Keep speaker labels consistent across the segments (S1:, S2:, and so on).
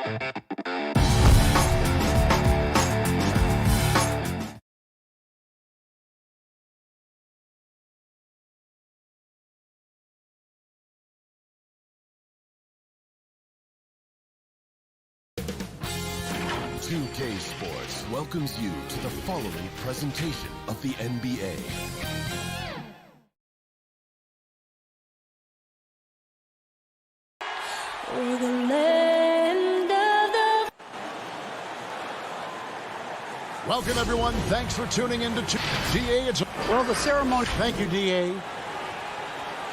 S1: 2K Sports welcomes you to the following presentation of the NBA.
S2: Welcome, everyone. Thanks for tuning in to DA. Well, the ceremony. Thank you, DA.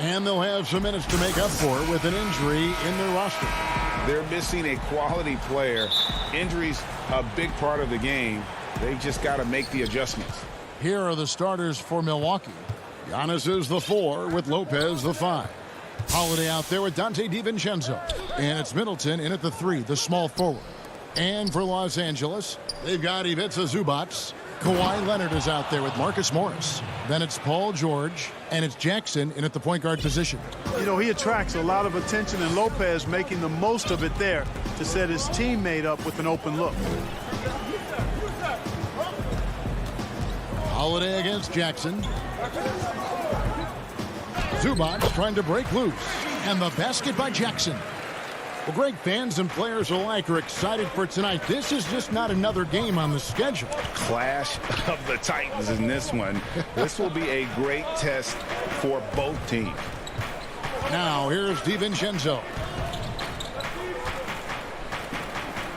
S2: And they'll have some minutes to make up for it with an injury in their roster.
S3: They're missing a quality player. Injuries a big part of the game. They just got to make the adjustments.
S2: Here are the starters for Milwaukee. Giannis is the 4 with Lopez the 5. Holiday out there with Dante DiVincenzo. And it's Middleton in at the 3, the small forward. And for Los Angeles, they've got Ivica Zubac. Kawhi Leonard is out there with Marcus Morris. Then it's Paul George, and it's Jackson in at the point guard position.
S4: You know, he attracts a lot of attention, and Lopez making the most of it there to set his teammate up with an open look.
S2: Holiday against Jackson. Zubac trying to break loose. And the basket by Jackson. Well, Greg, fans and players alike are excited for tonight. This is just not another game on the schedule.
S3: Clash of the Titans in this one. This will be a great test for both teams.
S2: Now, here's DiVincenzo.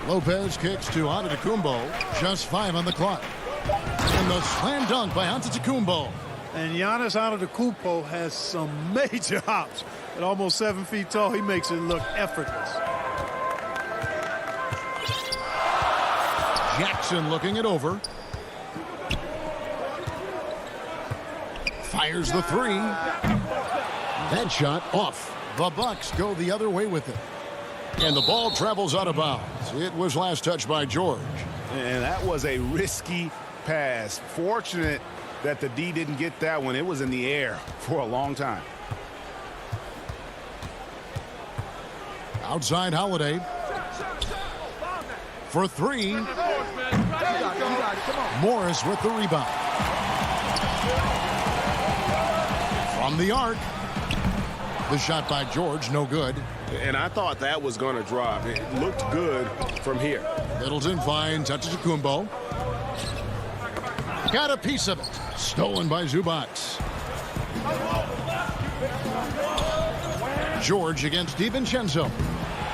S2: Lopez kicks to Antetokounmpo. Just 5 on the clock. And the slam dunk by Antetokounmpo.
S4: And Giannis Antetokounmpo has some major hops. At almost 7 feet tall, he makes it look effortless.
S2: Jackson looking it over. Fires the 3. That shot off. The Bucks go the other way with it. And the ball travels out of bounds. It was last touched by George.
S3: And that was a risky pass. Fortunate that the D didn't get that one. It was in the air for a long time.
S2: Outside Holiday. For 3. Morris with the rebound. From the arc. The shot by George, no good.
S5: And I thought that was going to drop. It looked good from here. Middleton
S2: finds Antetokounmpo. Got a piece of it. Stolen by Zubac. George against DiVincenzo.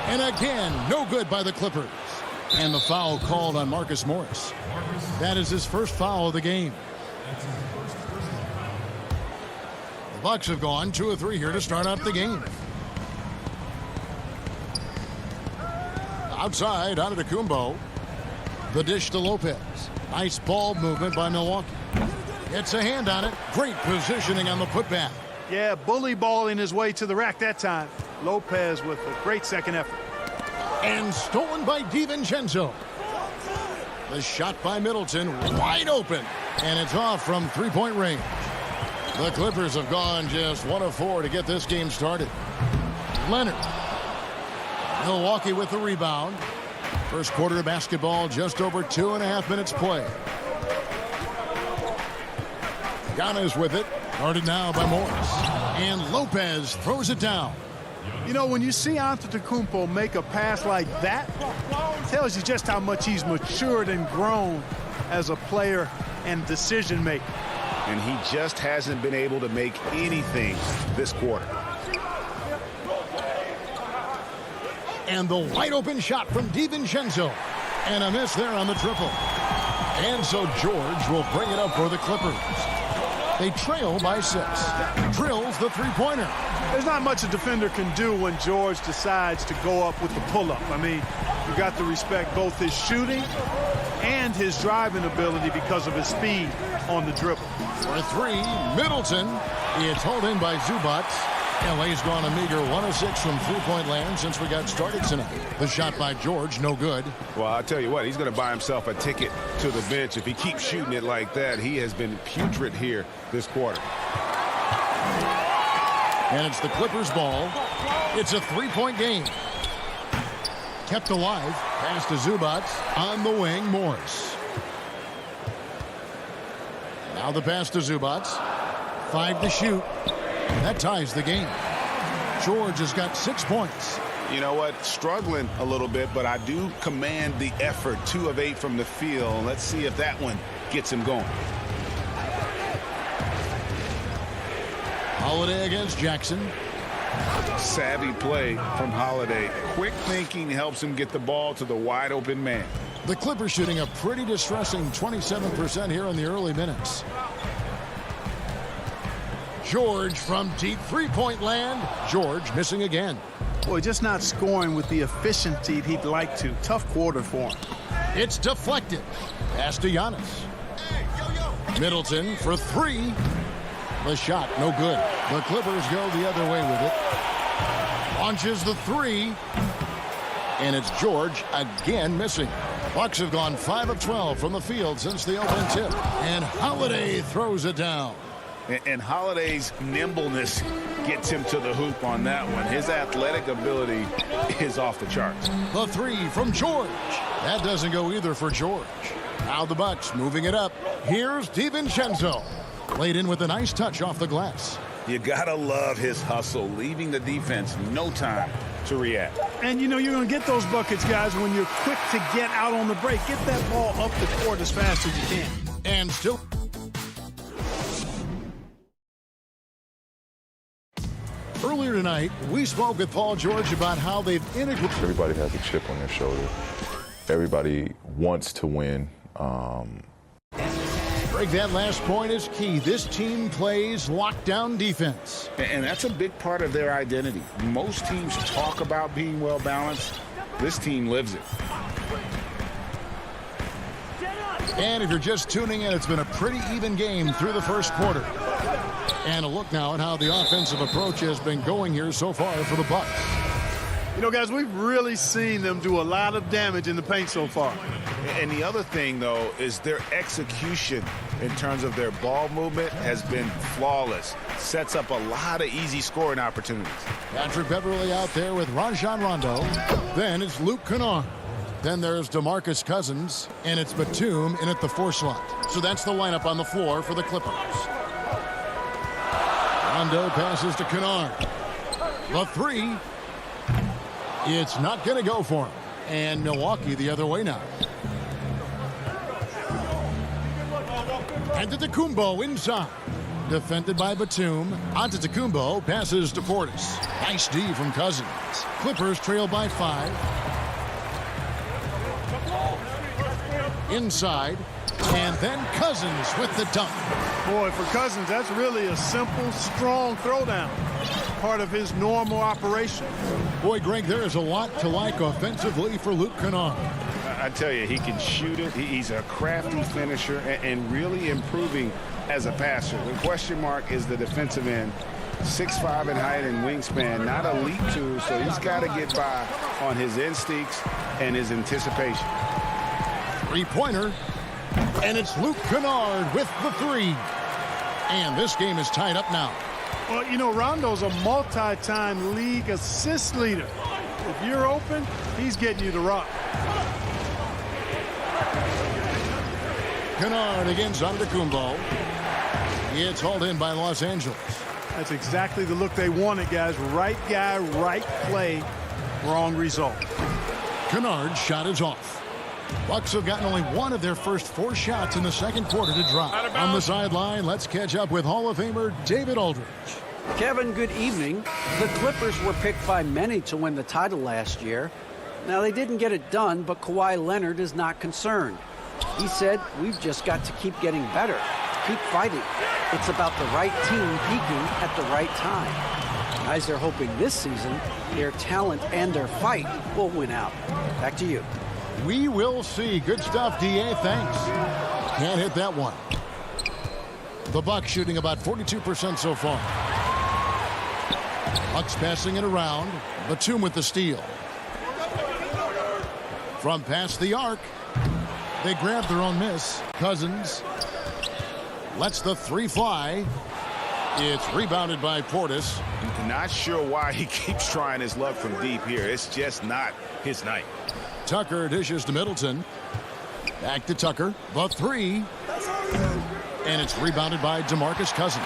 S2: And again, no good by the Clippers. And the foul called on Marcus Morris. That is his first foul of the game. The Bucks have gone 2 of 3 here to start out the game. Outside, Antetokounmpo. The dish to Lopez. Nice ball movement by Milwaukee. Gets a hand on it. Great positioning on the putback.
S4: Yeah, bully balling his way to the rack that time. Lopez with a great second effort.
S2: And stolen by DiVincenzo. The shot by Middleton, wide open. And it's off from 3-point range. The Clippers have gone just 1 of 4 to get this game started. Leonard. Milwaukee with the rebound. First quarter of basketball, just over 2.5 minutes play. Giannis with it. Guarded now by Morris. And Lopez throws it down.
S4: You know, when you see Antetokounmpo make a pass like that, it tells you just how much he's matured and grown as a player and decision maker.
S3: And he just hasn't been able to make anything this quarter.
S2: And the wide open shot from DiVincenzo. And a miss there on the triple. And so George will bring it up for the Clippers. They trail by 6. Drills the 3-pointer.
S4: There's not much a defender can do when George decides to go up with the pull-up. I mean, you got to respect both his shooting and his driving ability because of his speed on the dribble.
S2: For 3, Middleton. It's hauled in by Zubac. LA's gone a meager 1 of 6 from 3-point land since we got started tonight. The shot by George, no good.
S3: Well, I'll tell you what, he's going to buy himself a ticket to the bench. If he keeps shooting it like that, he has been putrid here this quarter.
S2: And it's the Clippers' ball. It's a 3-point game. kept alive. Pass to Zubats. On the wing, Morris. Now the pass to Zubats. 5 to shoot. That ties the game. George has got 6 points.
S3: You know what? Struggling a little bit, but I do command the effort. 2 of 8 from the field. Let's see if that one gets him going.
S2: Holiday against Jackson.
S3: Savvy play from Holiday. Quick thinking helps him get the ball to the wide open man.
S2: The Clippers shooting a pretty distressing 27% here in the early minutes. George from deep three-point land. George missing again.
S4: Boy, just not scoring with the efficiency he'd like to. Tough quarter for him.
S2: It's deflected. Pass to Giannis. Middleton for 3. The shot, no good. The Clippers go the other way with it. Launches the 3. And it's George again missing. Bucks have gone 5 of 12 from the field since the opening tip. And Holiday throws it down.
S3: And Holiday's nimbleness gets him to the hoop on that one. His athletic ability is off the charts.
S2: The 3 from George. That doesn't go either for George. Now the Bucks moving it up. Here's DiVincenzo. Laid in with a nice touch off the glass.
S3: You gotta love his hustle, leaving the defense no time to react.
S4: And you know you're going to get those buckets, guys, when you're quick to get out on the break. Get that ball up the court as fast as you can.
S2: And still. Earlier tonight, we spoke with Paul George about how they've integrated.
S6: Everybody has a chip on their shoulder. Everybody wants to win.
S2: Greg, that last point is key. This team plays lockdown defense.
S3: And that's a big part of their identity. Most teams talk about being well balanced. This team lives it.
S2: And if you're just tuning in, it's been a pretty even game through the first quarter. And a look now at how the offensive approach has been going here so far for the Bucks.
S4: You know, guys, we've really seen them do a lot of damage in the paint so far.
S3: And the other thing, though, is their execution in terms of their ball movement has been flawless. Sets up a lot of easy scoring opportunities.
S2: Patrick Beverly out there with Rajon Rondo. Then it's Luke Kennard. Then there's DeMarcus Cousins. And it's Batum in at the 4 slot. So that's the lineup on the floor for the Clippers. Rondo passes to Kennard. The 3. It's not going to go for him. And Milwaukee the other way now. Antetokounmpo inside. Defended by Batum. Antetokounmpo passes to Portis. Nice D from Cousins. Clippers trail by 5. Inside. And then Cousins with the dunk.
S4: Boy, for Cousins, that's really a simple, strong throwdown. Part of his normal operation.
S2: Boy, Greg, there is a lot to like offensively for Luke Kennard.
S3: I tell you, he can shoot it. He's a crafty finisher and really improving as a passer. The question mark is the defensive end. 6'5" in height and wingspan, not elite too, so he's got to get by on his instincts and his anticipation.
S2: 3-pointer. And it's Luke Kennard with the 3. And this game is tied up now.
S4: Well, you know, Rondo's a multi-time league assist leader. If you're open, he's getting you the rock.
S2: Kennard against Antetokounmpo. It's hauled in by Los Angeles.
S4: That's exactly the look they wanted, guys. Right guy, right play, wrong result.
S2: Kennard's shot is off. Bucks have gotten only one of their first 4 shots in the second quarter to drop. On the sideline, let's catch up with Hall of Famer David Aldridge.
S7: Kevin, good evening. The Clippers were picked by many to win the title last year. Now, they didn't get it done, but Kawhi Leonard is not concerned. He said, we've just got to keep getting better, keep fighting. It's about the right team peaking at the right time. Guys are hoping this season their talent and their fight will win out. Back to you.
S2: We will see. Good stuff, D.A. Thanks. Can't hit that one. The Bucks shooting about 42% so far. Bucks passing it around. Batum with the steal. From past the arc. They grab their own miss. Cousins lets the 3 fly. It's rebounded by Portis.
S3: Not sure why he keeps trying his luck from deep here. It's just not his night.
S2: Tucker dishes to Middleton. Back to Tucker. The three. And it's rebounded by DeMarcus Cousins.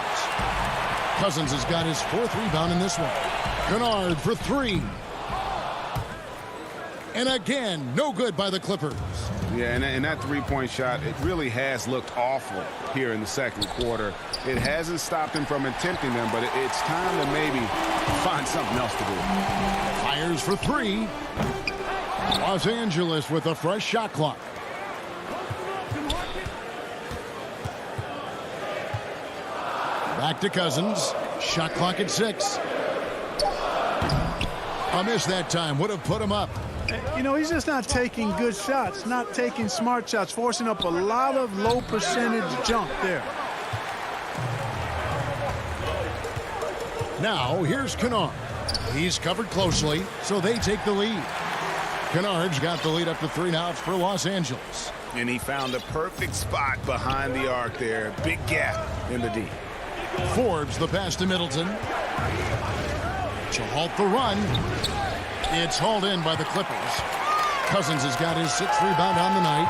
S2: Cousins has got his 4th rebound in this one. Kennard for three. And again, no good by the Clippers.
S3: Yeah, and that three-point shot, it really has looked awful here in the second quarter. It hasn't stopped him from attempting them, but it's time to maybe find something else to do.
S2: Fires for three. Los Angeles with a fresh shot clock. Back to Cousins. Shot clock at 6. A miss that time. Would have put him up.
S4: You know, he's just not taking good shots, not taking smart shots, forcing up a lot of low percentage jump there.
S2: Now, here's Kennard. He's covered closely, so they take the lead. Kennard's got the lead up to 3 now for Los Angeles.
S3: And he found a perfect spot behind the arc there. Big gap in the D.
S2: Forbes the pass to Middleton. To halt the run. It's hauled in by the Clippers. Cousins has got his 6th rebound on the night.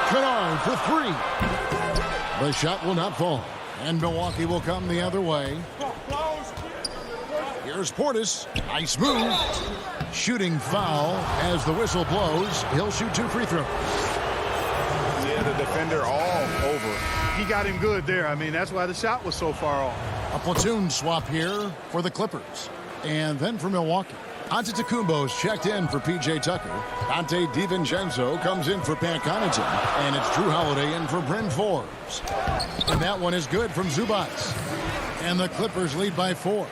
S2: Kennard for three. The shot will not fall. And Milwaukee will come the other way. Here's Portis. Nice move. Shooting foul as the whistle blows. He'll shoot 2 free throws.
S3: Yeah, the defender all over.
S4: He got him good there. I mean, that's why the shot was so far off.
S2: A platoon swap here for the Clippers. And then for Milwaukee. Antetokounmpo's checked in for P.J. Tucker. Dante DiVincenzo comes in for Pat Connaughton. And it's Drew Holiday in for Bryn Forbes. And that one is good from Zubac. And the Clippers lead by 4.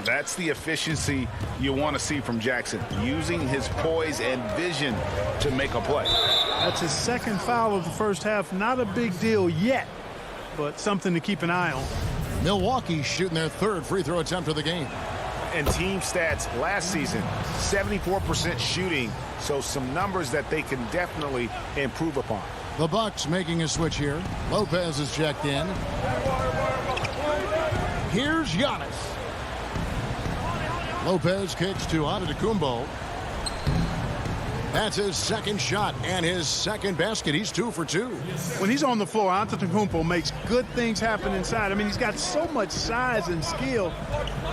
S3: That's the efficiency you want to see from Jackson, using his poise and vision to make a play.
S4: That's his 2nd foul of the first half. Not a big deal yet, but something to keep an eye on.
S2: Milwaukee shooting their 3rd free throw attempt of the game.
S3: And team stats last season, 74% shooting, so some numbers that they can definitely improve upon.
S2: The Bucks making a switch here. Lopez is checked in. Here's Giannis. Lopez kicks to Antetokounmpo. That's his 2nd shot and his 2nd basket. He's 2 for 2.
S4: When he's on the floor, Antetokounmpo makes good things happen inside. I mean, he's got so much size and skill,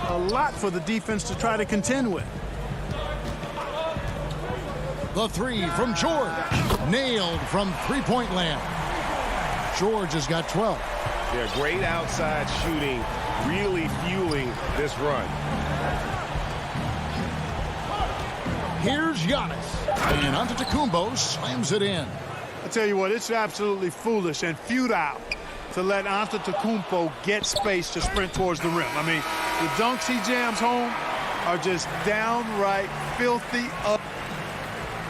S4: a lot for the defense to try to contend with.
S2: The three from George. Nailed from three-point land. George has got 12.
S3: They're great outside shooting, really fueling this run.
S2: Here's Giannis. And Antetokounmpo slams it in.
S4: I tell you what, it's absolutely foolish and futile to let Antetokounmpo get space to sprint towards the rim. I mean, the dunks he jams home are just downright filthy.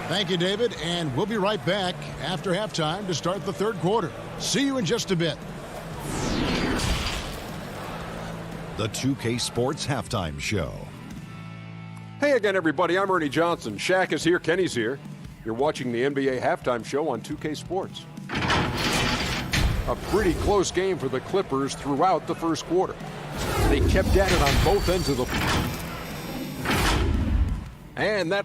S2: Thank you, David, and we'll be right back after halftime to start the 3rd quarter. See you in just a bit.
S8: The 2K Sports Halftime Show.
S9: Hey again, everybody. I'm Ernie Johnson. Shaq is here. Kenny's here. You're watching the NBA Halftime Show on 2K Sports. A pretty close game for the Clippers throughout the first quarter. They kept at it on both ends of the floor. And that...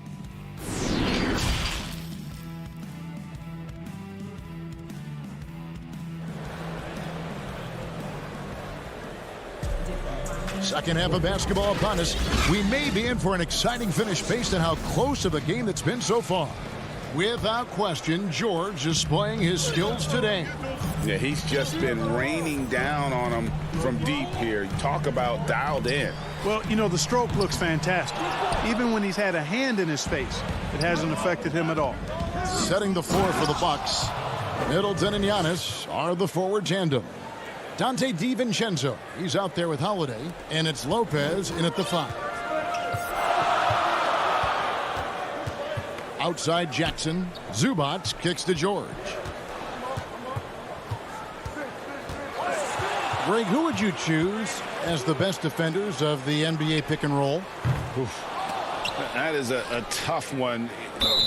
S2: Second half of basketball upon us. We may be in for an exciting finish based on how close of a game that's been so far. Without question, George displaying his skills today.
S3: Yeah, he's just been raining down on him from deep here. Talk about dialed in.
S4: Well, you know, the stroke looks fantastic. Even when he's had a hand in his face, it hasn't affected him at all.
S2: Setting the floor for the Bucks. Middleton and Giannis are the forward tandem. Dante DiVincenzo, he's out there with Holiday, and it's Lopez in at the 5. Outside Jackson, Zubac kicks to George. Greg, who would you choose as the best defenders of the NBA pick and roll?
S3: That is a tough one.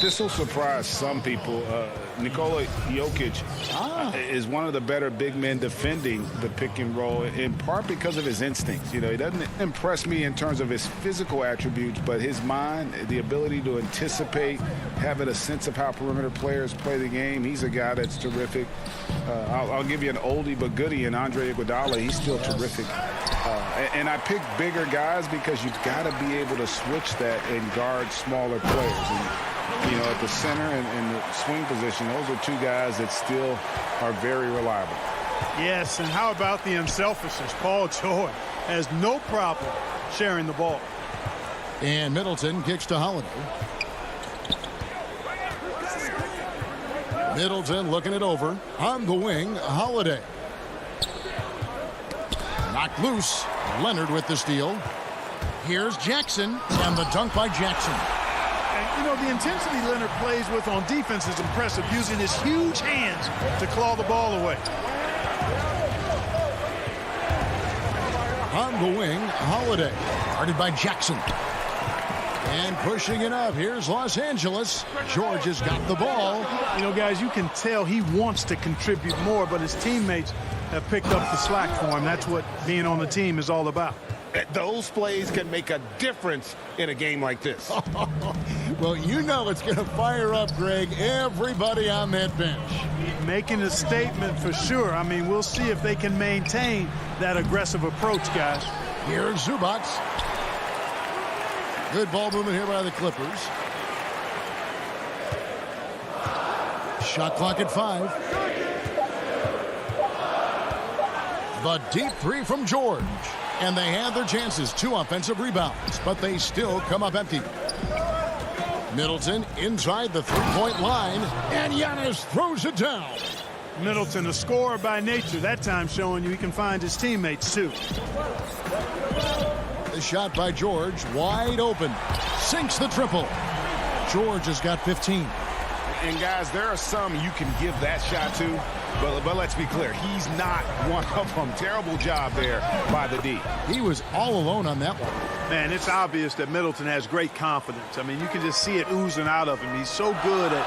S3: This will surprise some people. Nikola Jokic is one of the better big men defending the pick and roll, in part because of his instincts. You know, he doesn't impress me in terms of his physical attributes, but his mind, the ability to anticipate, having a sense of how perimeter players play the game. He's a guy that's terrific. I'll give you an oldie but goodie in Andre Iguodala. He's still terrific. And I pick bigger guys because you've got to be able to switch that and guard smaller players. And, you know, at the center and the swing position, those are two guys that still are very reliable.
S4: Yes, and how about the unselfishness? Paul George has no problem sharing the ball.
S2: And Middleton kicks to Holiday. Middleton looking it over. On the wing, Holiday. Knocked loose. Leonard with the steal. Here's Jackson, and the dunk by Jackson.
S4: And, you know, the intensity Leonard plays with on defense is impressive, using his huge hands to claw the ball away.
S2: On the wing, Holiday. Guarded by Jackson. And pushing it up. Here's Los Angeles. George has got the ball.
S4: You know, guys, you can tell he wants to contribute more, but his teammates have picked up the slack for him. That's what being on the team is all about.
S5: Those plays can make a difference in a game like this.
S2: Well, you know it's going to fire up, Greg, everybody on that bench.
S4: Making a statement for sure. I mean, we'll see if they can maintain that aggressive approach, guys.
S2: Here's Zubac. Good ball movement here by the Clippers. Shot clock at 5. The deep three from George. And they had their chances. 2 offensive rebounds, but they still come up empty. Middleton inside the three-point line, and Giannis throws it down.
S4: Middleton, a scorer by nature, that time showing you he can find his teammates too.
S2: The shot by George, wide open. Sinks the triple. George has got 15.
S3: And, guys, there are some you can give that shot to, but let's be clear, he's not one of them. Terrible job there by the D.
S2: He was all alone on that one.
S4: Man, it's obvious that Middleton has great confidence. I mean, you can just see it oozing out of him. He's so good at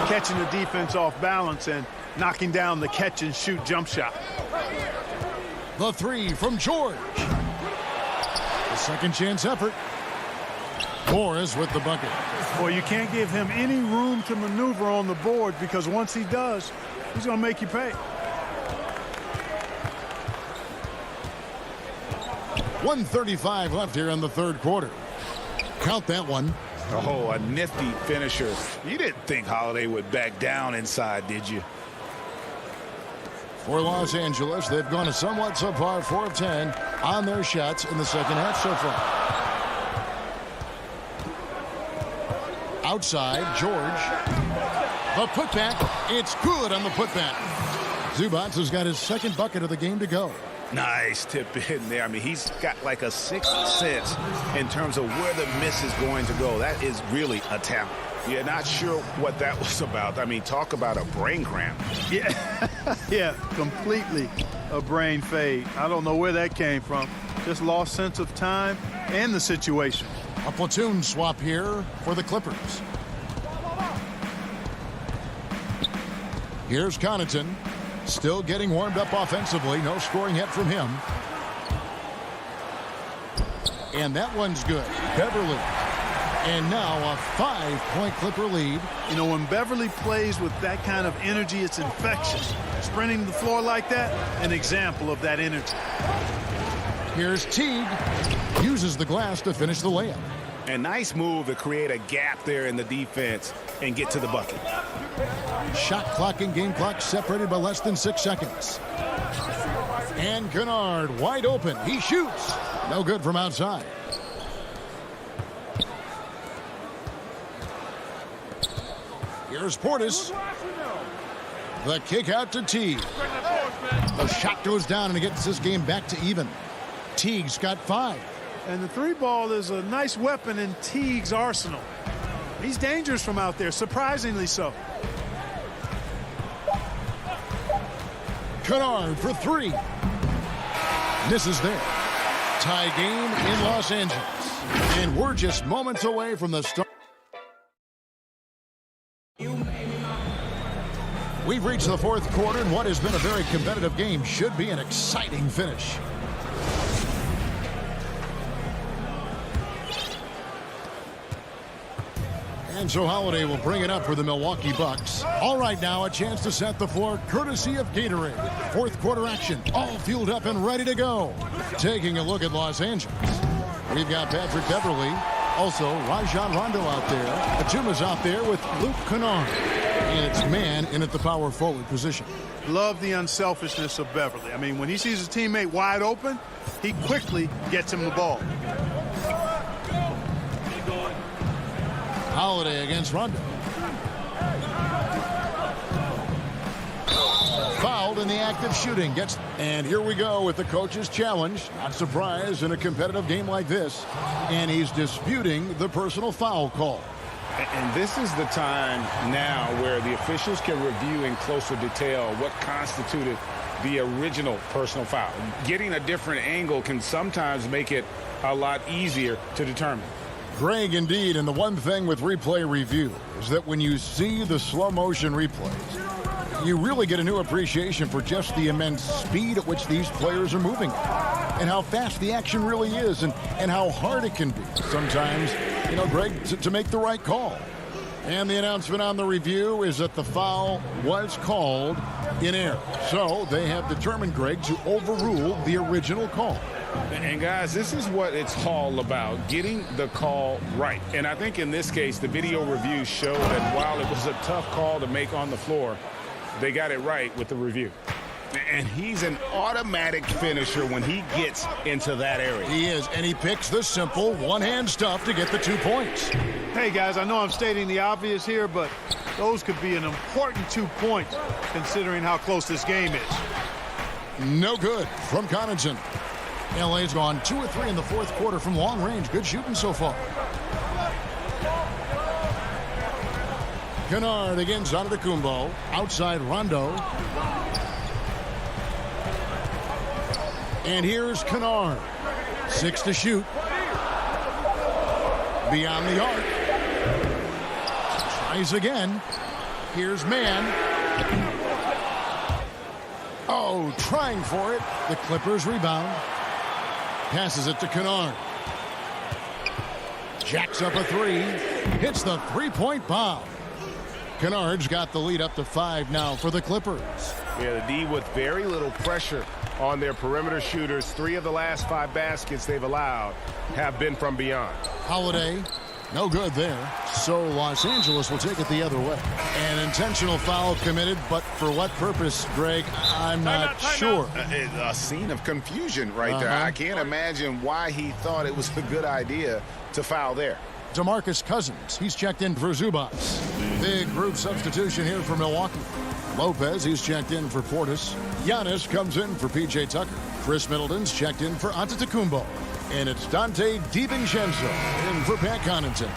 S4: catching the defense off balance and knocking down the catch-and-shoot jump shot.
S2: The three from George. The second chance effort. Morris with the bucket.
S4: Boy, you can't give him any room to maneuver on the board, because once he does, he's going to make you pay.
S2: 1:35 left here in the third quarter. Count that one.
S3: Oh, a nifty finisher. You didn't think Holiday would back down inside, did you?
S2: For Los Angeles, they've gone a somewhat subpar 4 of 10 on their shots in the second half so far. Outside, George. The putback. It's good on the putback. Zubac has got his second bucket of the game to go.
S3: Nice tip in there. I mean, he's got like a sixth sense in terms of where the miss is going to go. That is really a talent. You're not sure what that was about. I mean, talk about a brain cramp.
S4: Yeah, yeah, completely a brain fade. I don't know where that came from. Just lost sense of time and the situation.
S2: A platoon swap here for the Clippers. Here's Connaughton. Still getting warmed up offensively. No scoring yet from him. And that one's good. Beverly. And now a 5-point Clipper lead.
S4: You know, when Beverly plays with that kind of energy, it's infectious. Sprinting the floor like that, an example of that energy.
S2: Here's Teague. Uses the glass to finish the layup.
S3: A nice move to create a gap there in the defense and get to the bucket.
S2: Shot clock and game clock separated by less than 6 seconds. And Kennard wide open. He shoots. No good from outside. Here's Portis. The kick out to Teague. The shot goes down and it gets this game back to even. Teague's got 5.
S4: And the 3-ball is a nice weapon in Teague's arsenal. He's dangerous from out there, surprisingly so.
S2: Kennard for 3. Misses there. Tie game in Los Angeles. And we're just moments away from the start. We've reached the fourth quarter, and what has been a very competitive game should be an exciting finish. And so Holiday will bring it up for the Milwaukee Bucks. All right, now a chance to set the floor courtesy of Gatorade. Fourth quarter action, all fueled up and ready to go. Taking a look at Los Angeles. We've got Patrick Beverly. Also, Rajon Rondo out there. Atuma's out there with Luke Kennard. And it's man in at the power forward position.
S4: Love the unselfishness of Beverly. I mean, when he sees his teammate wide open, he quickly gets him the ball.
S2: Holiday against Rondo. Fouled in the act of shooting. And here we go with the coach's challenge. Not surprised in a competitive game like this. And he's disputing the personal foul call.
S3: And this is the time now where the officials can review in closer detail what constituted the original personal foul. Getting a different angle can sometimes make it a lot easier to determine.
S2: Greg, indeed, and the one thing with replay review is that when you see the slow motion replays, you really get a new appreciation for just the immense speed at which these players are moving and how fast the action really is and how hard it can be sometimes, you know, Greg, to make the right call. And the announcement on the review is that the foul was called in error. So they have determined, Greg, to overrule the original call.
S3: And guys, this is what it's all about, getting the call right. And I think in this case, the video review showed that while it was a tough call to make on the floor, they got it right with the review. And he's an automatic finisher when he gets into that area.
S2: He is, and he picks the simple one-hand stuff to get the 2 points.
S4: Hey, guys, I know I'm stating the obvious here, but those could be an important 2 points considering how close this game is.
S2: No good from Connaughton. LA's gone 2 of 3 in the fourth quarter from long range. Good shooting so far. Kennard against Antetokounmpo. Outside Rondo. And here's Kennard. 6 to shoot. Beyond the arc. Tries again. Here's Mann. Oh, trying for it. The Clippers rebound. Passes it to Kennard. Jacks up a 3. Hits the three-point bomb. Kennard's got the lead up to 5 now for the Clippers.
S3: Yeah, the D with very little pressure on their perimeter shooters. 3 of the last 5 baskets they've allowed have been from beyond.
S2: Holiday, no good there. So Los Angeles will take it the other way. An intentional foul committed, but for what purpose, Greg, I'm not sure.
S3: A scene of confusion right there. I can't imagine why he thought it was a good idea to foul there.
S2: DeMarcus Cousins, he's checked in for Zubas. Big group substitution here for Milwaukee. Lopez, he's checked in for Portis. Giannis comes in for P.J. Tucker. Chris Middleton's checked in for Antetokounmpo. And it's Dante DiVincenzo in for Pat Connaughton.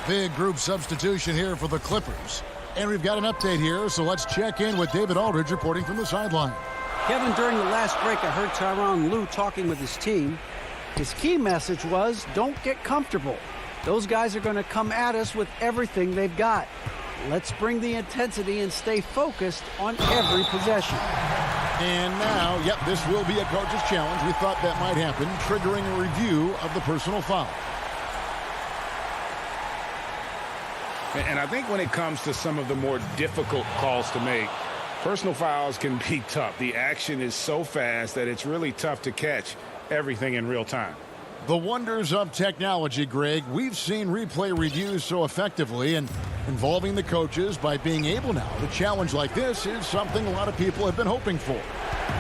S2: Big group substitution here for the Clippers. And we've got an update here, so let's check in with David Aldridge reporting from the sideline.
S7: Kevin, during the last break, I heard Tyronn Lue talking with his team. His key message was, don't get comfortable. Those guys are going to come at us with everything they've got. Let's bring the intensity and stay focused on every possession.
S2: And now, yep, this will be a coach's challenge. We thought that might happen, triggering a review of the personal foul.
S3: And I think when it comes to some of the more difficult calls to make, personal fouls can be tough. The action is so fast that it's really tough to catch everything in real time.
S2: The wonders of technology, Greg. We've seen replay reviews so effectively, and involving the coaches by being able now to challenge like this is something a lot of people have been hoping for.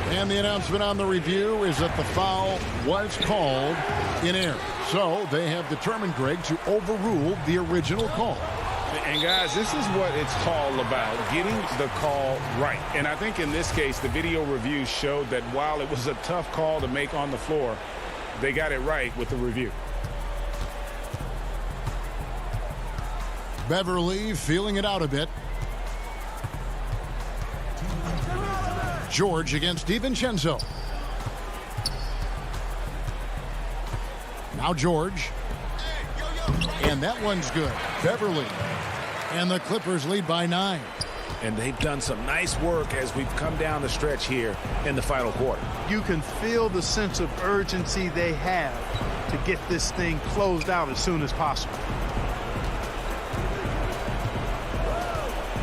S2: And the announcement on the review is that the foul was called in error. So they have determined, Greg, to overrule the original call.
S3: And guys, this is what it's all about, getting the call right. And I think in this case, the video review showed that while it was a tough call to make on the floor, they got it right with the review.
S2: Beverly feeling it out a bit. George against DiVincenzo. Now George. And that one's good. Beverly. And the Clippers lead by 9.
S3: And they've done some nice work as we've come down the stretch here in the final quarter.
S4: You can feel the sense of urgency they have to get this thing closed out as soon as possible.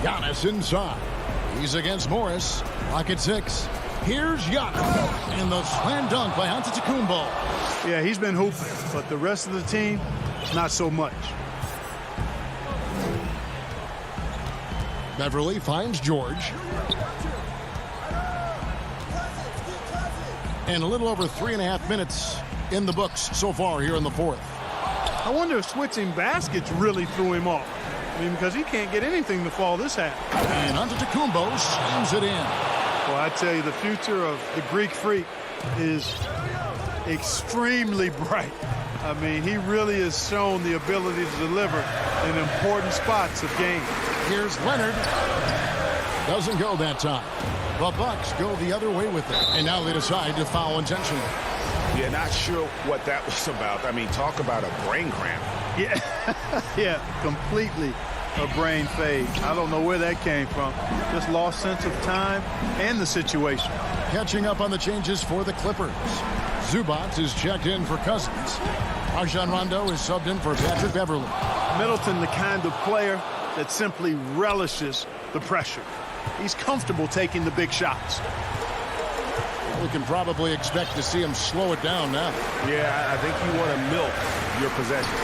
S2: Giannis inside. He's against Morris. Lock at 6. Here's Giannis. And the slam dunk by Antetokounmpo.
S4: Yeah, he's been hooping, but the rest of the team, not so much.
S2: Beverly finds George. And a little over 3.5 minutes in the books so far here in the fourth.
S4: I wonder if switching baskets really threw him off. I mean, because he can't get anything to fall this half.
S2: And Antetokounmpo slams it in.
S4: Well, I tell you, the future of the Greek Freak is extremely bright. I mean, he really has shown the ability to deliver in important spots of games.
S2: Here's Leonard. Doesn't go that time. The Bucks go the other way with it. And now they decide to foul intentionally.
S3: Yeah, not sure what that was about. I mean, talk about a brain cramp.
S4: Yeah, yeah, completely a brain fade. I don't know where that came from. Just lost sense of time and the situation.
S2: Catching up on the changes for the Clippers. Zubac is checked in for Cousins. Rajon Rondo is subbed in for Patrick Beverly.
S4: Middleton, the kind of player that simply relishes the pressure. He's comfortable taking the big shots.
S2: We can probably expect to see him slow it down now.
S3: Yeah, I think you want to milk your possession.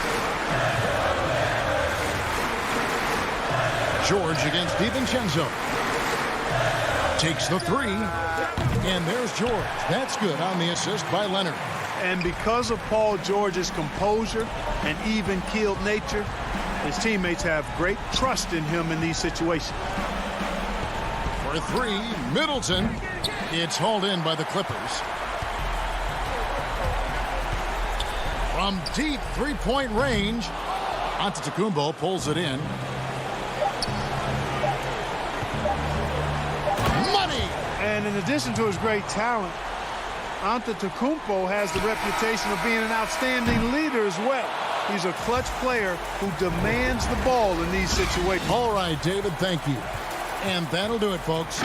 S2: George against DiVincenzo. Takes the 3. And there's George. That's good on the assist by Leonard.
S4: And because of Paul George's composure and even-keeled nature, his teammates have great trust in him in these situations.
S2: For 3, Middleton. It's hauled in by the Clippers. From deep three-point range, Antetokounmpo pulls it in. Money!
S4: And in addition to his great talent, Antetokounmpo has the reputation of being an outstanding leader as well. He's a clutch player who demands the ball in these situations.
S2: All right, David, thank you. And that'll do it, folks.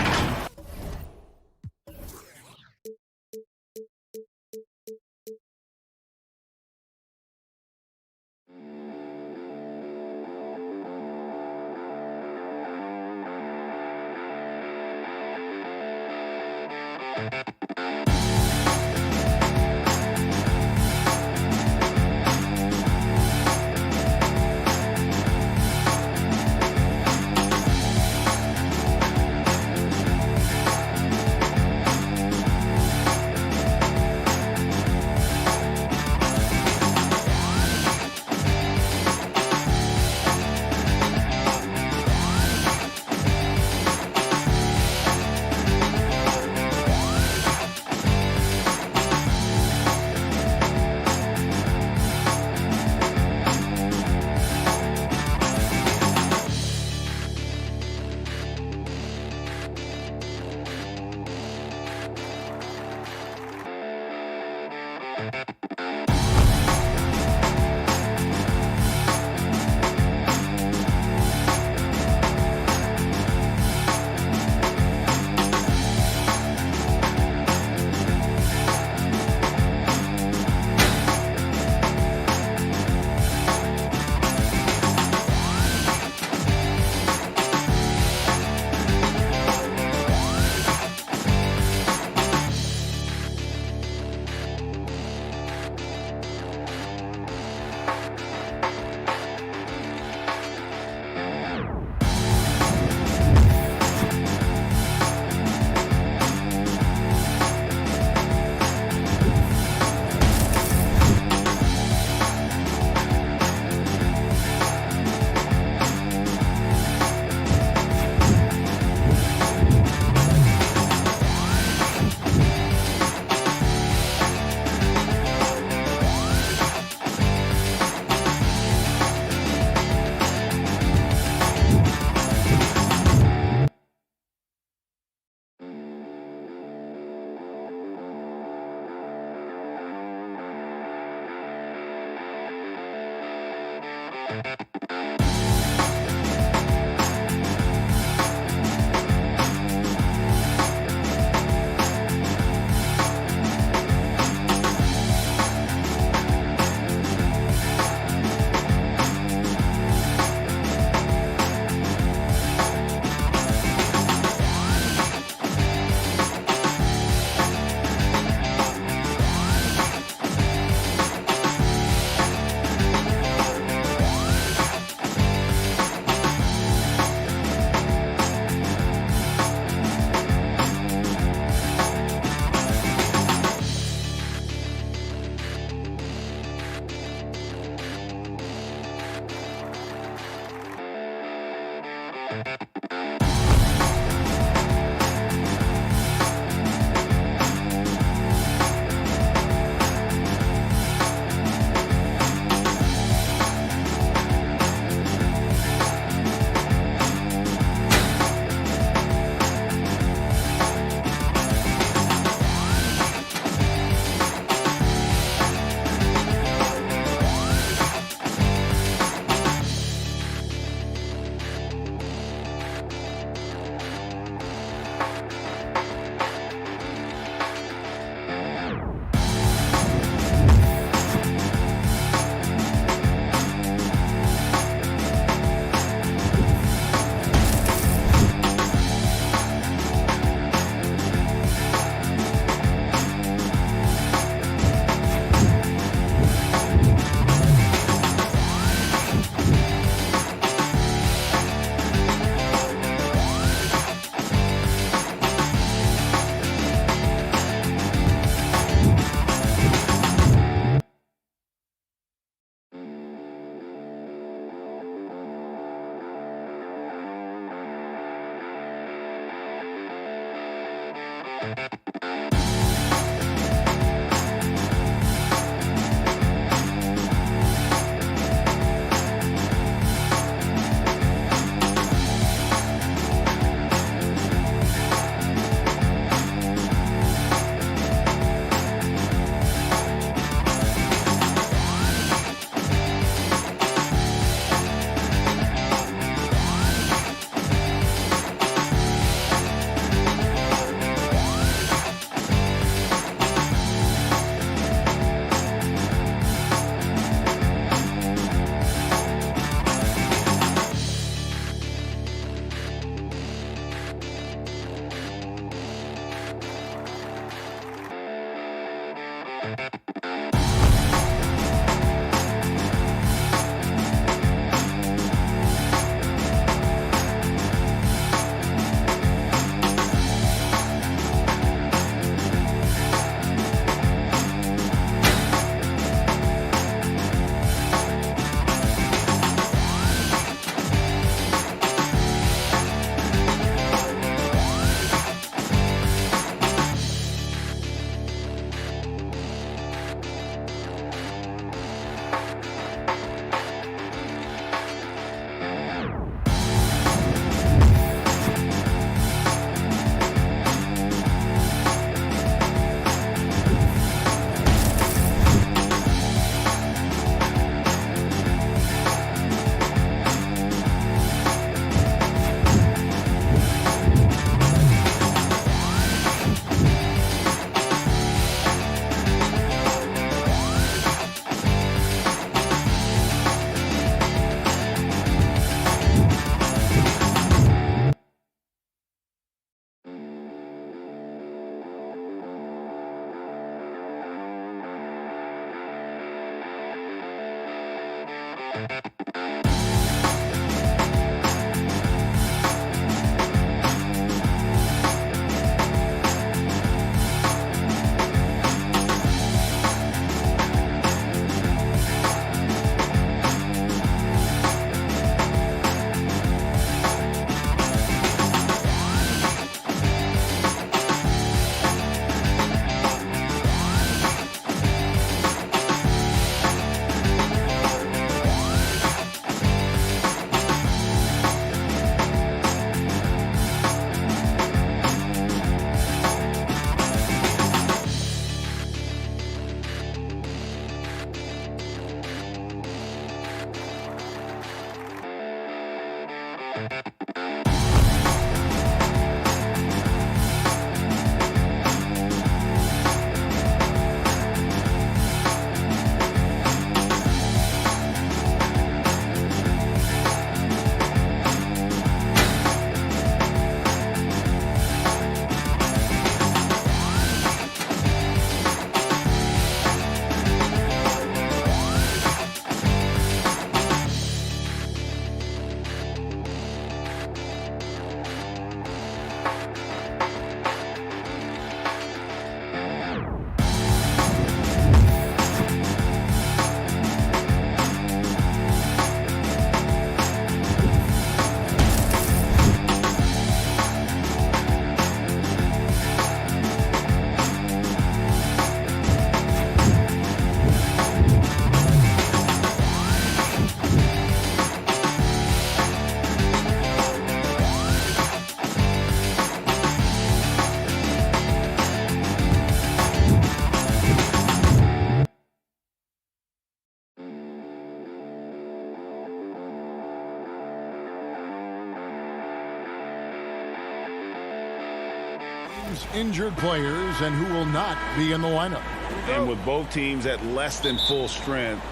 S2: Injured players and who will not be in the lineup.
S3: And with both teams at less than full strength,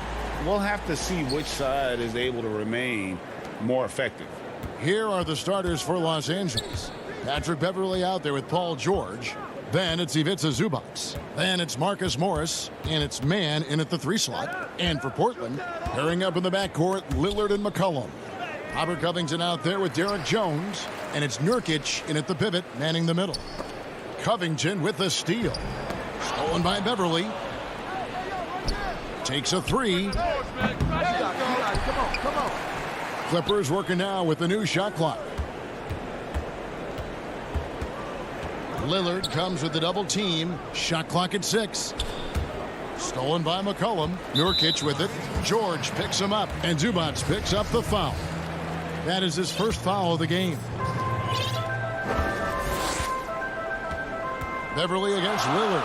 S3: we'll have to see which side is able to remain more effective.
S2: Here are the starters for Los Angeles. Patrick Beverley out there with Paul George. Then it's Ivica Zubac. Then it's Marcus Morris. And it's Mann in at the 3 slot. And for Portland, pairing up in the backcourt, Lillard and McCollum. Robert Covington out there with Derek Jones. And it's Nurkic in at the pivot, manning the middle. Covington with the steal. Stolen by Beverley. Takes a 3. Clippers working now with the new shot clock. Lillard comes with the double team. Shot clock at 6. Stolen by McCollum. Nurkic with it. George picks him up. And Zubac picks up the foul. That is his first foul of the game. Beverley against Lillard.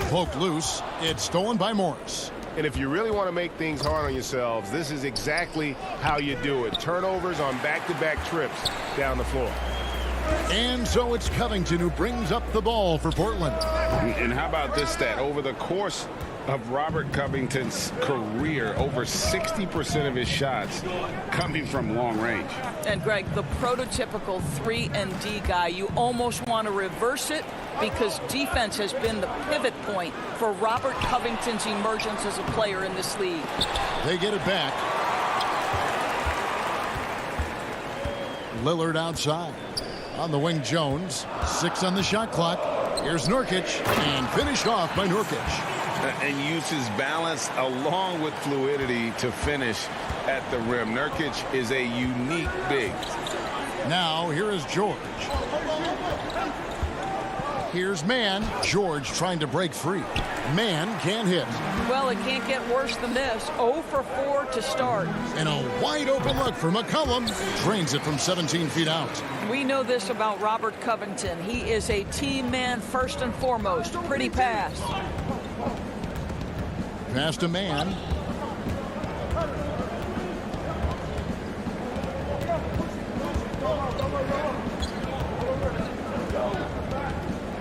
S2: Poked loose. It's stolen by Morris.
S5: And if you really want to make things hard on yourselves, this is exactly how you do it. Turnovers on back-to-back trips down the floor.
S2: And so it's Covington who brings up the ball for Portland.
S3: And how about this stat? Over the course of Robert Covington's career, over 60% of his shots coming from long range.
S10: And Greg, the prototypical 3-and-D guy, you almost want to reverse it because defense has been the pivot point for Robert Covington's emergence as a player in this league.
S2: They get it back. Lillard outside. On the wing, Jones. 6 on the shot clock. Here's Nurkic, and finished off by Nurkic.
S3: And uses balance along with fluidity to finish at the rim. Nurkic is a unique big.
S2: Now, here is George. Here's Mann. George trying to break free. Mann can't hit.
S10: Well, it can't get worse than this. 0 for 4 to start.
S2: And a wide open look for McCollum. Drains it from 17 feet out.
S10: We know this about Robert Covington. He is a team man first and foremost. Pretty pass.
S2: Pass to Mann.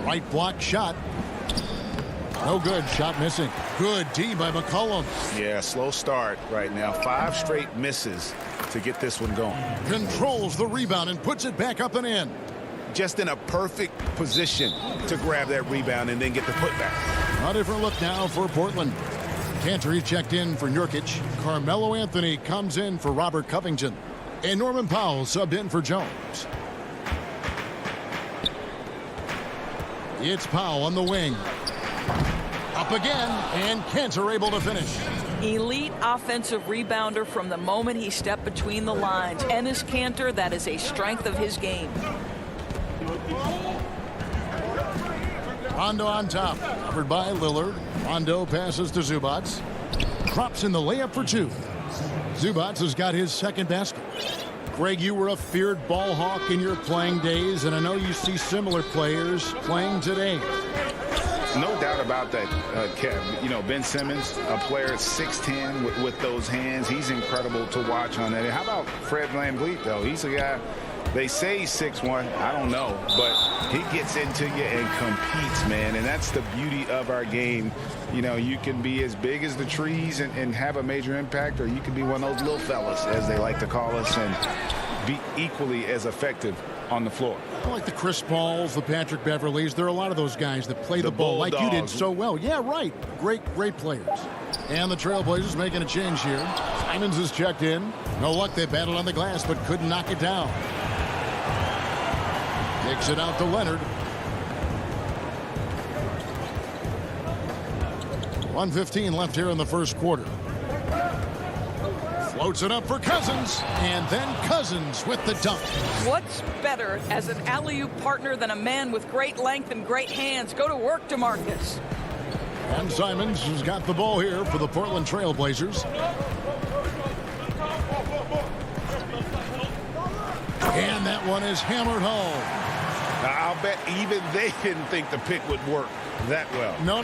S2: Right block shot. No good. Shot missing. Good D by McCollum.
S3: Yeah, slow start right now. 5 straight misses to get this one going.
S2: Controls the rebound and puts it back up and in.
S3: Just in a perfect position to grab that rebound and then get the putback.
S2: A different look now for Portland. Cantor checked in for Nurkic. Carmelo Anthony comes in for Robert Covington. And Norman Powell subbed in for Jones. It's Powell on the wing. Up again, and Cantor able to finish.
S10: Elite offensive rebounder from the moment he stepped between the lines. Enes Kanter, that is a strength of his game.
S2: Rondo on top, covered by Lillard. Rondo passes to Zubac. Drops in the layup for 2. Zubac has got his second basket. Greg, you were a feared ball hawk in your playing days, and I know you see similar players playing today.
S3: No doubt about that, Kev. You know, Ben Simmons, a player 6'10" with those hands. He's incredible to watch on that. And how about Fred VanVleet, though? He's a guy, they say he's 6'1". I don't know. But he gets into you and competes, man. And that's the beauty of our game. You know, you can be as big as the trees and have a major impact, or you can be one of those little fellas, as they like to call us, and be equally as effective on the floor.
S2: I like the Chris Pauls, the Patrick Beverleys. There are a lot of those guys that play the ball like you did so well. Yeah, right. Great players. And the Trailblazers making a change here. Simons is checked in. No luck. They battled on the glass, but couldn't knock it down. Takes it out to Leonard. 1:15 left here in the first quarter. Floats it up for Cousins, and then Cousins with the dunk.
S10: What's better as an alley-oop partner than a man with great length and great hands? Go to work, DeMarcus.
S2: And Simons has got the ball here for the Portland Trailblazers. And that one is hammered home.
S3: I'll bet even they didn't think the pick would work that well.
S2: No.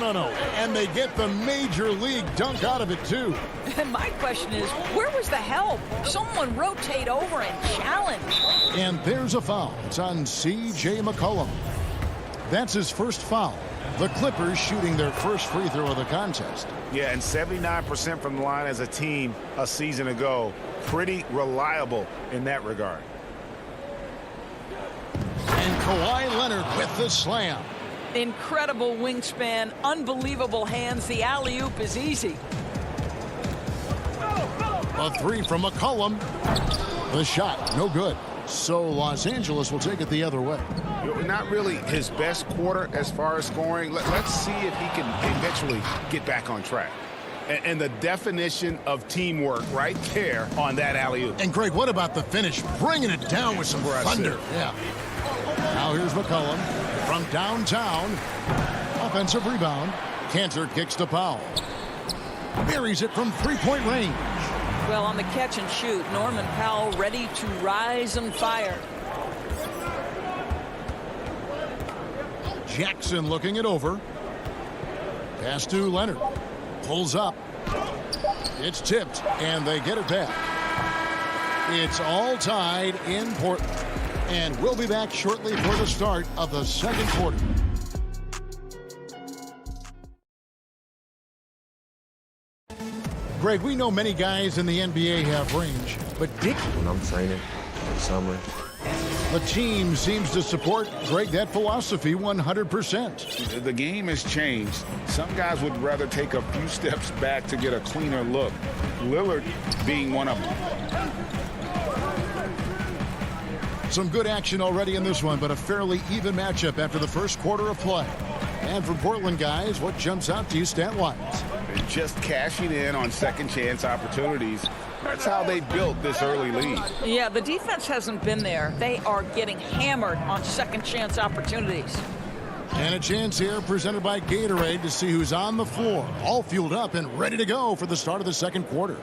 S2: And they get the major league dunk out of it, too.
S10: And my question is, where was the help? Someone rotate over and challenge.
S2: And there's a foul. It's on C.J. McCollum. That's his first foul. The Clippers shooting their first free throw of the contest.
S3: Yeah, and 79% from the line as a team a season ago. Pretty reliable in that regard.
S2: And Kawhi Leonard with the slam.
S10: Incredible wingspan, unbelievable hands. The alley-oop is easy.
S2: A three from McCollum. The shot, no good. So Los Angeles will take it the other way.
S3: Not really his best quarter as far as scoring. Let's see if he can eventually get back on track. And the definition of teamwork right there on that alley-oop.
S2: And Greg, what about the finish? Bringing it down with some thunder. Yeah. Now here's McCollum from downtown. Offensive rebound. Cantor kicks to Powell. Buries it from three-point range.
S10: Well, on the catch and shoot, Norman Powell ready to rise and fire.
S2: Jackson looking it over. Pass to Leonard. Pulls up. It's tipped, and they get it back. It's all tied in Portland. And we'll be back shortly for the start of the second quarter. Greg, we know many guys in the NBA have range, but
S6: when I'm training in the summer,
S2: the team seems to support, Greg, that philosophy 100%.
S3: The game has changed. Some guys would rather take a few steps back to get a cleaner look. Lillard being one of them.
S2: Some good action already in this one, but a fairly even matchup after the first quarter of play. And for Portland guys, what jumps out to you stat-wise?
S3: Just cashing in on second chance opportunities. That's how they built this early lead.
S10: Yeah, the defense hasn't been there. They are getting hammered on second chance opportunities.
S2: And a chance here presented by Gatorade to see who's on the floor, all fueled up and ready to go for the start of the second quarter.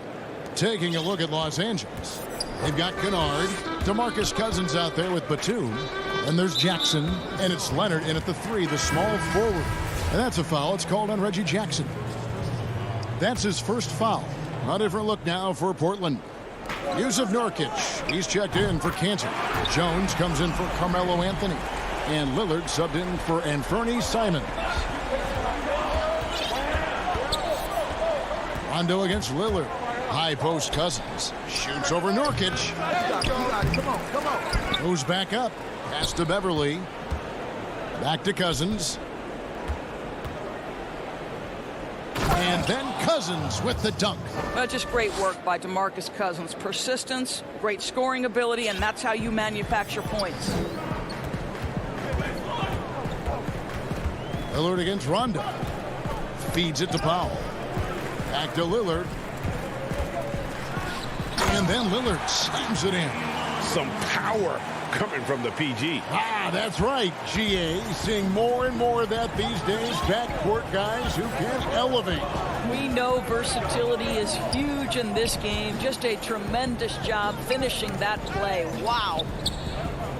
S2: Taking a look at Los Angeles. They've got Kennard, DeMarcus Cousins out there with Batum, and there's Jackson, and it's Leonard in at the three, the small forward. And that's a foul. It's called on Reggie Jackson. That's his first foul. A different look now for Portland. Yusuf Nurkic. He's checked in for Cantor. Jones comes in for Carmelo Anthony. And Lillard subbed in for Anthony Simons. Rondo against Lillard. High post Cousins. Shoots over Nurkic. Come on. Goes back up. Pass to Beverly. Back to Cousins. And then Cousins with the dunk.
S10: Well, just great work by DeMarcus Cousins. Persistence, great scoring ability, and that's how you manufacture points.
S2: Lillard against Rondo. Feeds it to Powell. Back to Lillard. And then Lillard slams it in.
S3: Some power coming from the PG.
S2: That's right, GA. Seeing more and more of that these days. Backcourt guys who can elevate.
S10: We know versatility is huge in this game. Just a tremendous job finishing that play. Wow.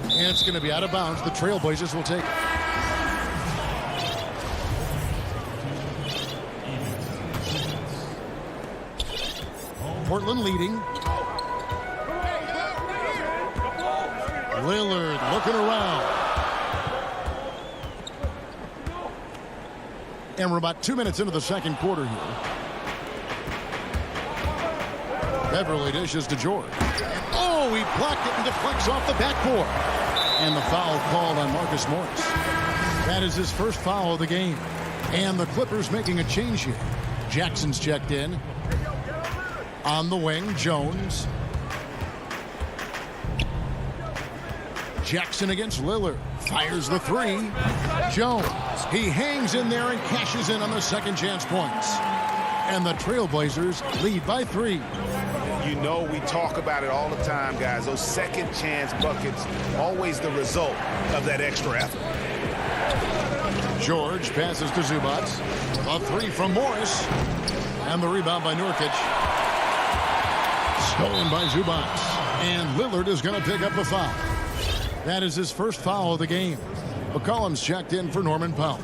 S2: And it's going to be out of bounds. The Trailblazers will take it. Portland leading. Lillard looking around. And we're about 2 minutes into the second quarter here. Beverly dishes to George. Oh, he blocked it and deflects off the backboard. And the foul called on Marcus Morris. That is his first foul of the game. And the Clippers making a change here. Jackson's checked in. On the wing, Jones. Jackson against Lillard. Fires the three. Jones. He hangs in there and cashes in on the second chance points. And the Trailblazers lead by 3.
S3: You know, we talk about it all the time, guys. Those second chance buckets, always the result of that extra effort.
S2: George passes to Zubac. A three from Morris. And the rebound by Nurkic. Stolen by Zubac. And Lillard is going to pick up the foul. That is his first foul of the game. McCollum's checked in for Norman Powell.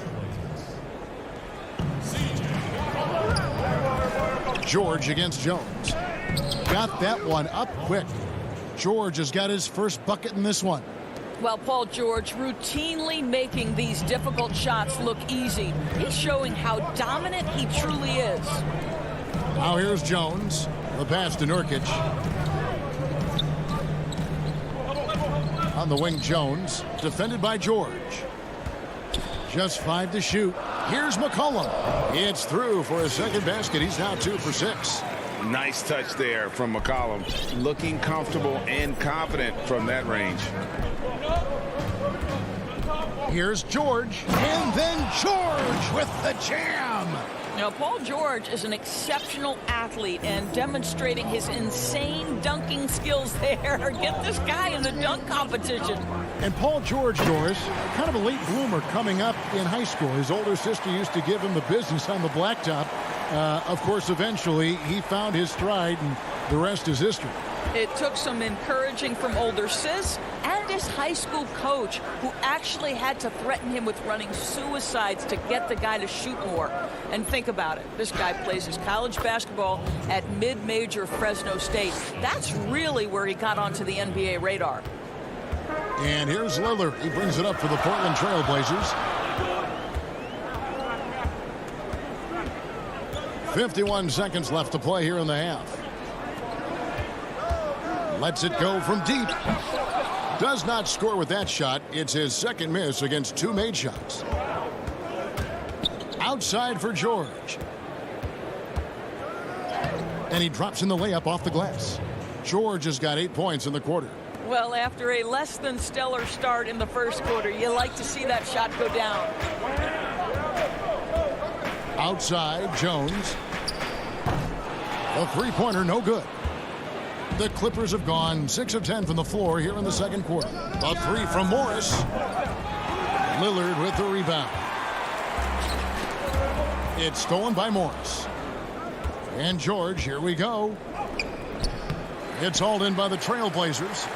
S2: George against Jones. Got that one up quick. George has got his first bucket in this one.
S10: Well, Paul George routinely making these difficult shots look easy. He's showing how dominant he truly is.
S2: Now here's Jones. The pass to Nurkic. On the wing, Jones. Defended by George. Just 5 to shoot. Here's McCollum. It's through for his second basket. He's now 2 for 6.
S3: Nice touch there from McCollum. Looking comfortable and confident from that range.
S2: Here's George. And then George with the jam.
S10: Now, Paul George is an exceptional athlete and demonstrating his insane dunking skills there. Get this guy in the dunk competition.
S2: And Paul George, Doris, kind of a late bloomer coming up in high school. His older sister used to give him the business on the blacktop. Of course, eventually, he found his stride, and the rest is history.
S10: It took some encouraging from older sis and his high school coach, who actually had to threaten him with running suicides to get the guy to shoot more. And think about it. This guy plays his college basketball at mid-major Fresno State. That's really where he got onto the NBA radar.
S2: And here's Lillard. He brings it up for the Portland Trailblazers. 51 seconds left to play here in the half. Lets it go from deep. Does not score with that shot. It's his second miss against 2 made shots. Outside for George. And he drops in the layup off the glass. George has got 8 points in the quarter.
S10: Well, after a less than stellar start in the first quarter, you like to see that shot go down.
S2: Outside, Jones. A three-pointer, no good. The Clippers have gone 6 of 10 from the floor here in the second quarter. A three from Morris. Lillard with the rebound. It's stolen by Morris. And George, here we go. It's hauled in by the Trailblazers.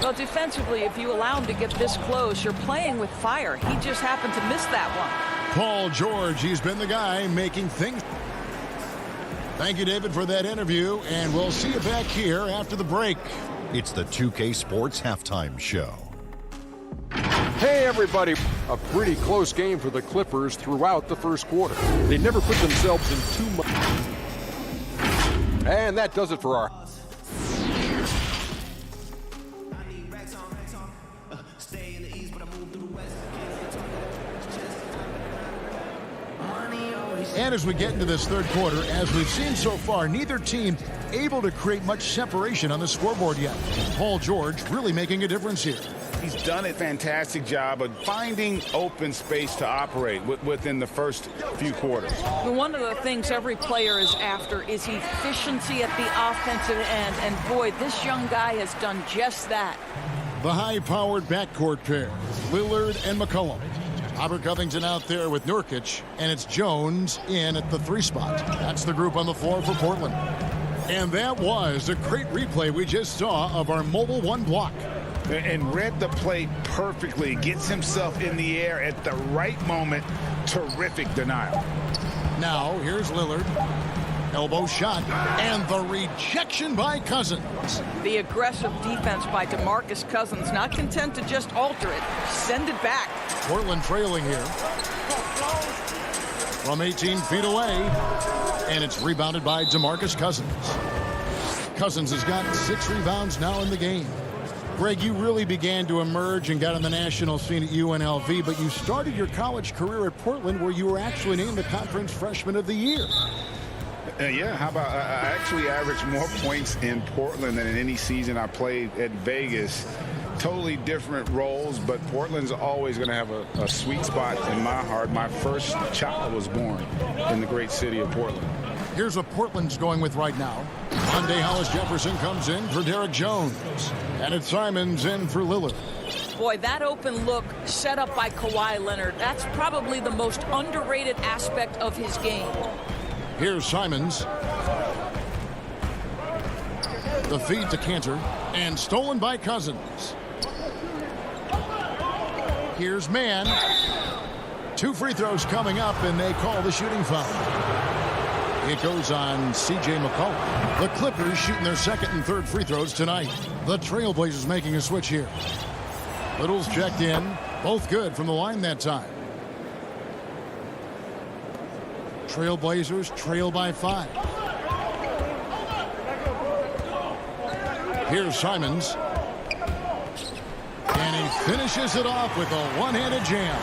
S10: Well, defensively, if you allow him to get this close, you're playing with fire. He just happened to miss that one.
S2: Paul George, he's been the guy making things. Thank you, David, for that interview, and we'll see you back here after the break.
S8: It's the 2K Sports Halftime Show.
S9: Hey, everybody. A pretty close game for the Clippers throughout the first quarter. They never put themselves in too much. And that does it for our...
S2: And as we get into this third quarter, as we've seen so far, neither team able to create much separation on the scoreboard yet. Paul George really making a difference here.
S3: He's done a fantastic job of finding open space to operate within the first few quarters.
S10: One of the things every player is after is efficiency at the offensive end. And boy, this young guy has done just that.
S2: The high-powered backcourt pair, Lillard and McCollum. Robert Covington out there with Nurkic, and it's Jones in at the 3 spot. That's the group on the floor for Portland. And that was a great replay we just saw of our Mobile One block.
S3: And read the play perfectly. Gets himself in the air at the right moment. Terrific denial.
S2: Now, here's Lillard. Elbow shot, and the rejection by Cousins.
S10: The aggressive defense by DeMarcus Cousins, not content to just alter it, send it back.
S2: Portland trailing here from 18 feet away, and it's rebounded by DeMarcus Cousins. Cousins has got 6 rebounds now in the game. Greg, you really began to emerge and got on the national scene at UNLV, but you started your college career at Portland, where you were actually named the Conference Freshman of the Year.
S3: Yeah, how about I actually averaged more points in Portland than in any season I played at Vegas. Totally different roles, but Portland's always going to have a sweet spot in my heart. My first child was born in the great city of Portland.
S2: Here's what Portland's going with right now. Monday, Hollis Jefferson comes in for Derek Jones. And it's Simons in for Lillard.
S10: Boy, that open look set up by Kawhi Leonard, that's probably the most underrated aspect of his game.
S2: Here's Simons. The feed to Cantor, and stolen by Cousins. Here's Mann. 2 free throws coming up, and they call the shooting foul. It goes on C.J. McCollum. The Clippers shooting their second and third free throws tonight. The Trailblazers making a switch here. Little's checked in. Both good from the line that time. Trailblazers trail by 5. Here's Simons. And he finishes it off with a one-handed jam.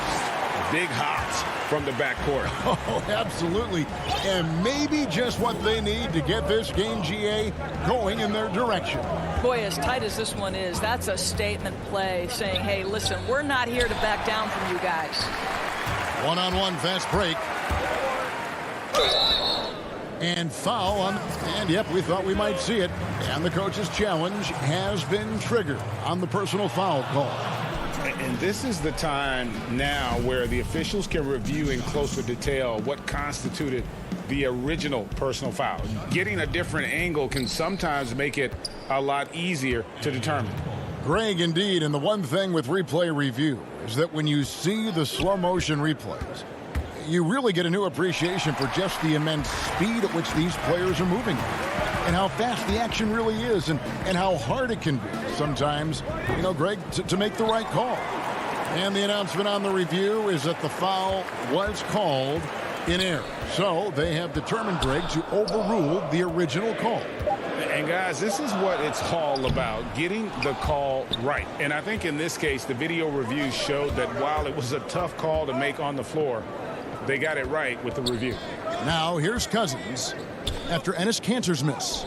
S3: Big hops from the backcourt.
S2: Oh, absolutely. And maybe just what they need to get this game, GA, going in their direction.
S10: Boy, as tight as this one is, that's a statement play saying, hey, listen, we're not here to back down from you guys.
S2: One-on-one fast break. And foul on, and yep, we thought we might see it. And the coach's challenge has been triggered on the personal foul call.
S3: And this is the time now where the officials can review in closer detail what constituted the original personal foul. Getting a different angle can sometimes make it a lot easier to determine.
S2: Greg, indeed, and the one thing with replay review is that when you see the slow motion replays, you really get a new appreciation for just the immense speed at which these players are moving and how fast the action really is and how hard it can be sometimes, you know, Greg, to make the right call. And the announcement on the review is that the foul was called in error. So they have determined, Greg, to overrule the original call.
S3: And guys, this is what it's all about, getting the call right. And I think in this case, the video review showed that while it was a tough call to make on the floor, they got it right with the review.
S2: Now here's Cousins after Enes Kanter's miss.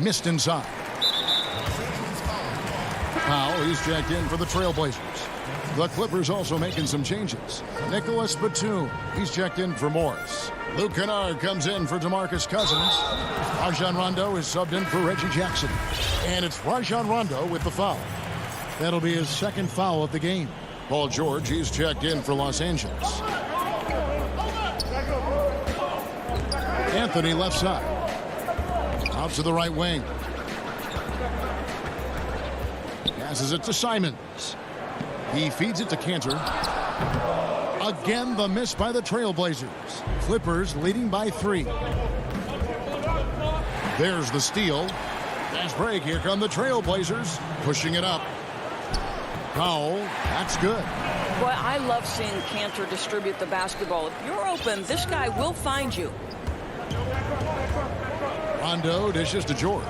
S2: Missed inside. Powell, he's checked in for the Trailblazers. The Clippers also making some changes. Nicholas Batum, he's checked in for Morris. Luke Kennard comes in for DeMarcus Cousins. Rajon Rondo is subbed in for Reggie Jackson. And it's Rajon Rondo with the foul. That'll be his second foul of the game. Paul George, he's checked in for Los Angeles. Anthony left side. Out to the right wing. Passes it to Simons. He feeds it to Cantor. Again, the miss by the Trailblazers. Clippers leading by 3. There's the steal. Fast break. Here come the Trailblazers. Pushing it up. Powell. That's good.
S10: Boy, I love seeing Cantor distribute the basketball. If you're open, this guy will find you.
S2: Rondo dishes to George.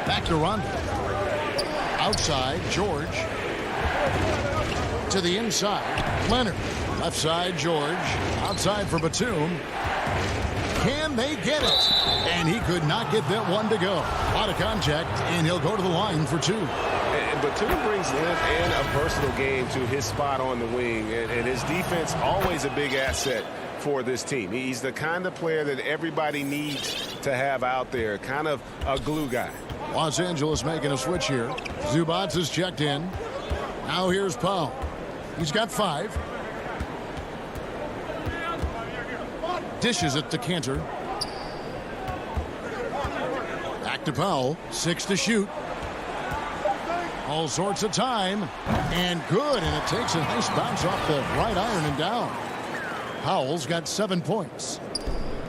S2: Back to Rondo. Outside, George. To the inside, Leonard. Left side, George. Outside for Batum. Can they get it? And he could not get that one to go. Out of contact, and he'll go to the line for 2.
S5: And Batum brings length and a versatile game to his spot on the wing. And his defense, always a big asset for this team. He's the kind of player that everybody needs to have out there. Kind of a glue guy.
S2: Los Angeles making a switch here. Zubats is checked in. Now here's Powell. He's got 5. Dishes it to Cantor. Back to Powell. 6 to shoot. All sorts of time. And good. And it takes a nice bounce off the right iron and down. Powell's got 7 points.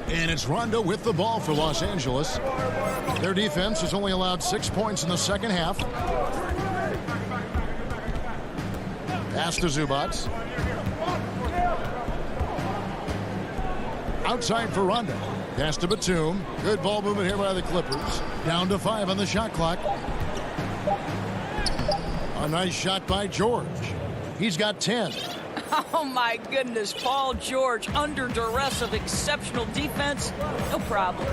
S2: And it's Rondo with the ball for Los Angeles. Their defense has only allowed 6 points in the second half. Pass to Zubac. Outside for Rondo. Pass to Batum. Good ball movement here by the Clippers. Down to 5 on the shot clock. A nice shot by George. He's got 10.
S10: Oh, my goodness. Paul George under duress of exceptional defense. No problem.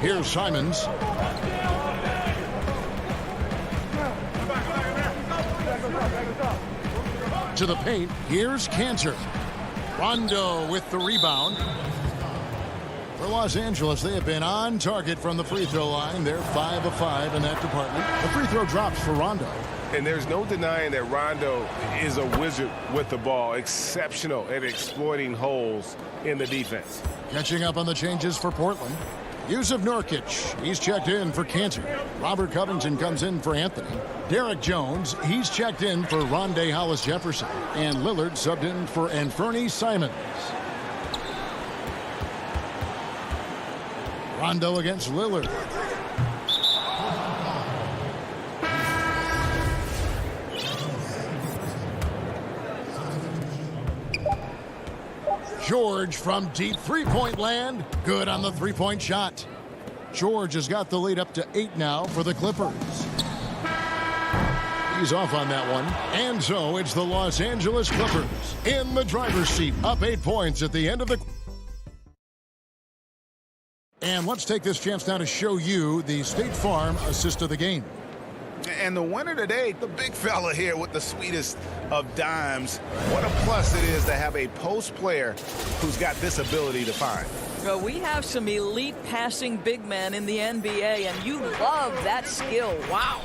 S2: Here's Simons. To the paint. Here's Cantor. Rondo with the rebound. For Los Angeles, they have been on target from the free throw line. They're 5 of 5 in that department. The free throw drops for Rondo.
S5: And there's no denying that Rondo is a wizard with the ball. Exceptional at exploiting holes in the defense.
S2: Catching up on the changes for Portland. Yusuf Nurkic, he's checked in for Cantor. Robert Covington comes in for Anthony. Derek Jones, he's checked in for Rondé Hollis-Jefferson. And Lillard subbed in for Anfernee Simons. Rondo against Lillard. George from deep three-point land. Good on the three-point shot. George has got the lead up to 8 now for the Clippers. He's off on that one. And so it's the Los Angeles Clippers in the driver's seat, up 8 points at the end of the... And let's take this chance now to show you the State Farm assist of the game.
S3: And the winner today, the big fella here with the sweetest of dimes. What a plus it is to have a post player who's got this ability to find.
S10: Well, we have some elite passing big men in the NBA, and you love that skill. Wow.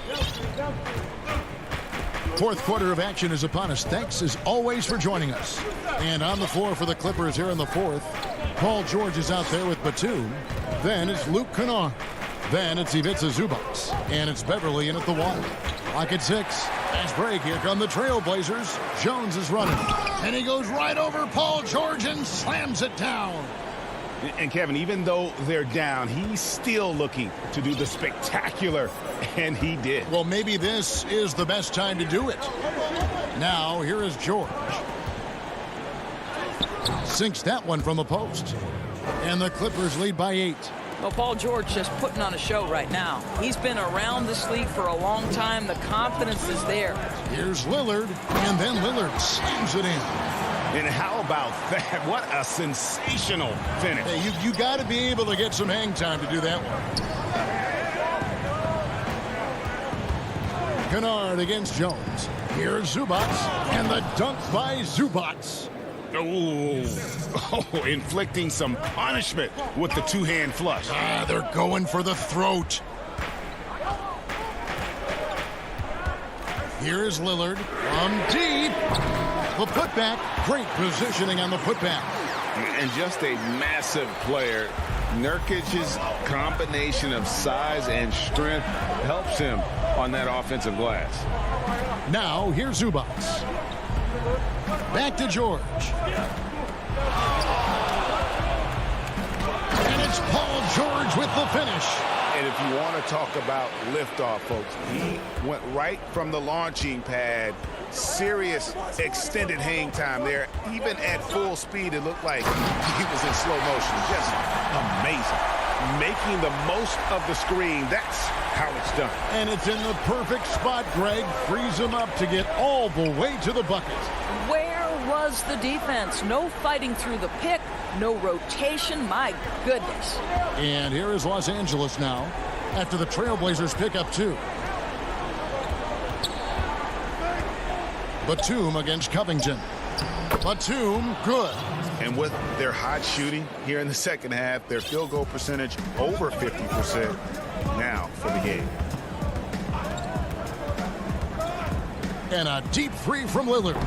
S2: Fourth quarter of action is upon us. Thanks, as always, for joining us. And on the floor for the Clippers here in the fourth, Paul George is out there with Batum. Then it's Luke Kennard. Then it's Ivica Zubac. And it's Beverly in at the one. Clock at 6. Fast break. Here come the Trailblazers. Jones is running. And he goes right over Paul George and slams it down.
S3: And Kevin, even though they're down, he's still looking to do the spectacular, and he did.
S2: Well, maybe this is the best time to do it. Now, here is George. Sinks that one from the post. And the Clippers lead by 8.
S10: Well, Paul George just putting on a show right now. He's been around this league for a long time. The confidence is there.
S2: Here's Lillard, and then Lillard slams it in.
S3: And how about that? What a sensational finish.
S2: Hey, you got to be able to get some hang time to do that one. Kennard against Jones. Here's Zubac, and the dunk by Zubac.
S3: Oh, inflicting some punishment with the two-hand flush.
S2: They're going for the throat. Here's Lillard from deep. The putback. Great positioning on the putback.
S3: And just a massive player. Nurkic's combination of size and strength helps him on that offensive glass.
S2: Now, here's Zubac. Back to George. And it's Paul George with the finish.
S3: And if you want to talk about liftoff, folks, he went right from the launching pad. Serious extended hang time there. Even at full speed, it looked like he was in slow motion. Just amazing. Making the most of the screen. That's how it's done.
S2: And it's in the perfect spot, Greg. Frees him up to get all the way to the bucket.
S10: Where was the defense? No fighting through the pick, no rotation. My goodness.
S2: And here is Los Angeles now after the Trailblazers pick up 2. Batum against Covington. Batum, good.
S3: And with their hot shooting here in the second half, their field goal percentage over 50% now for the game.
S2: And a deep 3 from Lillard.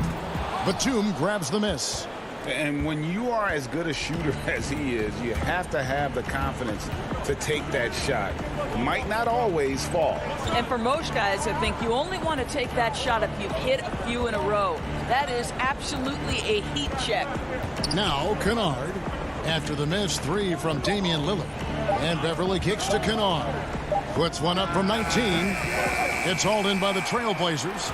S2: Batum grabs the miss.
S3: And when you are as good a shooter as he is, you have to have the confidence to take that shot. Might not always fall.
S10: And for most guys, I think you only want to take that shot if you've hit a few in a row. That is absolutely a heat check.
S2: Now Kennard. After the missed three from Damian Lillard. And Beverly kicks to Kennard. Puts one up from 19. It's hauled in by the Trailblazers.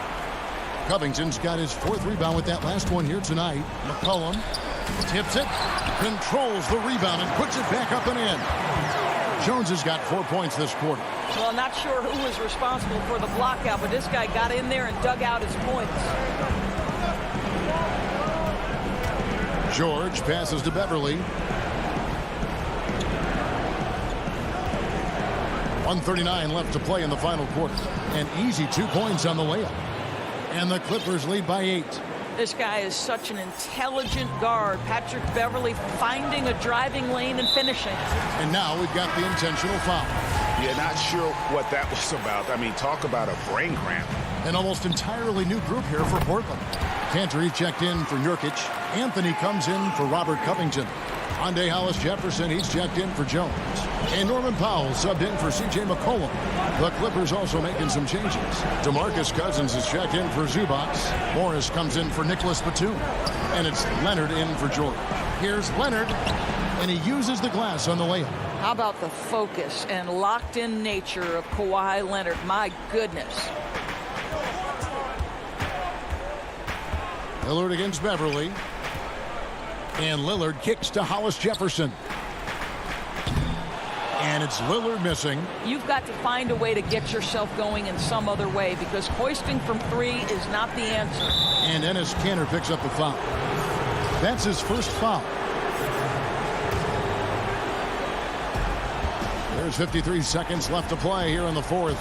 S2: Covington's got his fourth rebound with that last one here tonight. McCollum tips it, controls the rebound, and puts it back up and in. Jones has got 4 points this quarter.
S10: Well, not sure who was responsible for the blockout, but this guy got in there and dug out his points.
S2: George passes to Beverly. 1:39 left to play in the final quarter. An easy 2 points on the layup. And the Clippers lead by 8.
S10: This guy is such an intelligent guard. Patrick Beverly finding a driving lane and finishing.
S2: And now we've got the intentional foul.
S3: Yeah, not sure what that was about. I mean, talk about a brain cramp.
S2: An almost entirely new group here for Portland. Cantor checked in for Nurkic. Anthony comes in for Robert Covington. Hyundai Hollis Jefferson, he's checked in for Jones. And Norman Powell subbed in for C.J. McCollum. The Clippers also making some changes. DeMarcus Cousins is checked in for Zubac. Morris comes in for Nicholas Batum. And it's Leonard in for George. Here's Leonard, and he uses the glass on the layup.
S10: How about the focus and locked-in nature of Kawhi Leonard? My goodness.
S2: Lillard against Beverly. And Lillard kicks to Hollis Jefferson. And it's Lillard missing.
S10: You've got to find a way to get yourself going in some other way, because hoisting from three is not the answer.
S2: And Enes Kanter picks up the foul. That's his first foul. There's 53 seconds left to play here in the fourth.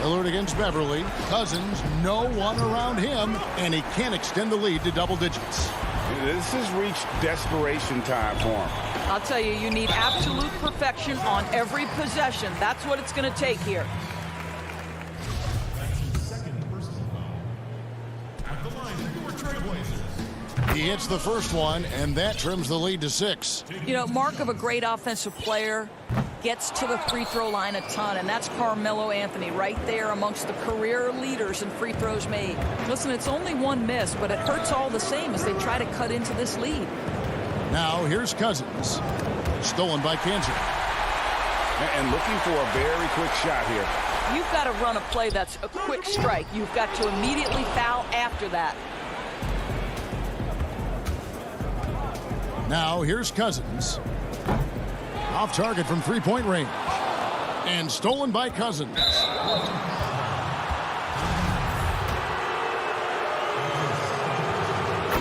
S2: Lillard against Beverly. Cousins, no one around him, and he can't extend the lead to double digits.
S3: This has reached desperation time for him.
S10: I'll tell you, you need absolute perfection on every possession. That's what it's going to take here.
S2: He hits the first one, and that trims the lead to 6.
S10: You know, mark of a great offensive player, gets to the free throw line a ton, and that's Carmelo Anthony right there amongst the career leaders in free throws made. Listen, it's only one miss, but it hurts all the same as they try to cut into this lead.
S2: Now here's Cousins. Stolen by Kanter.
S3: And looking for a very quick shot here.
S10: You've got to run a play that's a quick strike. You've got to immediately foul after that.
S2: Now here's Cousins. Off target from three-point range. And stolen by Cousins.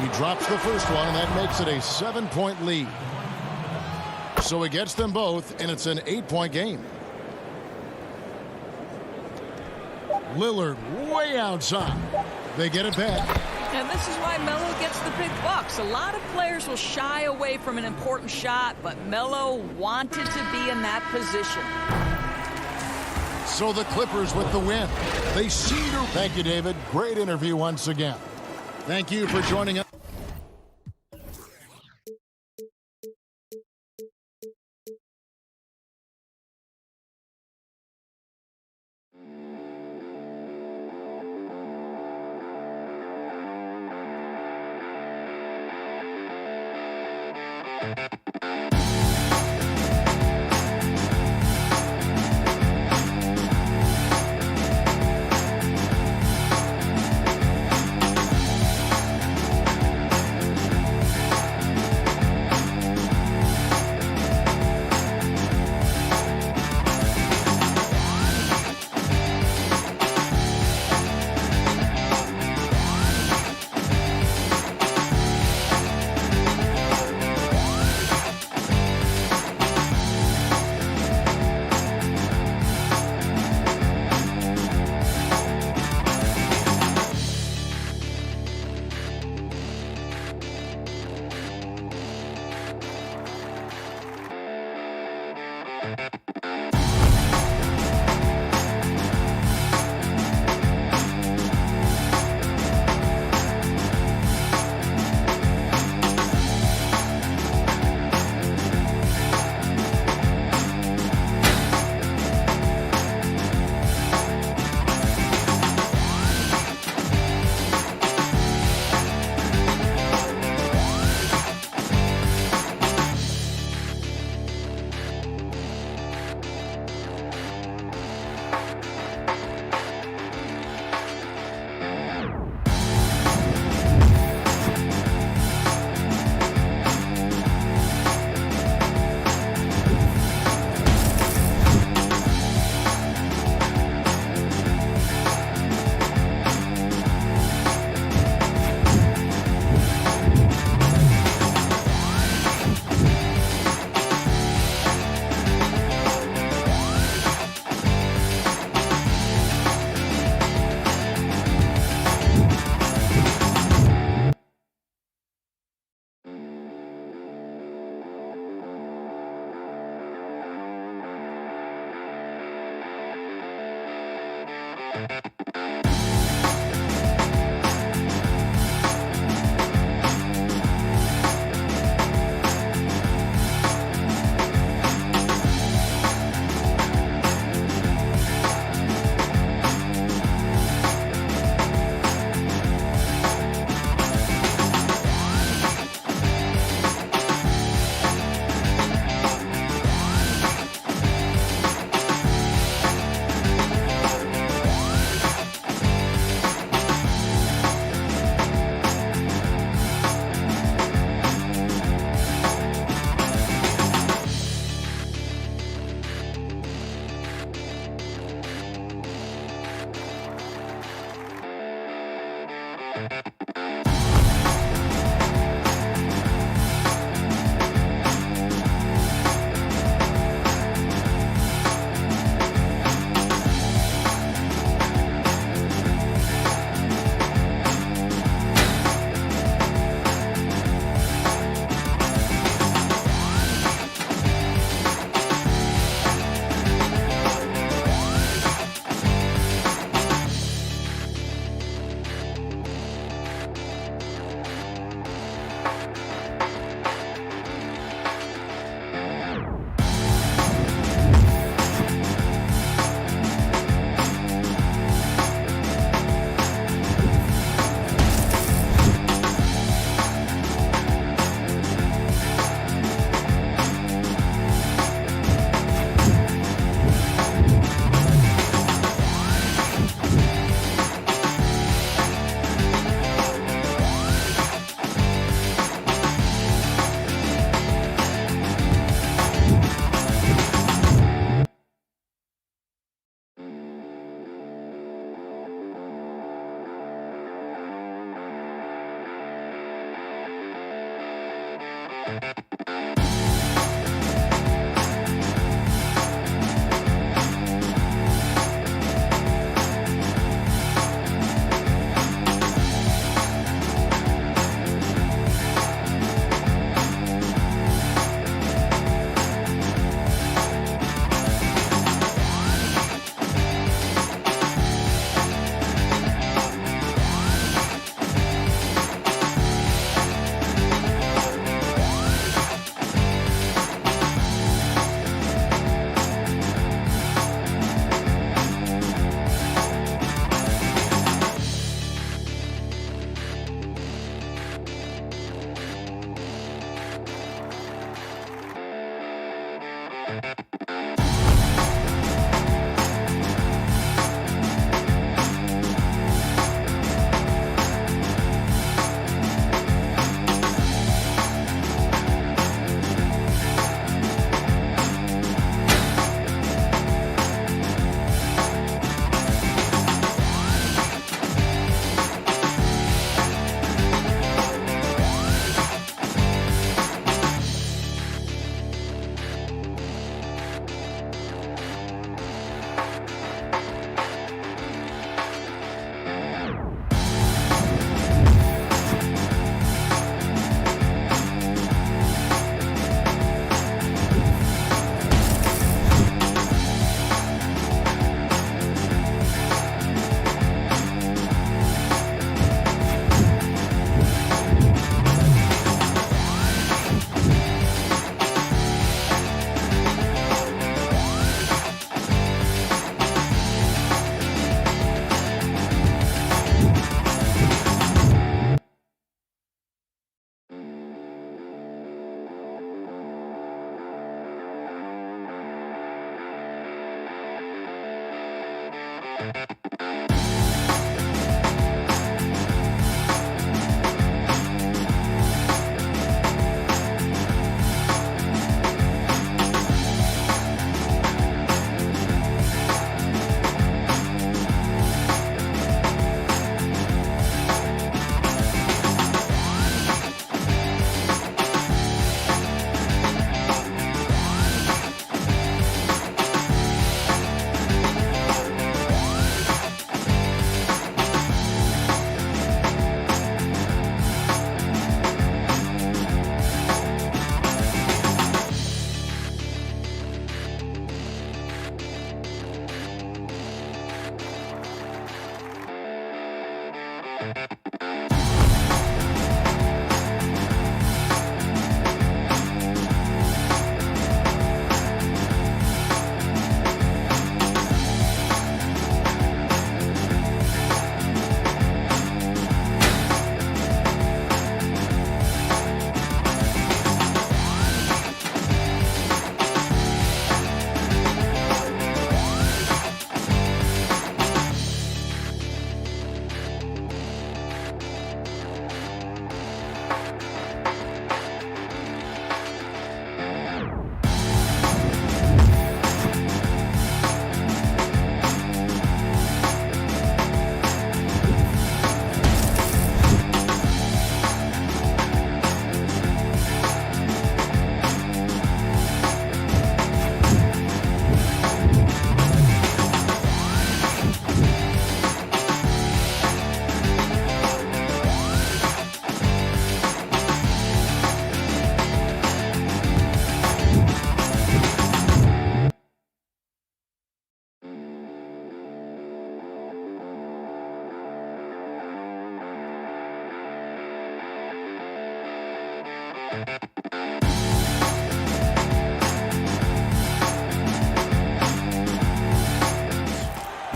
S2: He drops the first one, and that makes it a 7-point lead. So he gets them both, and it's an 8-point game. Lillard way outside. They get it back.
S10: And this is why Melo gets the big bucks. A lot of players will shy away from an important shot, but Melo wanted to be in that position.
S2: So the Clippers with the win. They seem to... Thank you, David. Great interview once again. Thank you for joining us.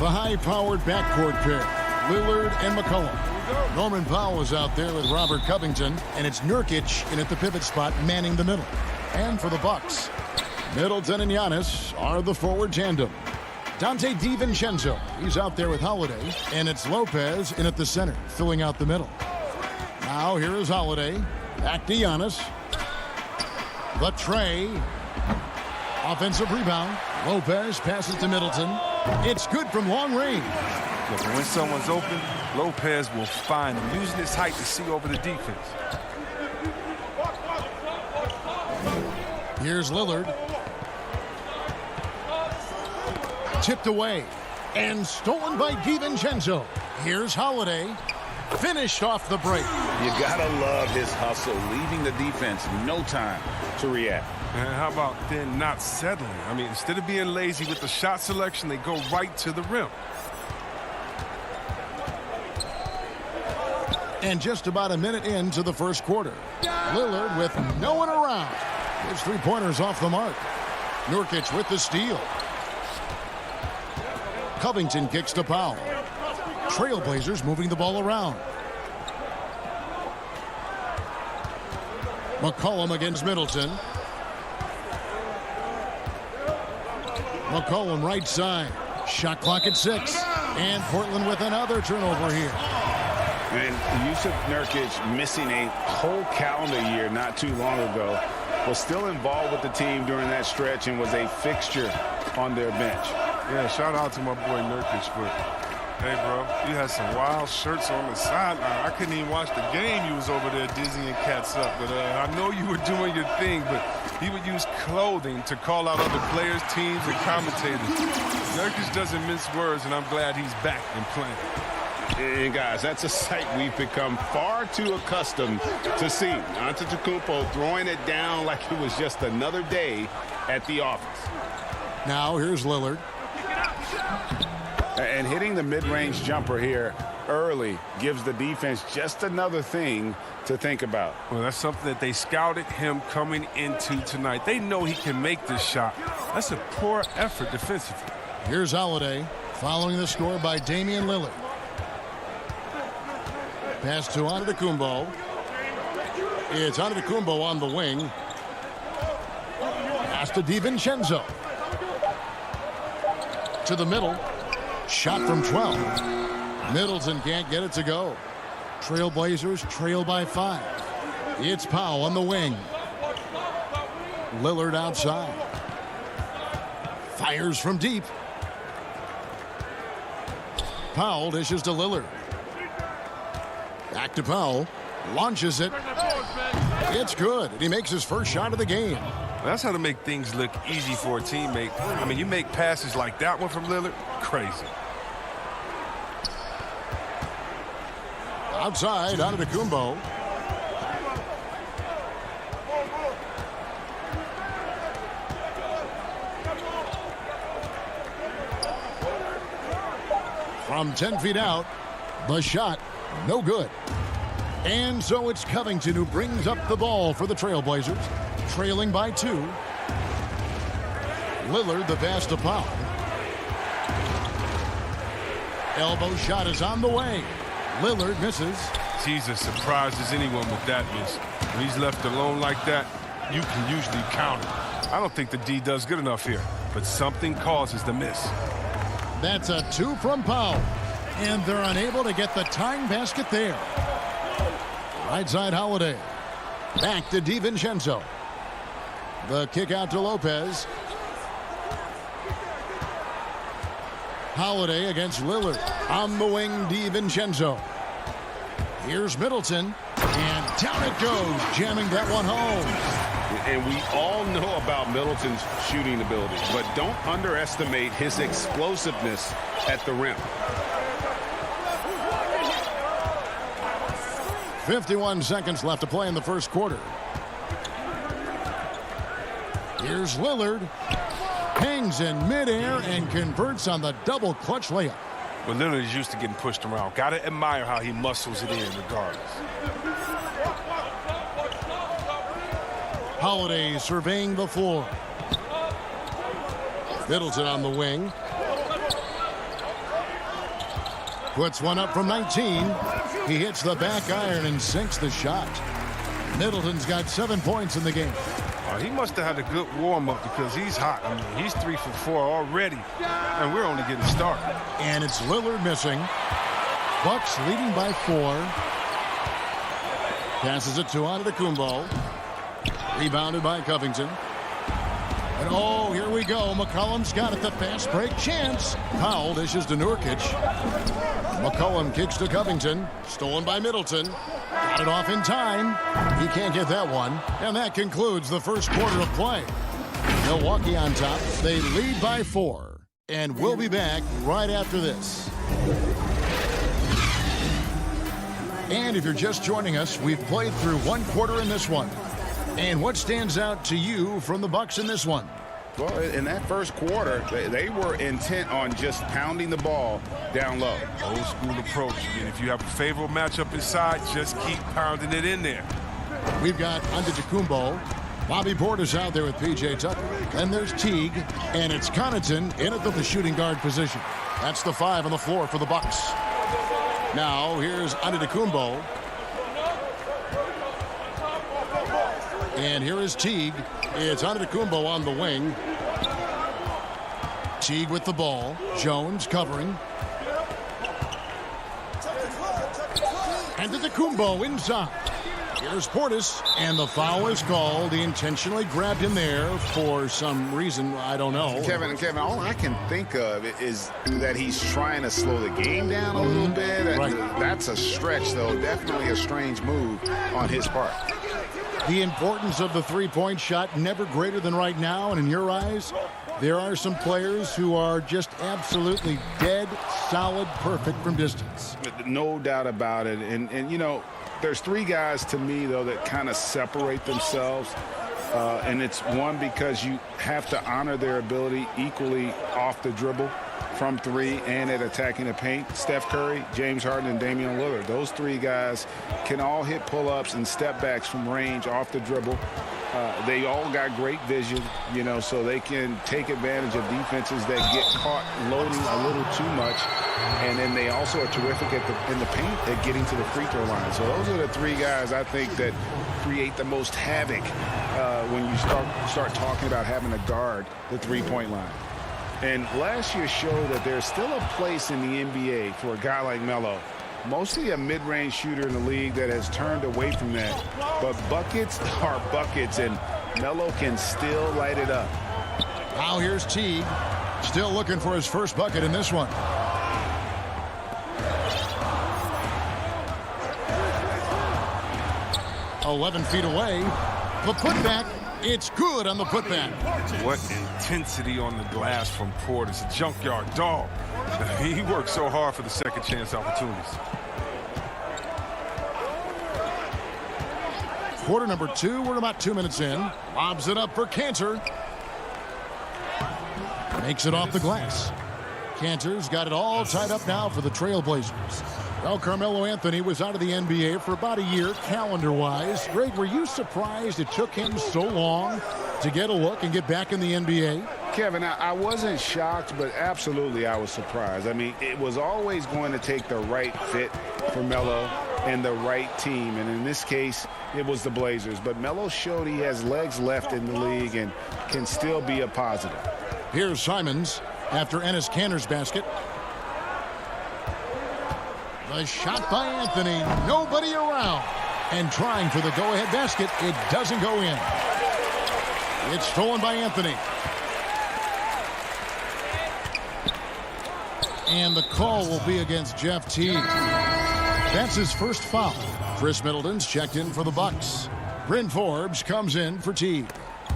S2: The high-powered backcourt pair, Lillard and McCollum. Norman Powell is out there with Robert Covington, and it's Nurkic in at the pivot spot manning the middle. And for the Bucks, Middleton and Giannis are the forward tandem. Dante DiVincenzo, he's out there with Holiday, and it's Lopez in at the center, filling out the middle. Now here is Holiday, back to Giannis. The tray. Offensive rebound. Lopez passes to Middleton. It's good from long range.
S11: Look, when someone's open, Lopez will find him, using his height to see over the defense.
S2: Here's Lillard. Tipped away and stolen by DiVincenzo. Here's Holiday. Finished off the break.
S3: You gotta love his hustle, leaving the defense no time to react.
S11: And how about then not settling? I mean, instead of being lazy with the shot selection, they go right to the rim.
S2: And just about a minute into the first quarter. Lillard with no one around. His three-pointers off the mark. Nurkic with the steal. Covington kicks to Powell. Trailblazers moving the ball around. McCollum against Middleton. McCollum right side. Shot clock at 6. And Portland with another turnover here.
S3: And Yusuf Nurkic, missing a whole calendar year not too long ago, was still involved with the team during that stretch and was a fixture on their bench.
S11: Yeah, shout out to my boy Nurkic, but hey, bro, you had some wild shirts on the sideline. I couldn't even watch the game. You was over there dizzying cats up. But I know you were doing your thing, but he would use clothing to call out other players, teams, and commentators. Nurkic doesn't mince words, and I'm glad he's back and playing.
S3: And guys, that's a sight we've become far too accustomed to seeing. Antetokounmpo throwing it down like it was just another day at the office.
S2: Now here's Lillard.
S3: And hitting the mid-range jumper here early gives the defense just another thing to think about.
S11: Well, that's something that they scouted him coming into tonight. They know he can make this shot. That's a poor effort defensively.
S2: Here's Holiday following the score by Damian Lillard. Pass to Antetokounmpo. It's Antetokounmpo on the wing. Pass to DiVincenzo. To the middle. Shot from 12. Middleton can't get it to go. Trailblazers trail by 5. It's Powell on the wing. Lillard outside. Fires from deep. Powell dishes to Lillard. Back to Powell. Launches it. It's good. And he makes his first shot of the game.
S11: That's how to make things look easy for a teammate. I mean, you make passes like that one from Lillard, crazy.
S2: Outside, Antetokounmpo. From 10 feet out, the shot, no good. And so it's Covington who brings up the ball for the Trailblazers, trailing by 2. Lillard, the pass to Powell. Elbow shot is on the way. Lillard misses.
S11: He's as surprised as anyone with that miss. When he's left alone like that, you can usually count him. I don't think the D does good enough here, but something causes the miss.
S2: That's a 2 from Powell, and they're unable to get the tying basket there. Right side Holiday. Back to DiVincenzo. The kick out to Lopez. Holiday against Lillard. On the wing, DiVincenzo. Here's Middleton. And down it goes, jamming that one home.
S3: And we all know about Middleton's shooting ability, but don't underestimate his explosiveness at the rim.
S2: 51 seconds left to play in the first quarter. Here's Lillard. Hangs in midair and converts on the double clutch layup.
S11: But Lillard is used to getting pushed around. Got to admire how he muscles it in regardless.
S2: Holiday surveying the floor. Middleton on the wing. Puts one up from 19. He hits the back iron and sinks the shot. Middleton's got 7 points in the game.
S11: He must have had a good warm-up because he's hot. I mean, he's 3 for 4 already, and we're only getting started.
S2: And it's Lillard missing. Bucks leading by 4. Passes it to Antetokounmpo. Rebounded by Covington. And oh, here we go. McCollum's got it. The fast break chance. Powell dishes to Nurkic. McCollum kicks to Covington. Stolen by Middleton. Got it off in time. He can't get that one. And that concludes the first quarter of play. Milwaukee on top. They lead by 4. And we'll be back right after this. And if you're just joining us, we've played through one quarter in this one. And what stands out to you from the Bucks in this one?
S3: Well, in that first quarter, they were intent on just pounding the ball down low.
S11: Old school approach. And if you have a favorable matchup inside, just keep pounding it in there.
S2: We've got Antetokounmpo. Bobby Portis out there with P.J. Tucker. Then there's Teague, and it's Connaughton in at the shooting guard position. That's the 5 on the floor for the Bucks. Now, here's Antetokounmpo. And here is Teague. It's Antetokounmpo on the wing. Teague with the ball. Jones covering. Antetokounmpo inside. Here's Portis, and the foul is called. He intentionally grabbed him there for some reason. I don't know.
S3: Kevin, all I can think of is that he's trying to slow the game down a little bit.
S2: Right.
S3: That's a stretch, though. Definitely a strange move on his part.
S2: The importance of the three-point shot never greater than right now. And in your eyes, there are some players who are just absolutely dead, solid, perfect from distance.
S3: No doubt about it. And you know, there's 3 guys to me, though, that kind of separate themselves. And it's one, because you have to honor their ability equally off the dribble, from 3, and at attacking the paint. Steph Curry, James Harden, and Damian Lillard. Those 3 guys can all hit pull-ups and step-backs from range off the dribble. They all got great vision, you know, so they can take advantage of defenses that get caught loading a little too much. And then they also are terrific in the paint at getting to the free throw line. So those are the 3 guys I think that create the most havoc when you start talking about having to guard the three-point line. And last year showed that there's still a place in the NBA for a guy like Melo. Mostly a mid-range shooter in the league that has turned away from that. But buckets are buckets, and Melo can still light it up.
S2: Now here's Teague, still looking for his first bucket in this one. "11 feet away. The putback. It's good on the putback."
S11: What intensity on the glass from Portis, a junkyard dog. He worked so hard for the second chance opportunities.
S2: Quarter number 2, we're about 2 minutes in. Lobs it up for Cantor. Makes it off the glass. Cantor's got it all tied up now for the Trailblazers. Well, Carmelo Anthony was out of the NBA for about a year, calendar-wise. Greg, were you surprised it took him so long to get a look and get back in the NBA?
S3: Kevin, I wasn't shocked, but absolutely I was surprised. I mean, it was always going to take the right fit for Melo and the right team. And in this case, it was the Blazers. But Melo showed he has legs left in the league and can still be a positive.
S2: Here's Simons after Enes Kanter's basket. The shot by Anthony. Nobody around. And trying for the go-ahead basket. It doesn't go in. It's stolen by Anthony. And the call will be against Jeff Teague. That's his first foul. Chris Middleton's checked in for the Bucks. Bryn Forbes comes in for Teague.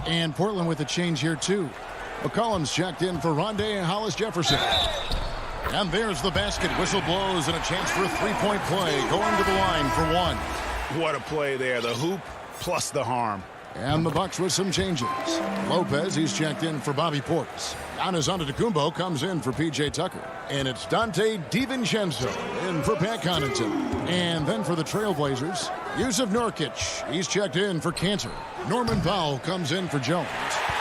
S2: And Portland with a change here, too. McCollum's checked in for Rondé Hollis-Jefferson. And there's the basket. Whistle blows and a chance for a three-point play. Going to the line for 1.
S3: What a play there. The hoop plus the harm.
S2: And the Bucks with some changes. Lopez, he's checked in for Bobby Portis. Giannis Antetokounmpo comes in for P.J. Tucker. And it's Dante DiVincenzo in for Pat Connaughton. And then for the Trailblazers, Yusuf Nurkic. He's checked in for Cantor. Norman Powell comes in for Jones.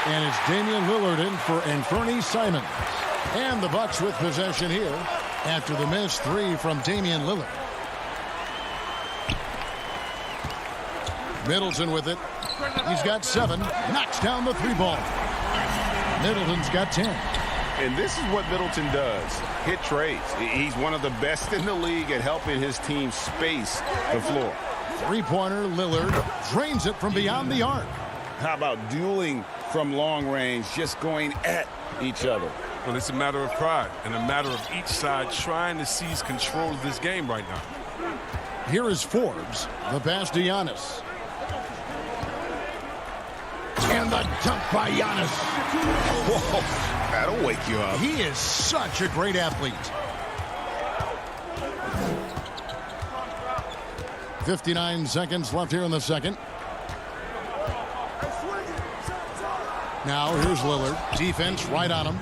S2: And it's Damian Lillard in for Anthony Simons. And the Bucks with possession here after the missed 3 from Damian Lillard. Middleton with it. He's got 7. Knocks down the 3-ball. Middleton's got 10.
S3: And this is what Middleton does. Hit trades. He's one of the best in the league at helping his team space the floor.
S2: Three-pointer, Lillard drains it from beyond the arc.
S3: How about dueling from long range, just going at each other?
S11: Well, it's a matter of pride and a matter of each side trying to seize control of this game right now.
S2: Here is Forbes. The pass to Giannis. And the dunk by Giannis.
S3: Whoa, that'll wake you up.
S2: He is such a great athlete. 59 seconds left here in the second. Now here's Lillard. Defense right on him.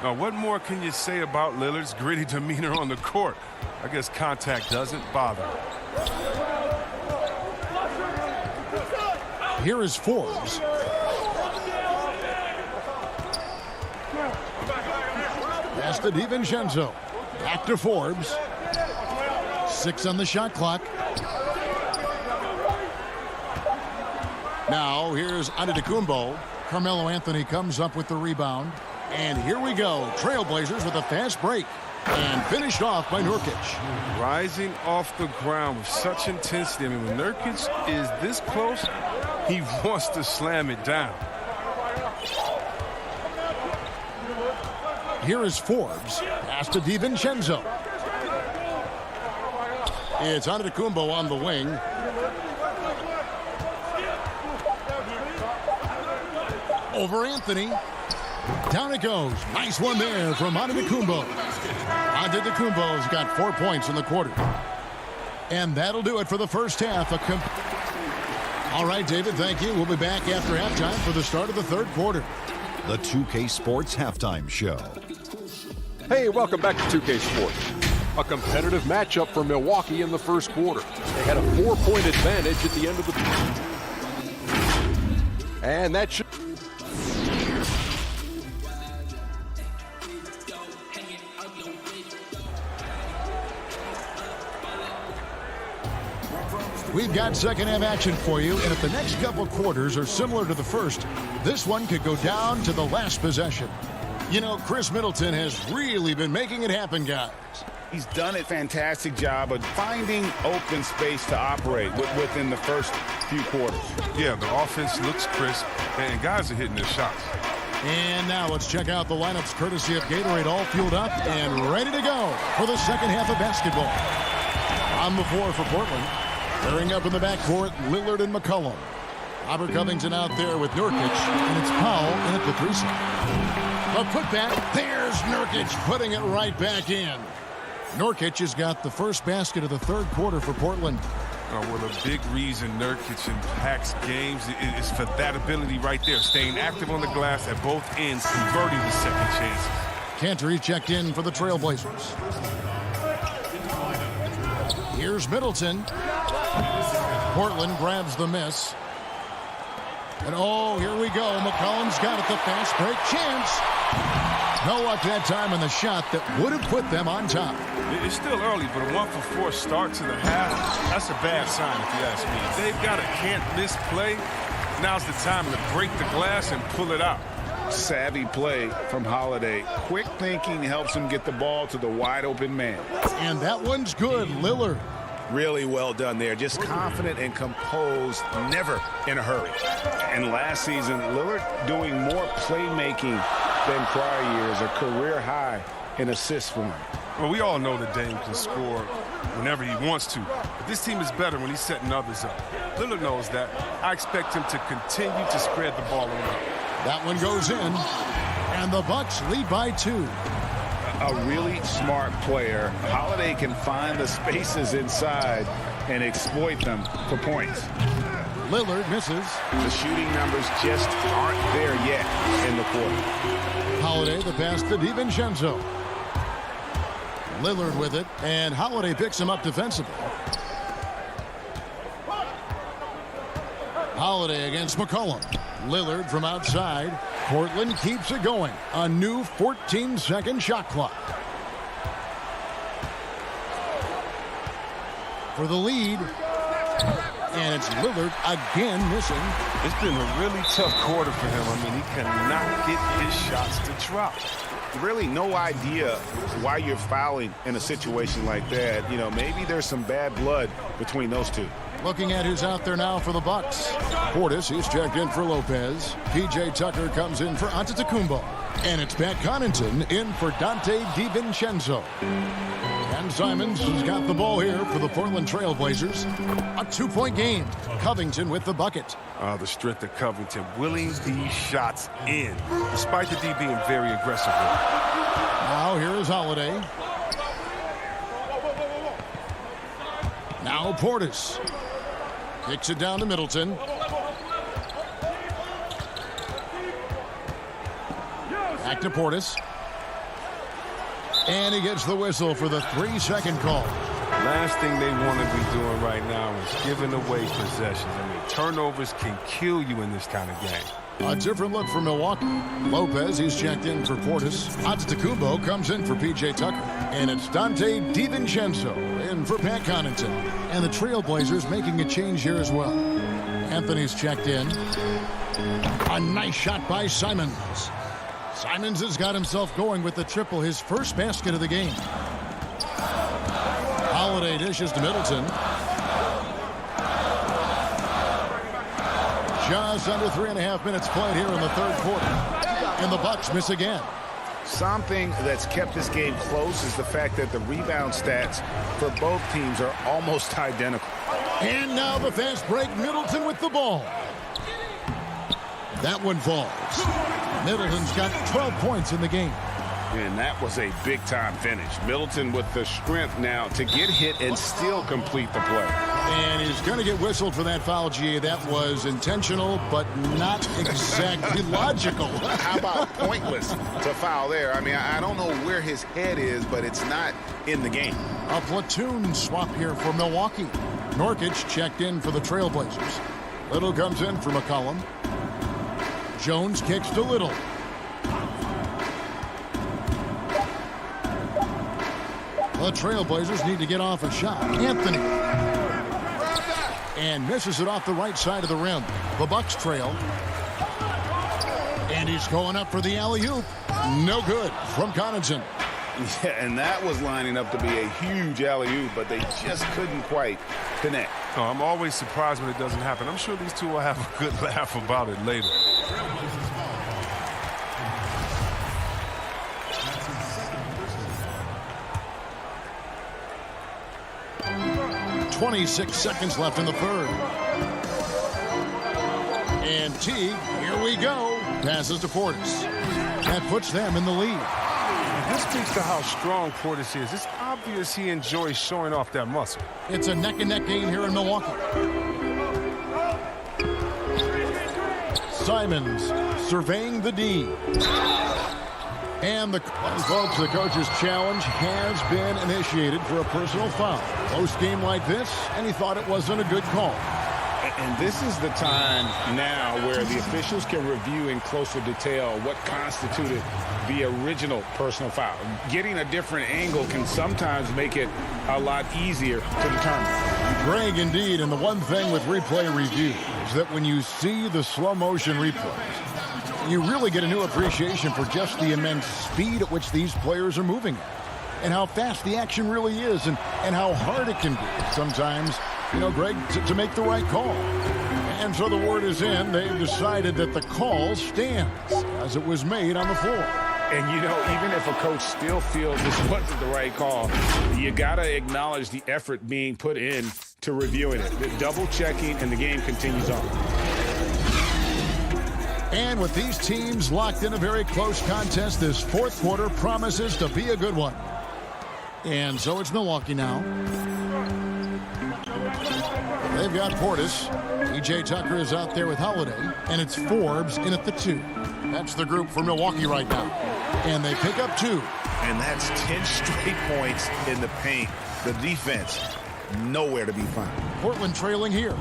S11: Now, what more can you say about Lillard's gritty demeanor on the court? I guess contact doesn't bother him.
S2: Here is Forbes. Pass to DiVincenzo. Back to Forbes. 6 on the shot clock. Now here's Antetokounmpo. Carmelo Anthony comes up with the rebound. And here we go. Trailblazers with a fast break. And finished off by Nurkic.
S11: Rising off the ground with such intensity. I mean, when Nurkic is this close, he wants to slam it down.
S2: Here is Forbes. Pass to DiVincenzo. It's Antetokounmpo on the wing. Over Anthony. Down it goes. Nice one there from Antetokounmpo. Antetokounmpo's got 4 points in the quarter. And that'll do it for the first half. All right, David, thank you. We'll be back after halftime for the start of the third quarter.
S8: The 2K Sports Halftime Show.
S9: Hey, welcome back to 2K Sports. A competitive matchup for Milwaukee in the first quarter. They had a 4-point advantage at the end of the... And that should...
S2: We've got second half action for you, and if the next couple quarters are similar to the first, this one could go down to the last possession. You know, Chris Middleton has really been making it happen, guys.
S3: He's done a fantastic job of finding open space to operate within the first few quarters.
S11: Yeah, the offense looks crisp, and guys are hitting their shots.
S2: And now let's check out the lineups courtesy of Gatorade, all fueled up and ready to go for the second half of basketball. On the floor for Portland. Clearing up in the backcourt, Lillard and McCollum. Robert Covington out there with Nurkic, and it's Powell in at the 3 side. A putback, there's Nurkic putting it right back in. Nurkic has got the first basket of the third quarter for Portland.
S11: Well, a big reason Nurkic impacts games is for that ability right there, staying active on the glass at both ends, converting the second chances.
S2: Cantor checked in for the Trailblazers. Here's Middleton. Portland grabs the miss. And oh, here we go. McCollum's got it, the fast break chance. No luck that time in the shot that would have put them on top.
S11: It's still early, but a 1-for-4 start to the half, that's a bad sign if you ask me. If they've got a can't-miss play, now's the time to break the glass and pull it out.
S3: Savvy play from Holiday. Quick thinking helps him get the ball to the wide-open man.
S2: And that one's good, Lillard.
S3: Really well done there. Just confident and composed, never in a hurry. And last season, Lillard doing more playmaking than prior years, a career high in assists for him.
S11: Well, we all know that Dame can score whenever he wants to, but this team is better when he's setting others up. Lillard knows that. I expect him to continue to spread the ball around.
S2: That one goes in, and the Bucks lead by 2.
S3: A really smart player. Holiday can find the spaces inside and exploit them for points.
S2: Lillard misses.
S3: The shooting numbers just aren't there yet in the quarter.
S2: Holiday, the pass to DiVincenzo. Lillard with it, and Holiday picks him up defensively. Holiday against McCollum. Lillard from outside. Portland keeps it going. A new 14-second shot clock. For the lead. And it's Lillard again missing.
S11: It's been a really tough quarter for him. I mean, he cannot get his shots to drop.
S3: Really no idea why you're fouling in a situation like that. You know, maybe there's some bad blood between those two.
S2: Looking at who's out there now for the Bucks. Portis, he's checked in for Lopez. P.J. Tucker comes in for Antetokounmpo. And it's Pat Connaughton in for Dante DiVincenzo. And Simons has got the ball here for the Portland Trail Blazers. A 2-point game. Covington with the bucket.
S11: The strength of Covington, willing these shots in, despite the D being very aggressive.
S2: Now here is Holiday. Now Portis. Kicks it down to Middleton. Back to Portis. And he gets the whistle for the 3-second call.
S11: Last thing they want to be doing right now is giving away possessions. I mean, turnovers can kill you in this kind of game.
S2: A different look for Milwaukee. Lopez, he's checked in for Portis. Antetokounmpo comes in for P.J. Tucker. And it's Dante DiVincenzo in for Pat Connaughton. And the Trailblazers making a change here as well. Anthony's checked in. A nice shot by Simons. Simons has got himself going with the triple, his first basket of the game. Holiday dishes to Middleton. Just under 3.5 minutes played here in the third quarter. And the Bucks miss again.
S3: Something that's kept this game close is the fact that the rebound stats for both teams are almost identical.
S2: And now the fast break, Middleton with the ball. That one falls. Middleton's got 12 points in the game.
S3: And that was a big-time finish. Middleton with the strength now to get hit and still complete the play.
S2: And he's going to get whistled for that foul, G. That was intentional, but not exactly logical.
S3: How about pointless to foul there? I mean, I don't know where his head is, but it's not in the game.
S2: A platoon swap here for Milwaukee. Nurkic checked in for the Trailblazers. Little comes in for McCollum. Jones kicks to Little. The Trailblazers need to get off a shot. Anthony. And misses it off the right side of the rim. The Bucks trail. And he's going up for the alley-oop. No good from Connaughton.
S3: Yeah, and that was lining up to be a huge alley-oop, but they just couldn't quite connect.
S11: Oh, I'm always surprised when it doesn't happen. I'm sure these two will have a good laugh about it later.
S2: .26 seconds left in the third. And Teague, here we go. Passes to Portis. That puts them in the lead.
S11: This speaks to how strong Portis is. It's obvious he enjoys showing off that muscle.
S2: It's a neck-and-neck game here in Milwaukee. Simons surveying the D. And folks, the coach's challenge has been initiated for a personal foul. Close game like this, and he thought it wasn't a good call.
S3: And this is the time now where the officials can review in closer detail what constituted the original personal foul. Getting a different angle can sometimes make it a lot easier to determine.
S2: Greg, indeed, and the one thing with replay review is that when you see the slow motion replays, you really get a new appreciation for just the immense speed at which these players are moving at, and how fast the action really is, and how hard it can be sometimes, Greg, to make the right call. And so the word is in. They've decided that the call stands as it was made on the floor.
S3: And, even if a coach still feels this wasn't the right call, you got to acknowledge the effort being put in to reviewing it. The double-checking, and the game continues on.
S2: And with these teams locked in a very close contest, this fourth quarter promises to be a good one. And so it's Milwaukee now. They've got Portis. P.J. Tucker is out there with Holiday. And it's Forbes in at the 2. That's the group for Milwaukee right now. And they pick up 2.
S3: And that's 10 straight points in the paint. The defense, nowhere to be found.
S2: Portland trailing here.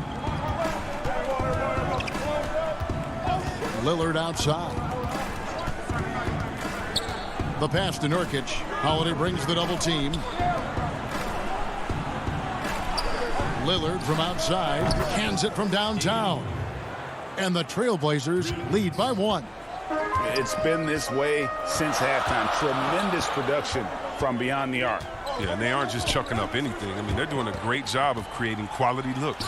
S2: Lillard outside. The pass to Nurkic. Holiday brings the double team. Lillard from outside hands it from downtown. And the Trailblazers lead by 1.
S3: It's been this way since halftime. Tremendous production from beyond the arc.
S11: Yeah, and they aren't just chucking up anything. I mean, they're doing a great job of creating quality looks.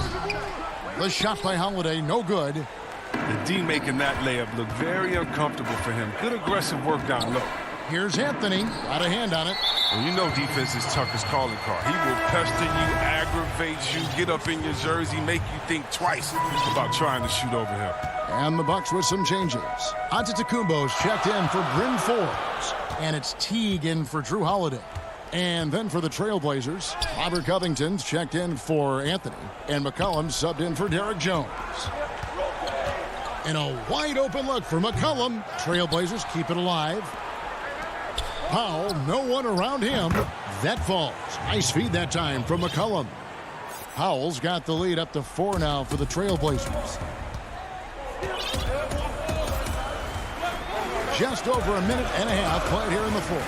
S2: The shot by Holiday, no good.
S11: The D making that layup look very uncomfortable for him. Good aggressive work down low.
S2: Here's Anthony. Got a hand on it.
S11: And you know defense is Tucker's calling card. He will pester you, aggravate you, get up in your jersey, make you think twice about trying to shoot over him.
S2: And the Bucks with some changes. Antetokounmpo's checked in for Bryn Forbes. And it's Teague in for Drew Holiday. And then for the Trailblazers, Robert Covington's checked in for Anthony. And McCollum subbed in for Derek Jones. And a wide open look for McCollum. Trailblazers keep it alive. Powell, no one around him. That falls. Nice feed that time from McCollum. Powell's got the lead up to 4 now for the Trailblazers. Just over a minute and a half played here in the fourth.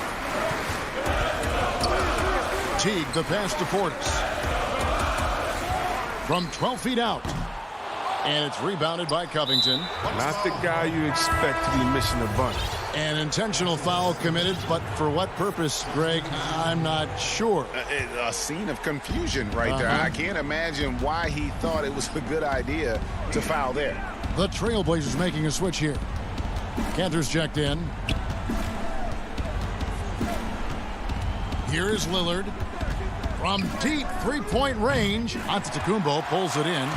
S2: Teague, the pass to Portis. From 12 feet out. And it's rebounded by Covington.
S11: Not the guy you expect to be missing a bunch.
S2: An intentional foul committed, but for what purpose, Greg, I'm not sure.
S3: A scene of confusion right there. I can't imagine why he thought it was a good idea to foul there.
S2: The Trailblazers making a switch here. Cantor's checked in. Here is Lillard. From deep three-point range, Antetokounmpo pulls it in.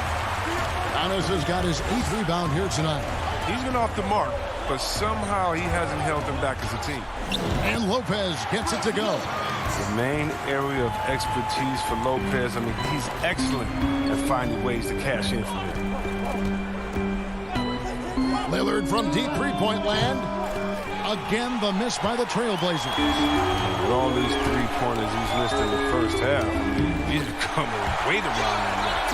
S2: Giannis has got his 8th rebound here tonight.
S11: He's been off the mark, but somehow he hasn't held them back as a team.
S2: And Lopez gets it to go.
S11: The main area of expertise for Lopez, I mean, he's excellent at finding ways to cash in from there.
S2: Lillard from deep three-point land. Again, the miss by the Trailblazers.
S11: With all these three-pointers he's missed in the first half, he's becoming a weight around that net.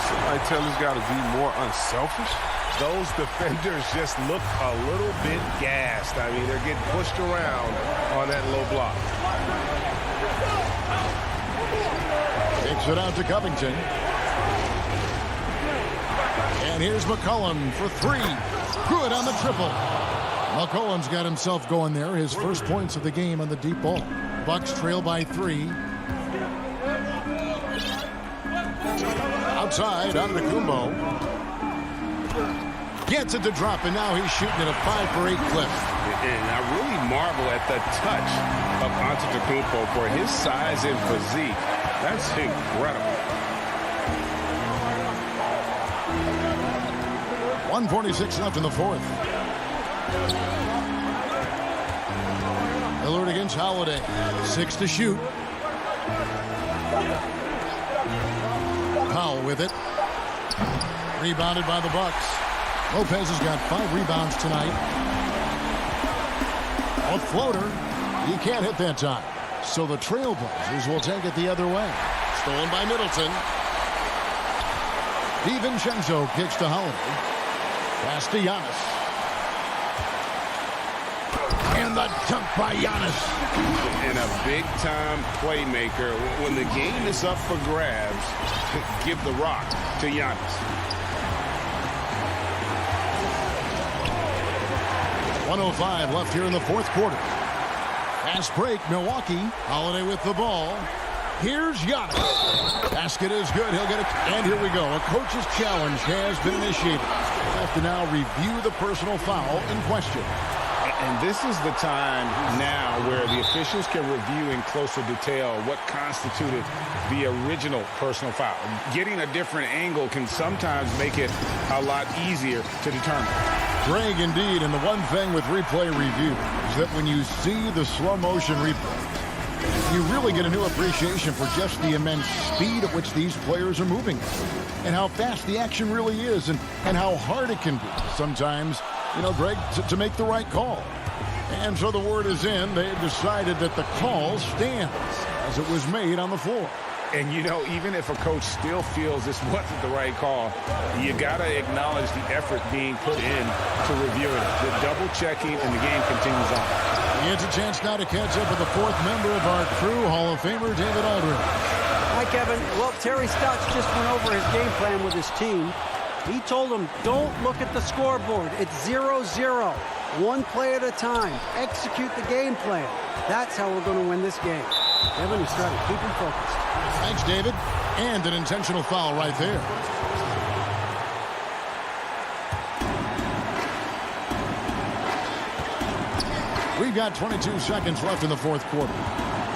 S11: Somebody tell this guy to be more unselfish.
S3: Those defenders just look a little bit gassed. I mean, they're getting pushed around on that low block.
S2: Takes it out to Covington. And here's McCollum for 3. Good on the triple. McCollum's got himself going there. His first points of the game on the deep ball. Bucks trail by 3. Outside, Antetokounmpo. Gets it to drop, and now he's shooting at a 5-for-8 clip.
S3: And I really marvel at the touch of Antetokounmpo for his size and physique. That's incredible.
S2: 1:46 left in the fourth. Lillard against Holiday. 6 to shoot. Powell with it. Rebounded by the Bucks. Lopez has got 5 rebounds tonight. A floater. He can't hit that time. So the Trailblazers will take it the other way. Stolen by Middleton. DiVincenzo kicks to Holiday. Pass to Giannis. And the dunk by Giannis.
S3: And a big-time playmaker. When the game is up for grabs, give the rock to Giannis.
S2: 1:05 left here in the fourth quarter. Fast break, Milwaukee. Holiday with the ball. Here's Giannis. Basket is good. He'll get it. And here we go. A coach's challenge has been initiated. We'll have to now review the personal foul in question.
S3: And this is the time now where the officials can review in closer detail what constituted the original personal foul. Getting a different angle can sometimes make it a lot easier to determine.
S2: Greg, indeed, and the one thing with replay review is that when you see the slow motion replay, you really get a new appreciation for just the immense speed at which these players are moving and how fast the action really is and how hard it can be sometimes, Greg, to make the right call. And so the word is in. They decided that the call stands as it was made on the floor.
S3: And, even if a coach still feels this wasn't the right call, you got to acknowledge the effort being put in to review it. The double checking, and the game continues on.
S2: He gets a chance now to catch up with the 4th member of our crew, Hall of Famer David Aldridge.
S7: Hi, Kevin. Well, Terry Stotts just went over his game plan with his team. He told them, don't look at the scoreboard. It's 0-0. One play at a time. Execute the game plan. That's how we're going to win this game. Kevin is trying to keep him focused.
S2: Thanks, David. And an intentional foul right there. We've got 22 seconds left in the fourth quarter.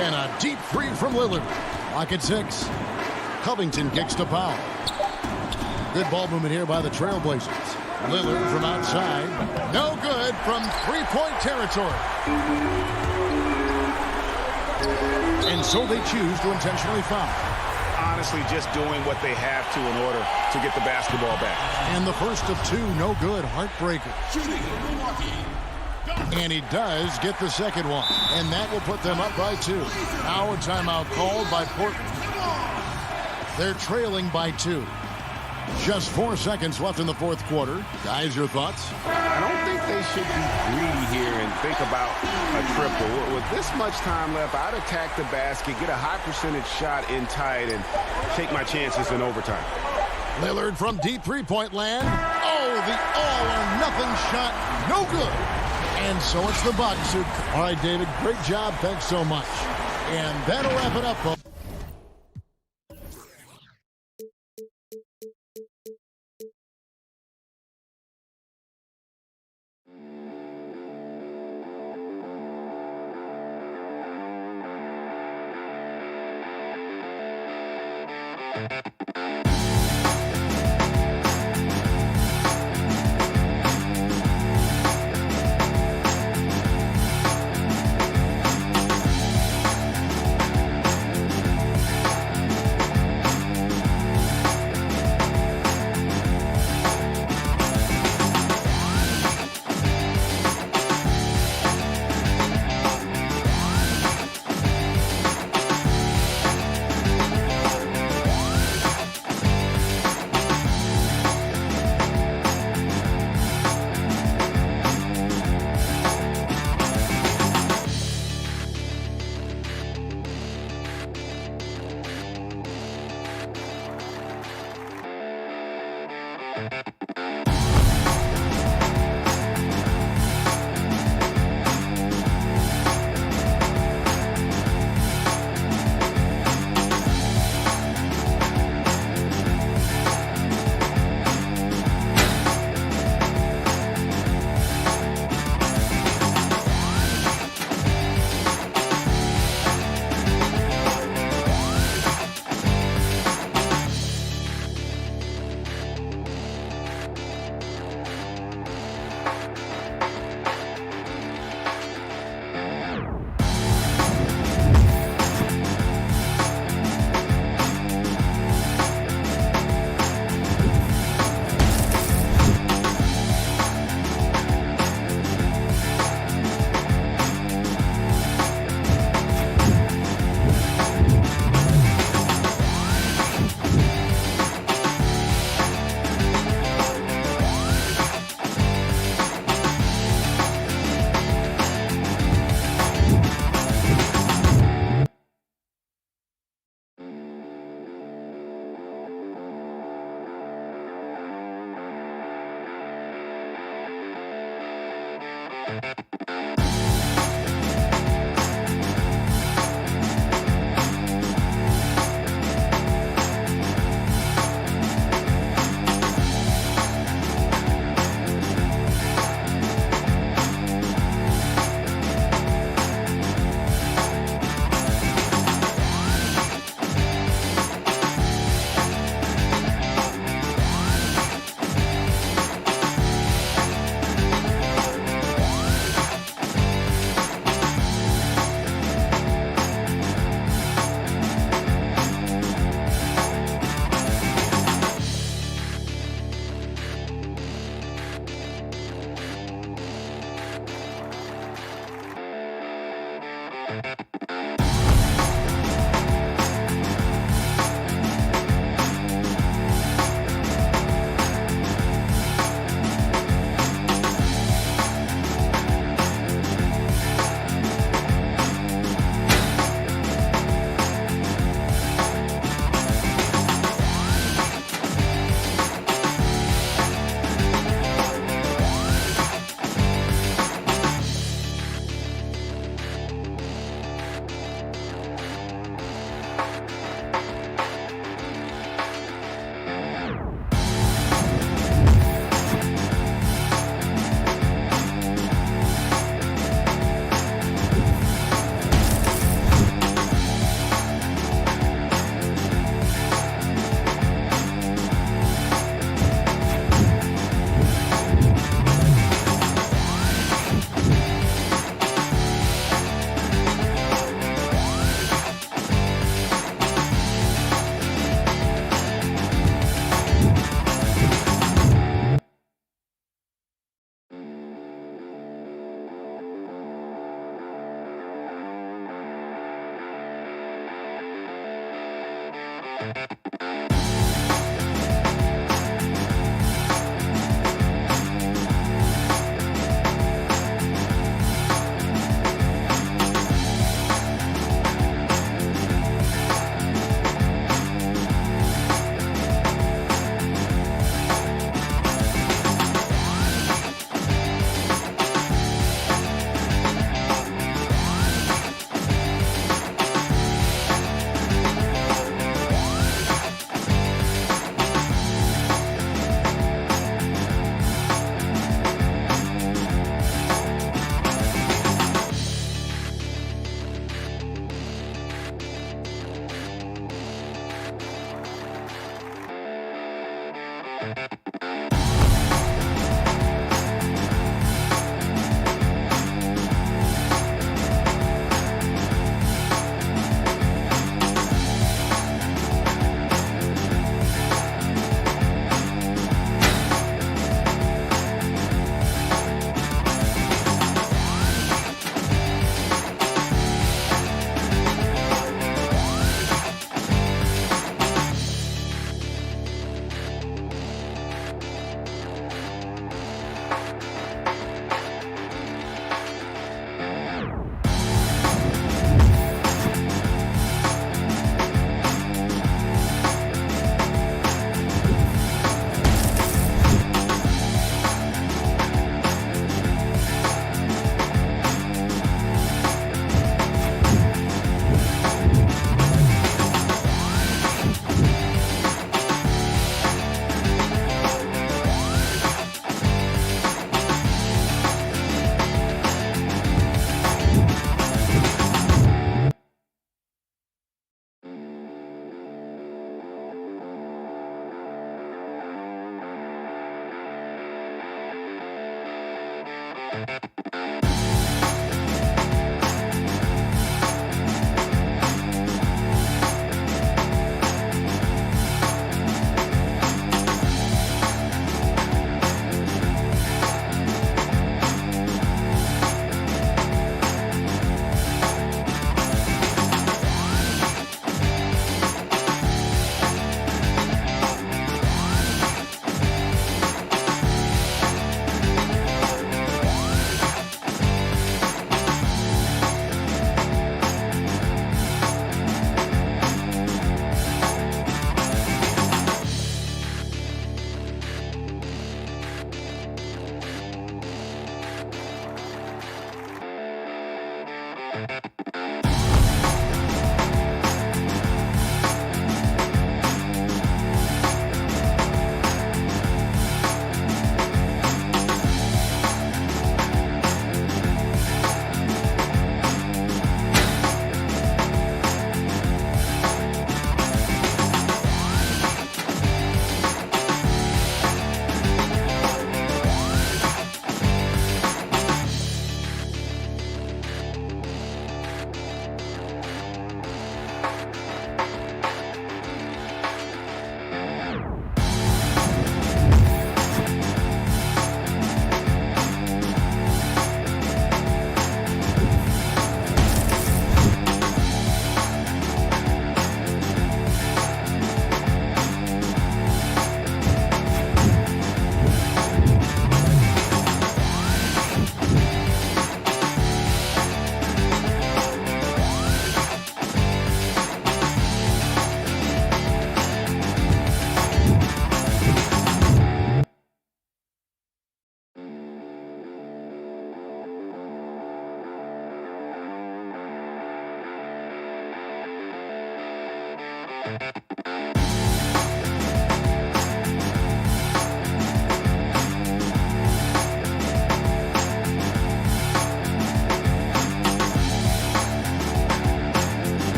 S2: And a deep three from Lillard. Clock at 6. Covington kicks to Powell. Good ball movement here by the Trailblazers. Lillard from outside. No good from three-point territory. And so they choose to intentionally foul.
S3: Honestly, just doing what they have to in order to get the basketball back.
S2: And the first of 2, no good. Heartbreaker. And he does get the second one. And that will put them up by 2. Now a timeout called by Portland. They're trailing by 2. Just 4 seconds left in the fourth quarter. Guys, your thoughts?
S3: I don't think they should be greedy here and think about a triple. With this much time left, I'd attack the basket, get a high percentage shot in tight, and take my chances in overtime.
S2: Lillard from deep three-point land. Oh, the all-or-nothing shot. No good. And so it's the Bucks who... All right, David, great job. Thanks so much. And that'll wrap it up, folks.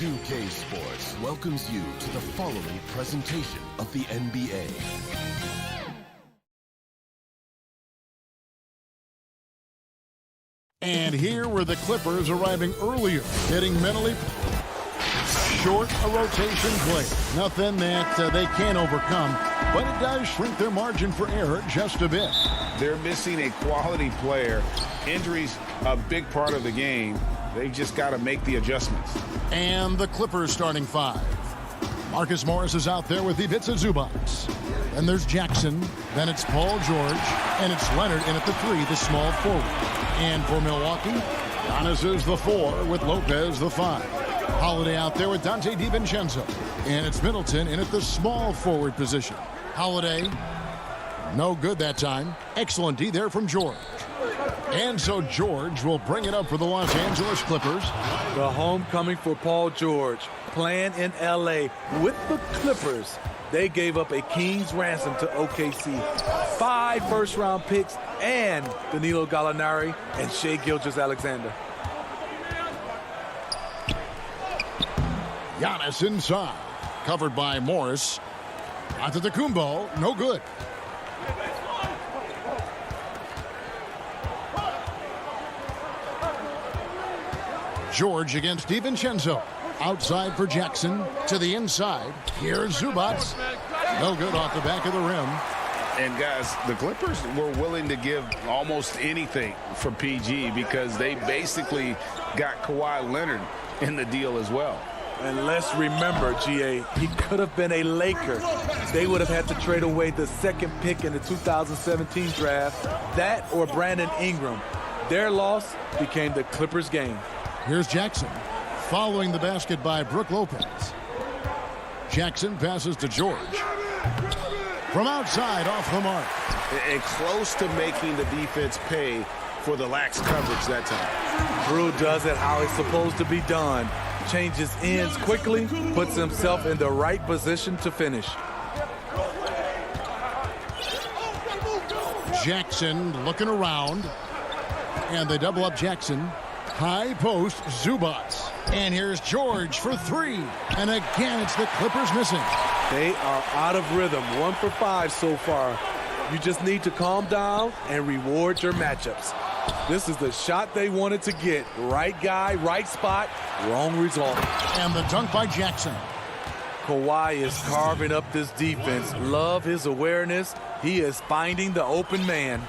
S1: 2K Sports welcomes you to the following presentation of the NBA.
S2: And here were the Clippers arriving earlier, getting mentally short a rotation play. Nothing that they can't overcome, but it does shrink their margin for error just a bit.
S3: They're missing a quality player. Injuries a big part of the game. They've just got to make the adjustments.
S2: And the Clippers starting five. Marcus Morris is out there with Ivica Zubac. Then there's Jackson. Then it's Paul George. And it's Leonard in at the three, the small forward. And for Milwaukee, Giannis is the four with Lopez the five. Holiday out there with Dante DiVincenzo. And it's Middleton in at the small forward position. Holiday, no good that time. Excellent D there from George. And so George will bring it up for the Los Angeles Clippers.
S12: The homecoming for Paul George, playing in L.A. with the Clippers. They gave up a king's ransom to OKC. 5 first-round picks and Danilo Gallinari and Shai Gilgeous-Alexander.
S2: Giannis inside. Covered by Morris. Antetokounmpo, no good. George against DiVincenzo. Outside for Jackson. To the inside. Here's Zubac. No good off the back of the rim.
S3: And guys, the Clippers were willing to give almost anything for PG because they basically got Kawhi Leonard in the deal as well.
S12: And let's remember, GA, he could have been a Laker. They would have had to trade away the second pick in the 2017 draft. That or Brandon Ingram. Their loss became the Clippers' gain.
S2: Here's Jackson. Following the basket by Brook Lopez. Jackson passes to George. From outside, off the mark.
S3: And close to making the defense pay for the lax coverage that time.
S12: Drew does it how it's supposed to be done. Changes ends quickly, puts himself in the right position to finish.
S2: Jackson looking around. And they double up Jackson. High post, Zubac. And here's George for three. And again, it's the Clippers missing.
S12: They are out of rhythm, 1 for 5 so far. You just need to calm down and reward your matchups. This is the shot they wanted to get. Right guy, right spot, wrong result.
S2: And the dunk by Jackson.
S12: Kawhi is carving up this defense. Love his awareness. He is finding the open man.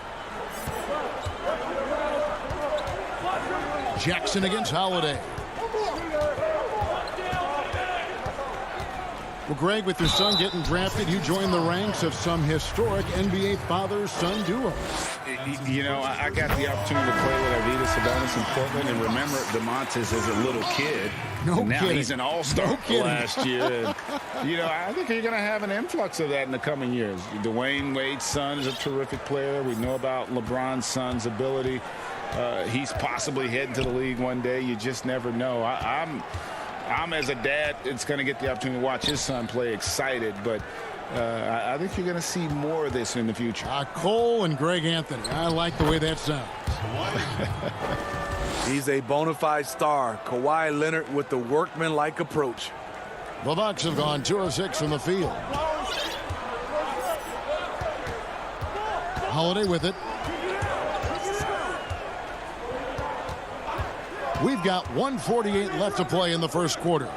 S2: Jackson against Holiday. Well, Greg, with your son getting drafted, you join the ranks of some historic NBA father-son duos.
S3: You know, I got the opportunity to play with Arvydas Sabonis in Portland, and remember DeMontis as a little kid.
S2: No
S3: now
S2: kidding.
S3: He's an all-star
S2: No
S3: last year. And, you know, I think you're going to have an influx of that in the coming years. Dwayne Wade's son is a terrific player. We know about LeBron's son's ability. He's possibly heading to the league one day. You just never know. I'm as a dad, it's going to get the opportunity to watch his son play excited, but I think you're going to see more of this in the future.
S2: Cole and Greg Anthony. I like the way that sounds.
S12: He's a bona fide star. Kawhi Leonard with the workman-like approach.
S2: The Bucks have gone 2 of 6 from the field. Holiday with it. We've got 1:48 left to play in the first quarter.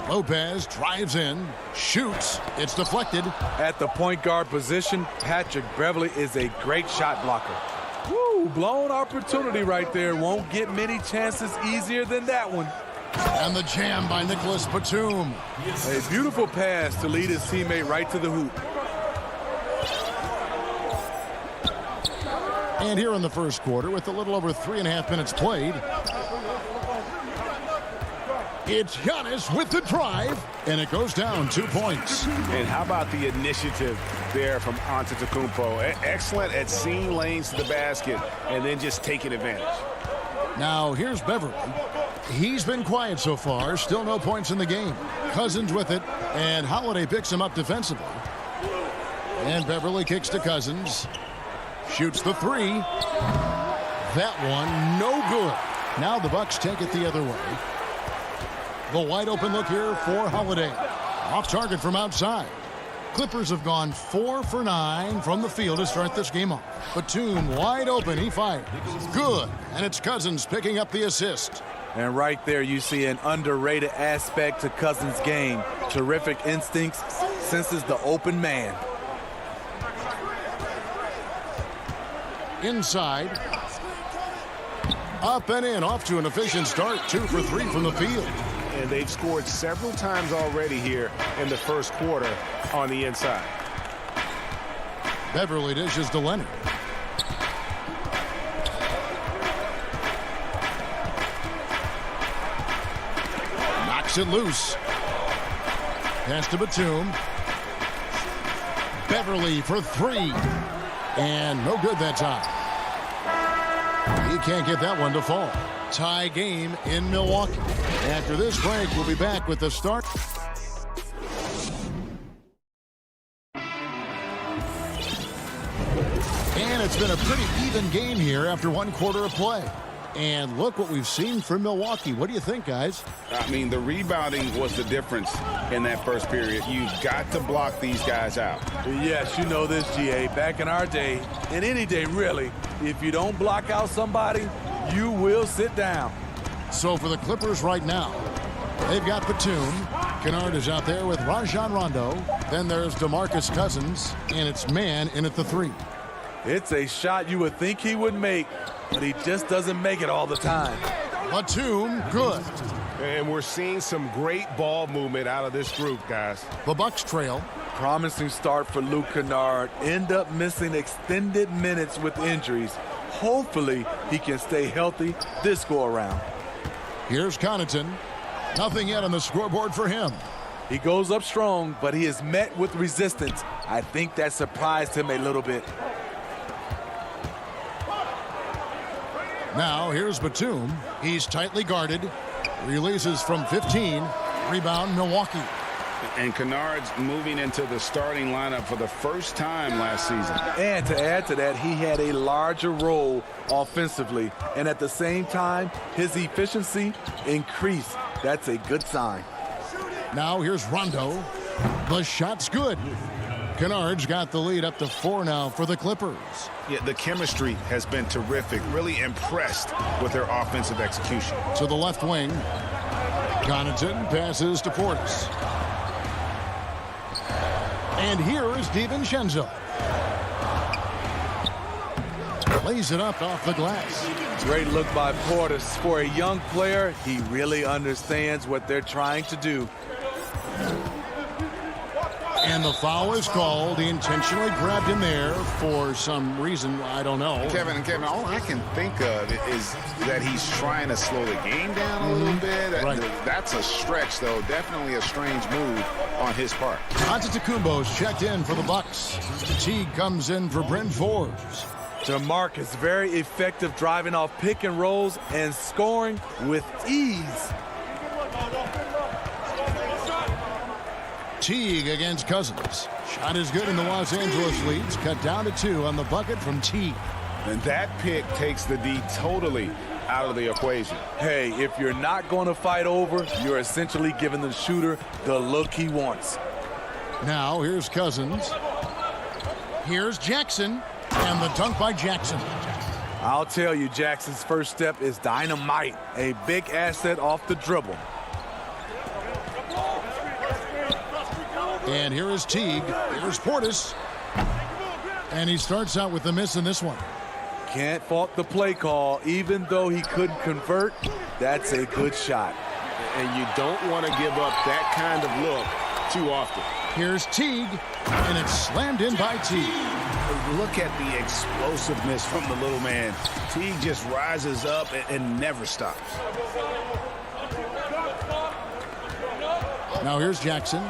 S2: Lopez drives in, shoots, it's deflected.
S12: At the point guard position, Patrick Beverly is a great shot blocker. Woo, blown opportunity right there. Won't get many chances easier than that one.
S2: And the jam by Nicholas Batum.
S12: A beautiful pass to lead his teammate right to the hoop.
S2: And here in the first quarter, with a little over 3.5 minutes played, it's Giannis with the drive, and it goes down 2 points.
S3: And how about the initiative there from Antetokounmpo? Excellent at seeing lanes to the basket and then just taking advantage.
S2: Now here's Beverly. He's been quiet so far, still no points in the game. Cousins with it, and Holiday picks him up defensively. And Beverly kicks to Cousins. Shoots the three. That one, no good. Now the Bucks take it the other way. The wide open look here for Holiday. Off target from outside. Clippers have gone 4 for 9 from the field to start this game off. Batum wide open, he fires. Good, and it's Cousins picking up the assist.
S12: And right there you see an underrated aspect to Cousins' game. Terrific instincts, senses the open man.
S2: Inside. Up and in, off to an efficient start. 2 for 3 from the field.
S3: And they've scored several times already here in the first quarter on the inside.
S2: Beverly dishes to Leonard. Knocks it loose. Pass to Batum. Beverly for 3. And no good that time. He can't get that one to fall. Tie game in Milwaukee. After this break, we'll be back with the start. And it's been a pretty even game here after 1 quarter of play. And look what we've seen from Milwaukee. What do you think, guys?
S3: I mean, the rebounding was the difference in that first period. You've got to block these guys out.
S12: Yes, you know this, GA. Back in our day, and any day really, if you don't block out somebody, you will sit down.
S2: So for the Clippers right now, they've got Batum. Kennard is out there with Rajon Rondo. Then there's DeMarcus Cousins, and it's man in at the 3.
S12: It's a shot you would think he would make, but he just doesn't make it all the time.
S2: Batum, good.
S5: And we're seeing some great ball movement out of this group, guys.
S2: The Bucks trail.
S12: Promising start for Luke Kennard. End up missing extended minutes with injuries. Hopefully, he can stay healthy this go-around.
S2: Here's Connaughton. Nothing yet on the scoreboard for him.
S12: He goes up strong, but he is met with resistance. I think that surprised him a little bit.
S2: Now, here's Batum. He's tightly guarded. Releases from 15. Rebound, Milwaukee.
S3: And Kennard's moving into the starting lineup for the first time last season.
S12: And to add to that, he had a larger role offensively. And at the same time, his efficiency increased. That's a good sign.
S2: Now, here's Rondo. The shot's good. Kennard's got the lead up to 4 now for the Clippers.
S3: Yeah, the chemistry has been terrific. Really impressed with their offensive execution.
S2: To the left wing. Connaughton passes to Portis. And here is DiVincenzo. Lays it up off the glass.
S12: Great look by Portis. For a young player, he really understands what they're trying to do.
S2: And the foul is called. He intentionally grabbed him there for some reason. I don't know.
S3: Kevin, all I can think of is that he's trying to slow the game down a little bit.
S2: Right.
S3: That's a stretch, though. Definitely a strange move on his part.
S2: Antetokounmpo's checked in for the Bucks. Teague comes in for Bryn Forbes.
S12: DeMarcus very effective driving off pick and rolls and scoring with ease.
S2: Teague against Cousins. Shot is good in the Los Angeles leads. Cut down to 2 on the bucket from Teague.
S3: And that pick takes the D totally out of the equation.
S12: Hey, if you're not going to fight over, you're essentially giving the shooter the look he wants.
S2: Now here's Cousins. Here's Jackson. And the dunk by Jackson.
S12: I'll tell you, Jackson's first step is dynamite. A big asset off the dribble.
S2: And here is Teague. Here's Portis. And he starts out with the miss in this one.
S12: Can't fault the play call. Even though he couldn't convert, that's a good shot.
S5: And you don't want to give up that kind of look too often.
S2: Here's Teague. And it's slammed in by Teague.
S3: Look at the explosiveness from the little man. Teague just rises up and never stops.
S2: Now here's Jackson.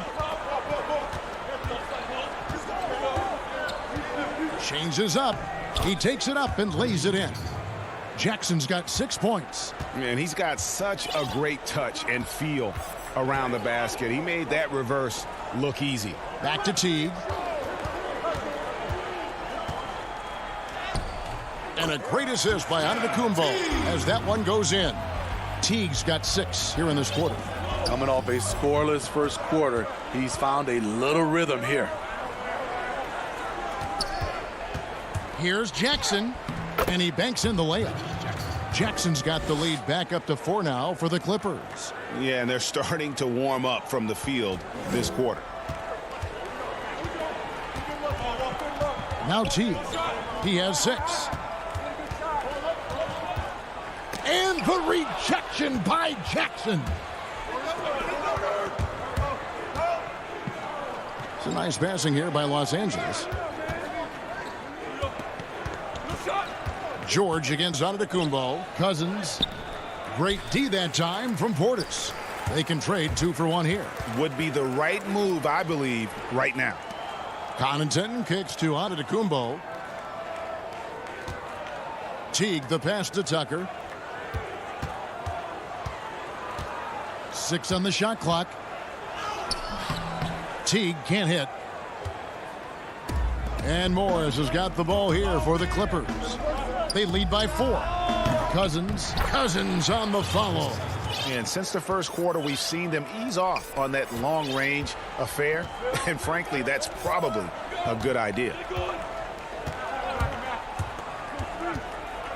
S2: Changes up. He takes it up and lays it in. Jackson's got 6 points.
S3: Man, he's got such a great touch and feel around the basket. He made that reverse look easy.
S2: Back to Teague. And a great assist by Antetokounmpo as that one goes in. Teague's got 6 here in this quarter.
S12: Coming off a scoreless first quarter, he's found a little rhythm here.
S2: Here's Jackson, and he banks in the layup. Jackson's got the lead back up to 4 now for the Clippers.
S3: Yeah, and they're starting to warm up from the field this quarter.
S2: Now Teague. He has 6. And the rejection by Jackson. It's a nice passing here by Los Angeles. George against Antetokounmpo. Cousins. Great D that time from Portis. They can trade 2 for 1 here.
S3: Would be the right move, I believe, right now.
S2: Connaughton kicks to Antetokounmpo. Teague the pass to Tucker. 6 on the shot clock. Teague can't hit. And Morris has got the ball here for the Clippers. They lead by 4. Cousins on the follow.
S3: And since the first quarter, we've seen them ease off on that long-range affair. And frankly, that's probably a good idea.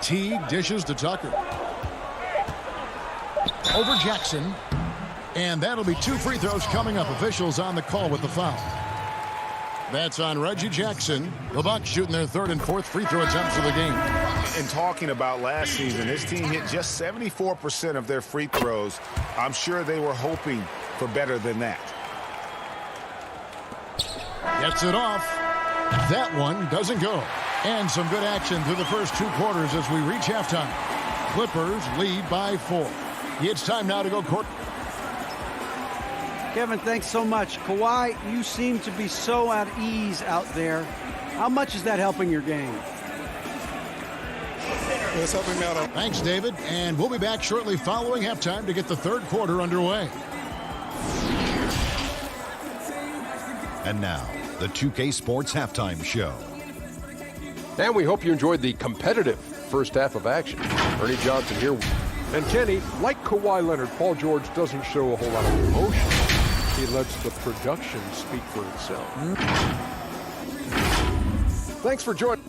S2: Teague dishes to Tucker. Over Jackson. And that'll be 2 free throws coming up. Officials on the call with the foul. That's on Reggie Jackson. The Bucks shooting their 3rd and 4th free throw attempts of the game.
S3: And talking about last season, this team hit just 74% of their free throws. I'm sure they were hoping for better than that.
S2: Gets it off. That one doesn't go. And some good action through the first 2 quarters as we reach halftime. Clippers lead by 4. It's time now to go court.
S7: Kevin, thanks so much. Kawhi, you seem to be so at ease out there. How much is that helping your game?
S13: It's helping me out.
S2: Thanks, David. And we'll be back shortly following halftime to get the 3rd quarter underway.
S8: And now, the 2K Sports Halftime Show.
S9: And we hope you enjoyed the competitive first half of action. Ernie Johnson here. And Kenny, like Kawhi Leonard, Paul George doesn't show a whole lot of emotion. He lets the production speak for itself. Thanks for joining.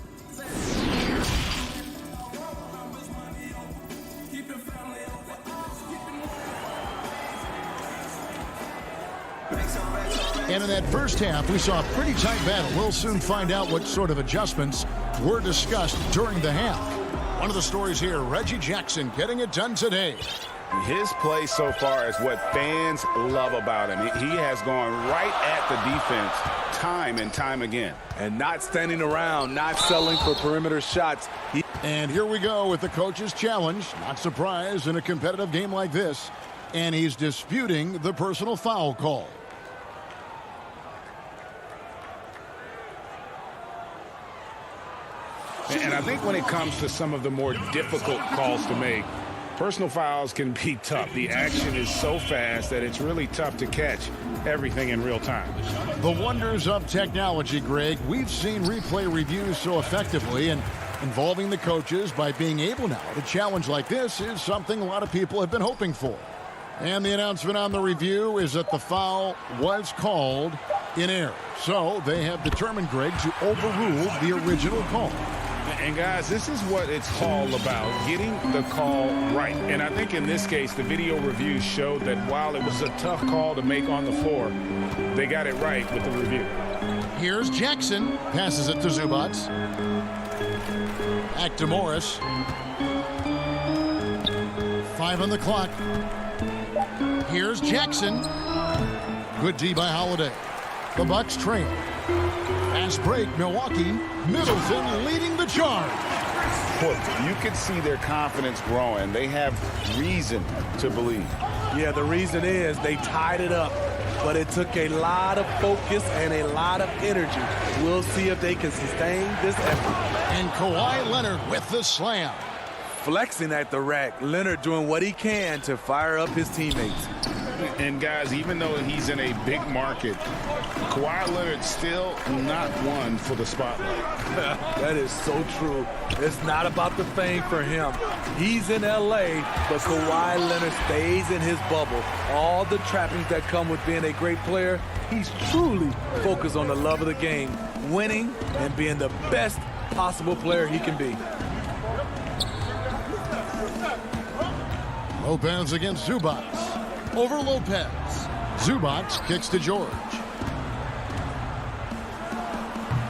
S2: And in that first half, we saw a pretty tight battle. We'll soon find out what sort of adjustments were discussed during the half. One of the stories here, Reggie Jackson getting it done today.
S3: His play so far is what fans love about him. He has gone right at the defense time and time again.
S12: And not standing around, not settling for perimeter shots.
S2: And here we go with the coach's challenge. Not surprised in a competitive game like this. And he's disputing the personal foul call.
S3: And I think when it comes to some of the more difficult calls to make, personal fouls can be tough. The action is so fast that it's really tough to catch everything in real time.
S2: The wonders of technology, Greg. We've seen replay reviews so effectively, and involving the coaches by being able now to challenge like this is something a lot of people have been hoping for. And the announcement on the review is that the foul was called in error. So they have determined, Greg, to overrule the original call.
S3: And guys, this is what it's all about, getting the call right. And I think in this case, the video review showed that while it was a tough call to make on the floor, they got it right with the review.
S2: Here's Jackson, passes it to Zubac. Back to Morris. 5 on the clock. Here's Jackson. Good D by Holiday. The Bucks trail. Fast break, Milwaukee. Middleton leading the charge.
S3: Look, you can see their confidence growing. They have reason to believe.
S12: Yeah, the reason is they tied it up, but it took a lot of focus and a lot of energy. We'll see if they can sustain this effort.
S2: And Kawhi Leonard with the slam.
S12: Flexing at the rack, Leonard doing what he can to fire up his teammates.
S3: And guys, even though he's in a big market, Kawhi Leonard's still not one for the spotlight.
S12: That is so true. It's not about the fame for him. He's in LA, but Kawhi Leonard stays in his bubble. All the trappings that come with being a great player, he's truly focused on the love of the game, winning and being the best possible player he can be.
S2: Lopez against Zubac. Over Lopez. Zubac kicks to George.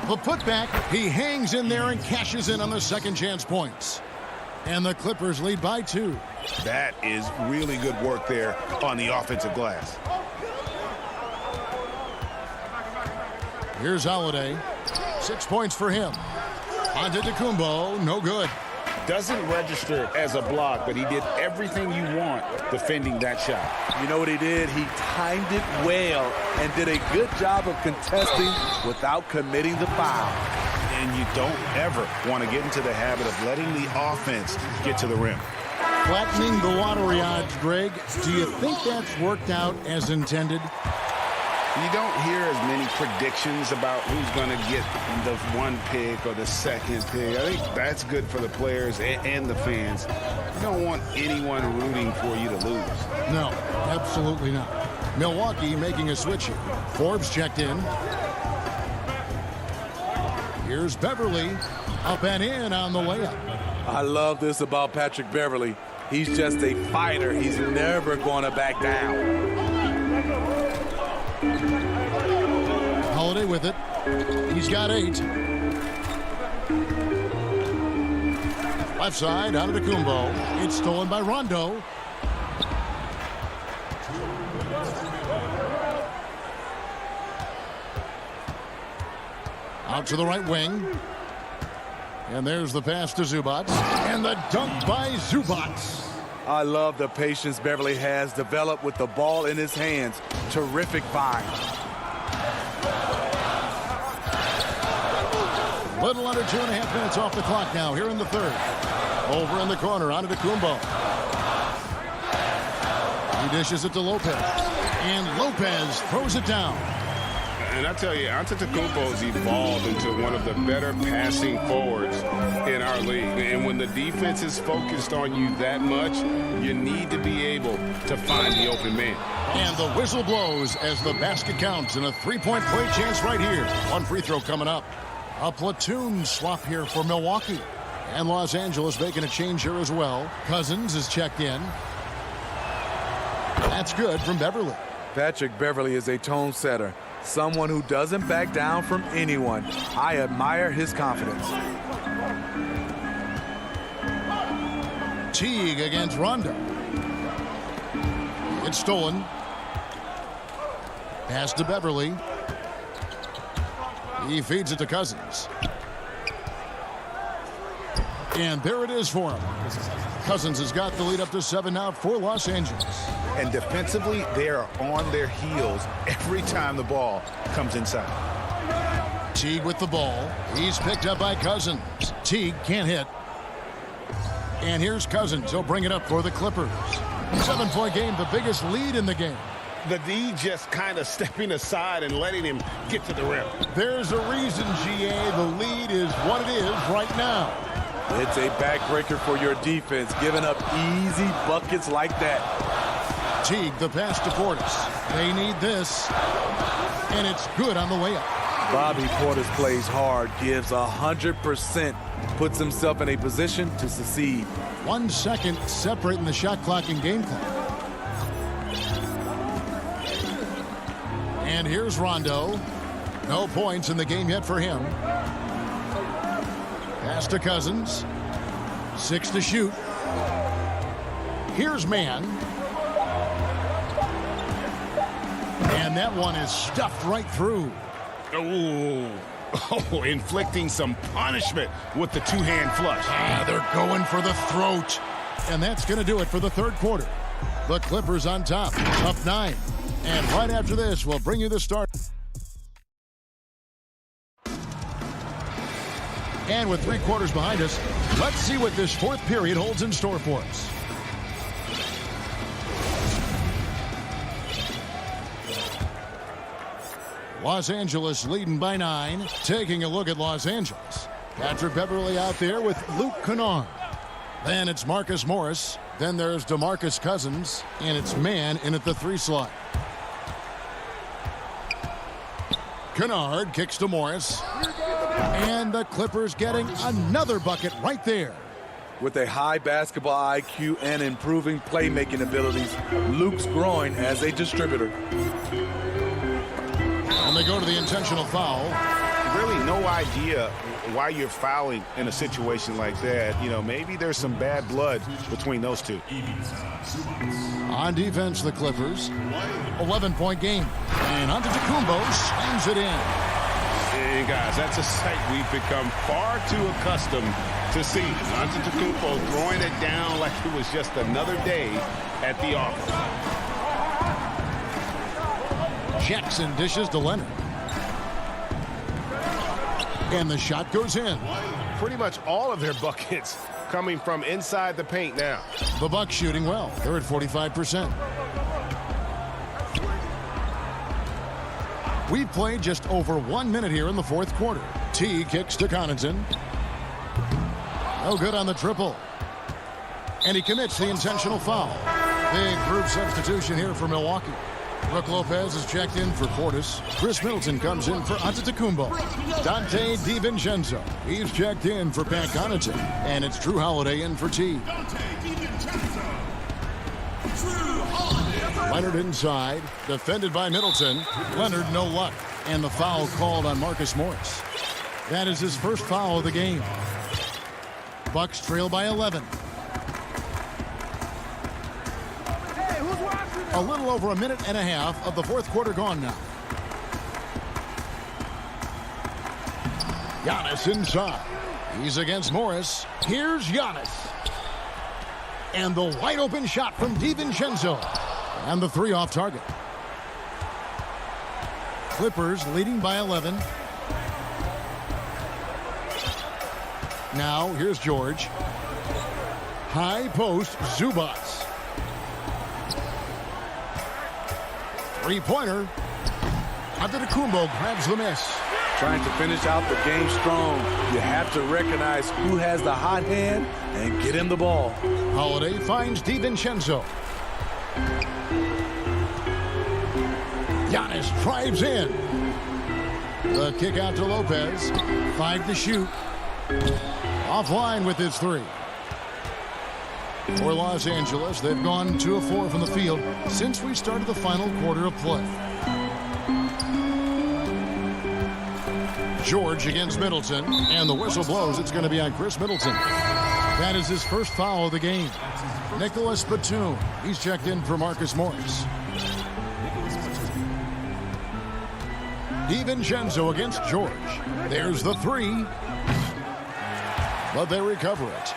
S2: The putback, he hangs in there and cashes in on the second chance points. And the Clippers lead by 2.
S3: That is really good work there on the offensive glass.
S2: Here's Holiday. 6 points for him. Antetokounmpo, no good.
S3: Doesn't register as a block, but he did everything you want defending that shot.
S12: You know what he did? He timed it well and did a good job of contesting without committing the foul.
S3: And you don't ever want to get into the habit of letting the offense get to the rim.
S2: Flattening the lottery odds, Greg. Do you think that's worked out as intended?
S3: You don't hear as many predictions about who's going to get the one pick or the second pick. I think that's good for the players and the fans. You don't want anyone rooting for you to lose.
S2: No, absolutely not. Milwaukee making a switch here. Forbes checked in. Here's Beverly. Up and in on the layup.
S12: I love this about Patrick Beverly. He's just a fighter. He's never going to back down.
S2: Holiday with it. He's got 8. Left side, out of Antetokounmpo. It's stolen by Rondo. Out to the right wing. And there's the pass to Zubac. And the dunk by Zubac.
S12: I love the patience Beverly has developed with the ball in his hands. Terrific find.
S2: Little under 2.5 minutes off the clock now here in the third. Over in the corner, Antetokounmpo. He dishes it to Lopez. And Lopez throws it down.
S3: And I tell you, Antetokounmpo's evolved into one of the better passing forwards in our league. And when the defense is focused on you that much, you need to be able to find the open man.
S2: And the whistle blows as the basket counts and a three-point play chance right here. One free throw coming up. A platoon swap here for Milwaukee. And Los Angeles making a change here as well. Cousins is checked in. That's good from Beverly.
S12: Patrick Beverly is a tone setter. Someone who doesn't back down from anyone. I admire his confidence.
S2: Teague against Rondo. It's stolen. Pass to Beverly. He feeds it to Cousins. And there it is for him. Cousins has got the lead up to 7 now for Los Angeles.
S3: And defensively, they are on their heels every time the ball comes inside.
S2: Teague with the ball. He's picked up by Cousins. Teague can't hit. And here's Cousins. He'll bring it up for the Clippers. 7-point game, the biggest lead in the game.
S3: The D just kind of stepping aside and letting him get to the rim.
S2: There's a reason, GA. The lead is what it is right now.
S12: It's a backbreaker for your defense, giving up easy buckets like that.
S2: Teague, the pass to Portis. They need this. And it's good on the way up.
S12: Bobby Portis plays hard, gives 100%, puts himself in a position to succeed.
S2: 1 second separating the shot clock and game clock. And here's Rondo. No points in the game yet for him. Pass to Cousins. 6 to shoot. Here's Mann. And that one is stuffed right through.
S3: Oh, inflicting some punishment with the two-hand flush.
S2: They're going for the throat. And that's going to do it for the third quarter. The Clippers on top, up 9. And right after this, we'll bring you the start. And with 3 quarters behind us, let's see what this fourth period holds in store for us. Los Angeles leading by 9. Taking a look at Los Angeles. Patrick Beverly out there with Luke Kennard. Then it's Marcus Morris. Then there's DeMarcus Cousins. And it's Mann in at the 3 slot. Kennard kicks to Morris. And the Clippers getting another bucket right there.
S12: With a high basketball IQ and improving playmaking abilities, Luke's growing as a distributor.
S2: And they go to the intentional foul.
S3: Really no idea why you're fouling in a situation like that. You know, maybe there's some bad blood between those two.
S2: On defense, the Clippers. 11-point game. And Antetokounmpo slams it in.
S3: And guys, that's a sight we've become far too accustomed to seeing. Antetokounmpo throwing it down like it was just another day at the office.
S2: Jackson dishes to Leonard. And the shot goes in.
S3: Pretty much all of their buckets coming from inside the paint now.
S2: The Bucks shooting well. They're at 45%. We've played just over 1 minute here in the fourth quarter. T kicks to Connaughton. No good on the triple. And he commits the intentional foul. Big group substitution here for Milwaukee. Brook Lopez is checked in for Portis. Chris Middleton comes in for Antetokounmpo. Dante DiVincenzo, he's checked in for Pat Connaughton. And it's Drew Holiday in for T. Leonard inside, defended by Middleton. Leonard no luck. And the foul called on Marcus Morris. That is his first foul of the game. Bucks trail by 11. A little over a minute and a half of the fourth quarter gone now. Giannis inside. He's against Morris. Here's Giannis. And the wide open shot from DiVincenzo. And the three off target. Clippers leading by 11. Now here's George. High post, Zubats. Three-pointer. Antetokounmpo grabs the miss.
S12: Trying to finish out the game strong. You have to recognize who has the hot hand and get him the ball.
S2: Holiday finds DiVincenzo. Giannis drives in. The kick out to Lopez. 5 to shoot. Offline with his three. For Los Angeles, they've gone 2 of 4 from the field since we started the final quarter of play. George against Middleton, and the whistle blows. It's going to be on Chris Middleton. That is his first foul of the game. Nicholas Batum, he's checked in for Marcus Morris. DiVincenzo against George. There's the three. But they recover it.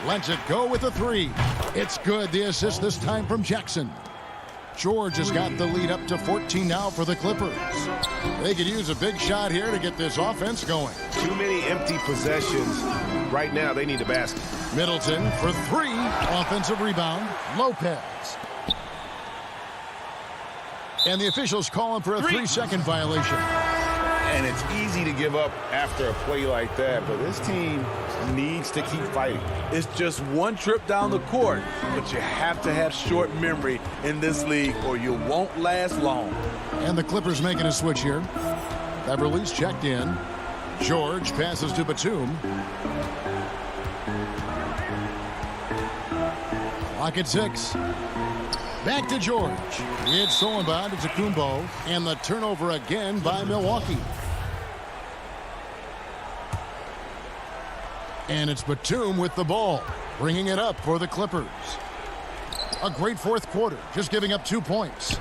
S2: Lets it go with the three. It's good. The assist this time from Jackson. George has got the lead up to 14 now for the Clippers. They could use a big shot here to get this offense going.
S5: Too many empty possessions. Right now, they need a basket.
S2: Middleton for three. Offensive rebound. Lopez. And the officials call him for a 3-second violation.
S5: And it's easy to give up after a play like that, but this team needs to keep fighting.
S12: It's just one trip down the court, but you have to have short memory in this league or you won't last long.
S2: And the Clippers making a switch here. Beverly's checked in. George passes to Batum. Clock at 6. Back to George. It's stolen by Antetokounmpo, and the turnover again by Milwaukee. And it's Batum with the ball, bringing it up for the Clippers. A great fourth quarter, just giving up 2 points.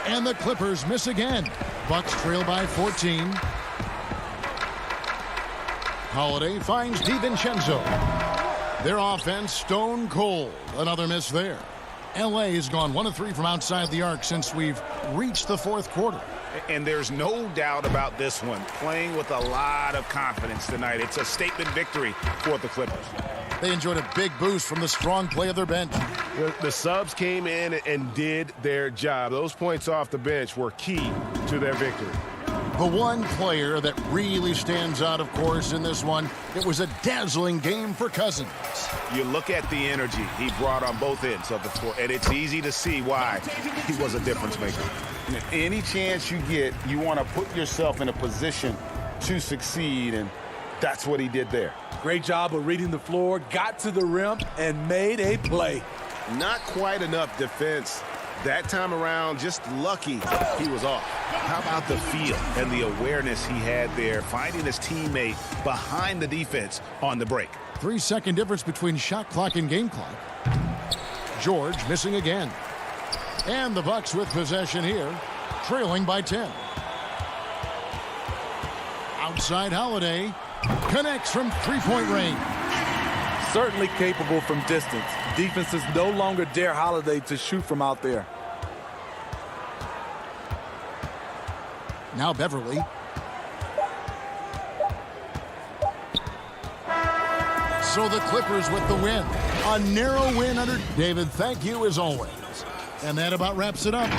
S2: And the Clippers miss again. Bucks trail by 14. Holiday finds DiVincenzo. Their offense stone cold. Another miss there. LA has gone 1 of 3 from outside the arc since we've reached the fourth quarter.
S3: And there's no doubt about this one. Playing with a lot of confidence tonight. It's a statement victory for the Clippers.
S2: They enjoyed a big boost from the strong play of their bench.
S5: The subs came in and did their job. Those points off the bench were key to their victory.
S2: The one player that really stands out, of course, in this one, it was a dazzling game for Cousins.
S3: You look at the energy he brought on both ends of the court, and it's easy to see why he was a difference maker. Any chance you get, you want to put yourself in a position to succeed, and that's what he did there.
S12: Great job of reading the floor, got to the rim, and made a play.
S5: Not quite enough defense. That time around, just lucky he was off. How about the feel and the awareness he had there, finding his teammate behind the defense on the break.
S2: 3-second difference between shot clock and game clock. George missing again. And the Bucks with possession here, trailing by 10. Outside Holiday, connects from three-point range.
S12: Certainly capable from distance. Defenses no longer dare Holiday to shoot from out there.
S2: Now Beverly. So the Clippers with the win. A narrow win under David. Thank you as always. And that about wraps it up.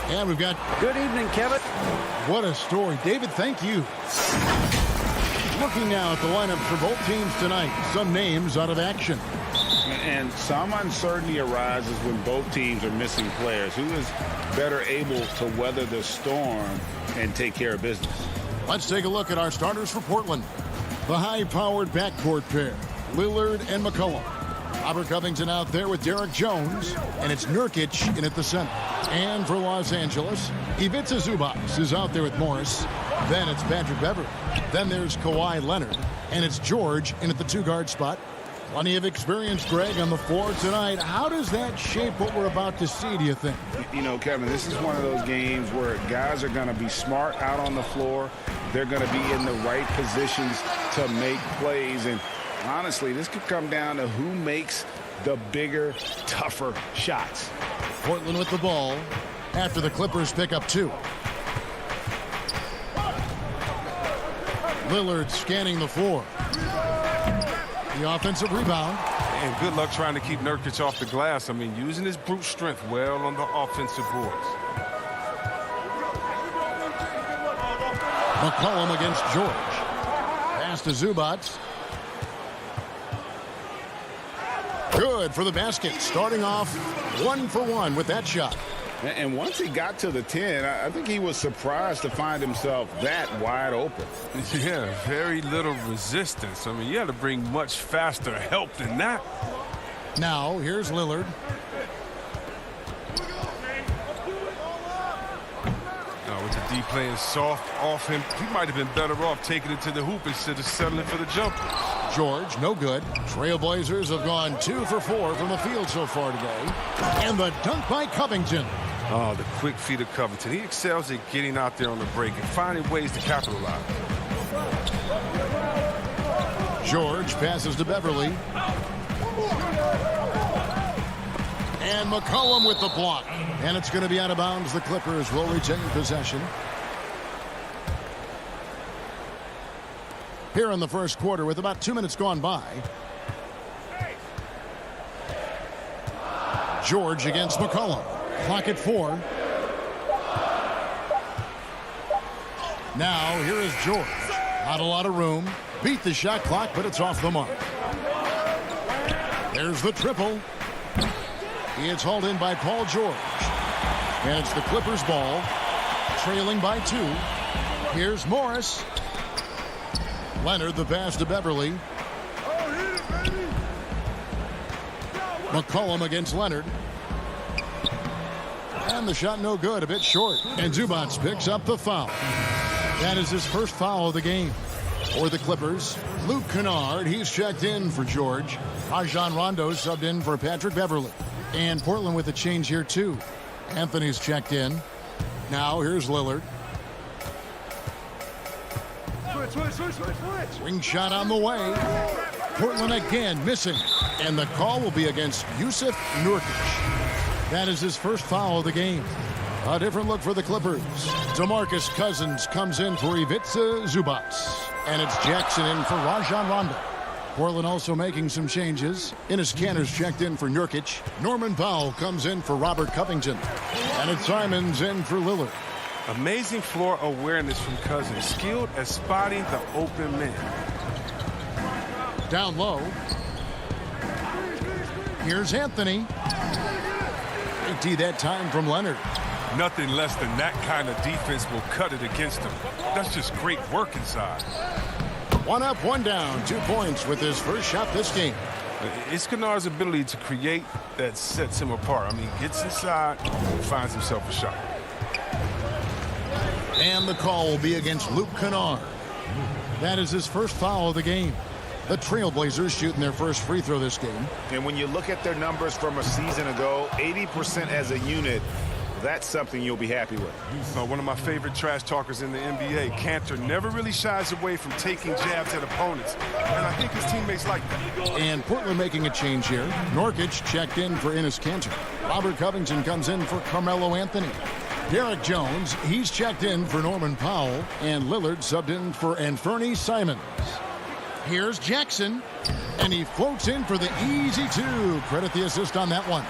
S2: And we've got...
S7: Good evening, Kevin.
S2: What a story. David, thank you. Looking now at the lineup for both teams tonight. Some names out of action.
S3: And some uncertainty arises when both teams are missing players. Who is better able to weather the storm and take care of business?
S2: Let's take a look at our starters for Portland. The high-powered backcourt pair, Lillard and McCollum. Robert Covington out there with Derek Jones, and it's Nurkic in at the center. And for Los Angeles, Ivica Zubac is out there with Morris. Then it's Patrick Beverley. Then there's Kawhi Leonard, and it's George in at the two-guard spot. Plenty of experience, Greg, on the floor tonight. How does that shape what we're about to see, do you think?
S3: You know, Kevin, this is one of those games where guys are going to be smart out on the floor. They're going to be in the right positions to make plays. And honestly, this could come down to who makes the bigger, tougher shots.
S2: Portland with the ball after the Clippers pick up two. Lillard scanning the floor. The offensive rebound.
S11: And good luck trying to keep Nurkic off the glass. I mean, using his brute strength well on the offensive boards.
S2: McCollum against George. Pass to Zubac. Good for the basket. Starting off 1 for 1 with that shot.
S3: And once he got to the 10, I think he was surprised to find himself that wide open.
S11: Yeah, very little resistance. I mean, you had to bring much faster help than that.
S2: Now, here's Lillard.
S11: With the D playing soft off him, he might have been better off taking it to the hoop instead of settling for the jumper.
S2: George, no good. Trailblazers have gone 2 for 4 from the field so far today. And the dunk by Covington.
S11: Oh, the quick feet of Covington. He excels at getting out there on the break and finding ways to capitalize.
S2: George passes to Beverley. And McCollum with the block. And it's going to be out of bounds. The Clippers will retain possession. Here in the first quarter with about 2 minutes gone by. George against McCollum. Clock at 4. Now here is George. Not a lot of room. Beat the shot clock, but it's off the mark. There's the triple. It's hauled in by Paul George. And it's the Clippers ball. Trailing by 2. Here's Morris. Leonard, the pass to Beverley. McCollum against Leonard. And the shot no good, a bit short. And Zubac picks up the foul. That is his first foul of the game. For the Clippers, Luke Kennard, he's checked in for George. Rajon Rondo subbed in for Patrick Beverly. And Portland with a change here, too. Anthony's checked in. Now here's Lillard. Swing shot on the way. Portland again missing. And the call will be against Jusuf Nurkic. That is his first foul of the game. A different look for the Clippers. DeMarcus Cousins comes in for Ivica Zubac. And it's Jackson in for Rajon Rondo. Portland also making some changes. Enes Kanter's checked in for Nurkic. Norman Powell comes in for Robert Covington. And it's Simons in for Lillard.
S11: Amazing floor awareness from Cousins. Skilled at spotting the open man.
S2: Down low. Here's Anthony. Great that time from Leonard.
S11: Nothing less than that kind of defense will cut it against him. That's just great work inside.
S2: 1 up, 1 down. 2 points with his first shot this game.
S11: It's Kennard's ability to create that sets him apart. I mean, gets inside and finds himself a shot.
S2: And the call will be against Luke Kennard. That is his first foul of the game. The Trailblazers shooting their first free throw this game.
S3: And when you look at their numbers from a season ago, 80% as a unit, that's something you'll be happy with.
S11: One of my favorite trash talkers in the NBA, Kanter, never really shies away from taking jabs at opponents. And I think his teammates like that.
S2: And Portland making a change here. Nurkic checked in for Enes Kanter. Robert Covington comes in for Carmelo Anthony. Derek Jones, he's checked in for Norman Powell. And Lillard subbed in for Anthony Simons. Here's Jackson. And he floats in for the easy 2. Credit the assist on that one.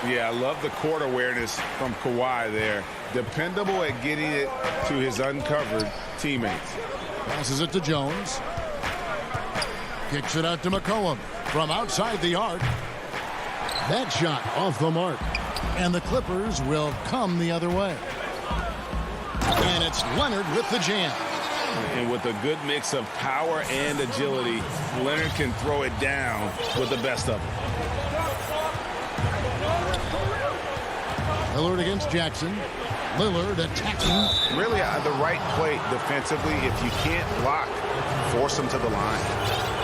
S3: Yeah, I love the court awareness from Kawhi there. Dependable at getting it to his uncovered teammates.
S2: Passes it to Jones. Kicks it out to McCollum from outside the arc. That shot off the mark. And the Clippers will come the other way. And it's Leonard with the jam.
S3: And with a good mix of power and agility, Leonard can throw it down with the best of them.
S2: Lillard against Jackson. Lillard attacking.
S3: Really the right play defensively. If you can't block, force them to the line.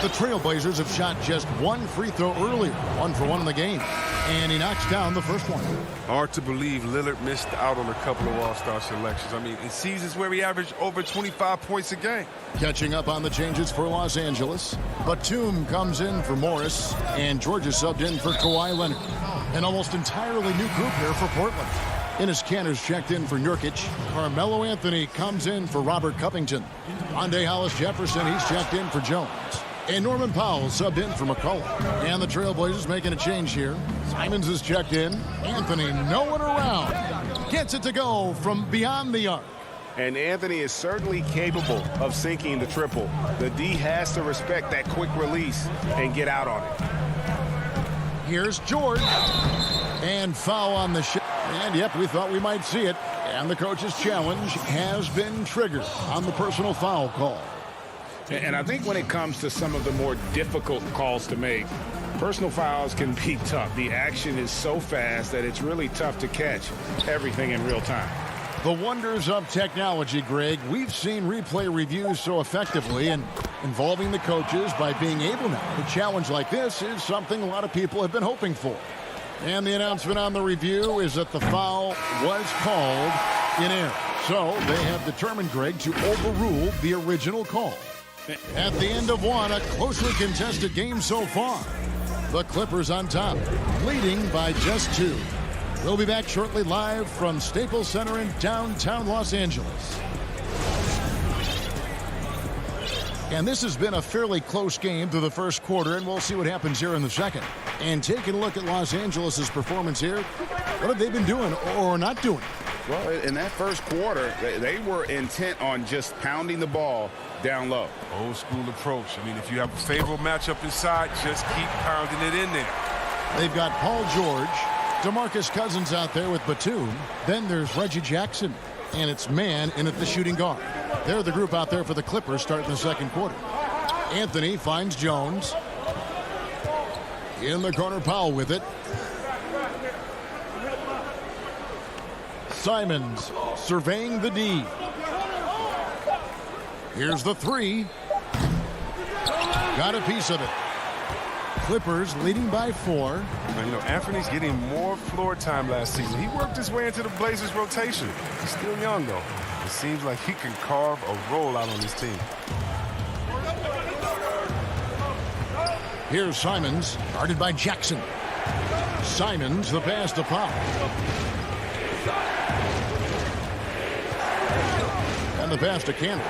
S2: The Trailblazers have shot just 1 free throw earlier. 1 for 1 in the game. And he knocks down the first one.
S11: Hard to believe Lillard missed out on a couple of All-Star selections. I mean, in seasons where he averaged over 25 points a game.
S2: Catching up on the changes for Los Angeles. Batum comes in for Morris. And Georgia subbed in for Kawhi Leonard. An almost entirely new group here for Portland. Enes Kanter's checked in for Nurkic. Carmelo Anthony comes in for Robert Covington. Mondae Hollis-Jefferson, he's checked in for Jones. And Norman Powell subbed in for McCollum. And the Trailblazers making a change here. Simons is checked in. Anthony nowhere around. Gets it to go from beyond the arc.
S3: And Anthony is certainly capable of sinking the triple. The D has to respect that quick release and get out on it.
S2: Here's George. And foul on the shot. And yep, we thought we might see it. And the coach's challenge has been triggered on the personal foul call.
S3: And I think when it comes to some of the more difficult calls to make, personal fouls can be tough. The action is so fast that it's really tough to catch everything in real time.
S2: The wonders of technology, Greg. We've seen replay reviews so effectively, and involving the coaches by being able now to challenge like this is something a lot of people have been hoping for. And the announcement on the review is that the foul was called in error. So they have determined, Greg, to overrule the original call. At the end of one, a closely contested game so far. The Clippers on top, leading by just 2. We'll be back shortly live from Staples Center in downtown Los Angeles. And this has been a fairly close game through the first quarter, and we'll see what happens here in the second. And taking a look at Los Angeles' performance here, what have they been doing or not doing?
S3: Well, in that first quarter, they were intent on just pounding the ball down low.
S11: Old school approach. I mean, if you have a favorable matchup inside, just keep pounding it in there.
S2: They've got Paul George, DeMarcus Cousins out there with Batum. Then there's Reggie Jackson, and it's Mann in at the shooting guard. They're the group out there for the Clippers starting the second quarter. Anthony finds Jones. In the corner, Powell with it. Simons surveying the D. Here's the three. Got a piece of it. Clippers leading by 4.
S11: And, Anthony's getting more floor time last season. He worked his way into the Blazers rotation. He's still young, though. It seems like he can carve a rollout on his team.
S2: Here's Simons, guarded by Jackson. Simons, the pass to Pop. And the pass to Cannon.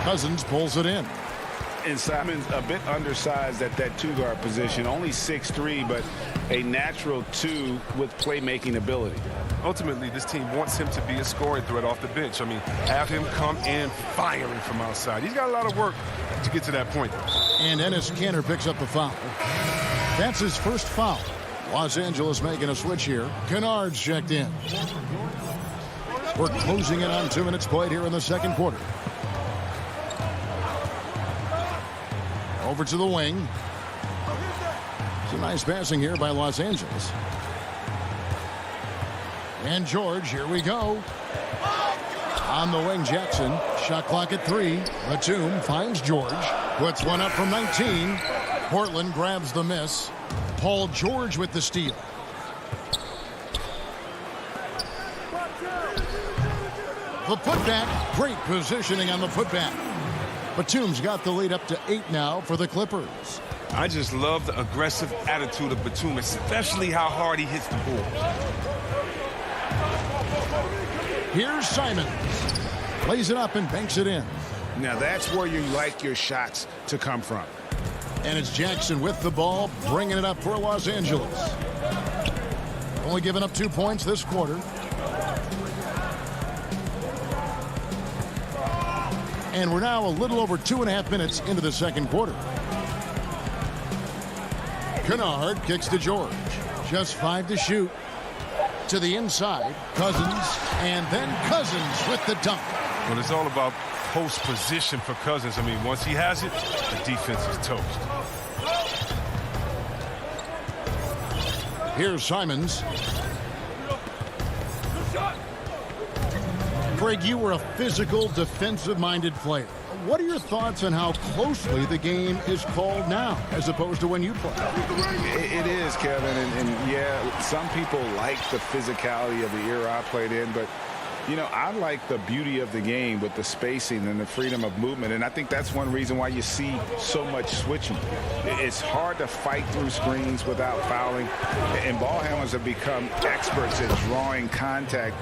S2: Cousins pulls it in.
S3: And Simons a bit undersized at that 2-guard position. Only 6'3", but a natural 2 with playmaking ability.
S11: Ultimately, this team wants him to be a scoring threat off the bench. I mean, have him come in firing from outside. He's got a lot of work to get to that point.
S2: And Enes Kanter picks up the foul. That's his first foul. Los Angeles making a switch here. Kennard's checked in. We're closing in on 2 minutes played here in the second quarter. Over to the wing. Some nice passing here by Los Angeles. And George, here we go. On the wing, Jackson. Shot clock at 3. Batum finds George. Puts one up from 19. Portland grabs the miss. Paul George with the steal. The putback. Great positioning on the putback. Batum's got the lead up to 8 now for the Clippers.
S11: I just love the aggressive attitude of Batum, especially how hard he hits the ball.
S2: Here's Simons. Plays it up and banks it in.
S3: Now that's where you like your shots to come from.
S2: And it's Jackson with the ball, bringing it up for Los Angeles. Only giving up 2 points this quarter. And we're now a little over 2.5 minutes into the second quarter. Kennard kicks to George. Just 5 to shoot. To the inside, Cousins, and then Cousins with the dunk.
S11: Well, it's all about post position for Cousins. I mean, once he has it, the defense is toast.
S2: Here's Simons. Craig, you were a physical, defensive-minded player. What are your thoughts on how closely the game is called now as opposed to when you played?
S3: It is, Kevin, and yeah, some people like the physicality of the era I played in, but I like the beauty of the game with the spacing and the freedom of movement, and I think that's one reason why you see so much switching. It's hard to fight through screens without fouling, and ball handlers have become experts at drawing contact,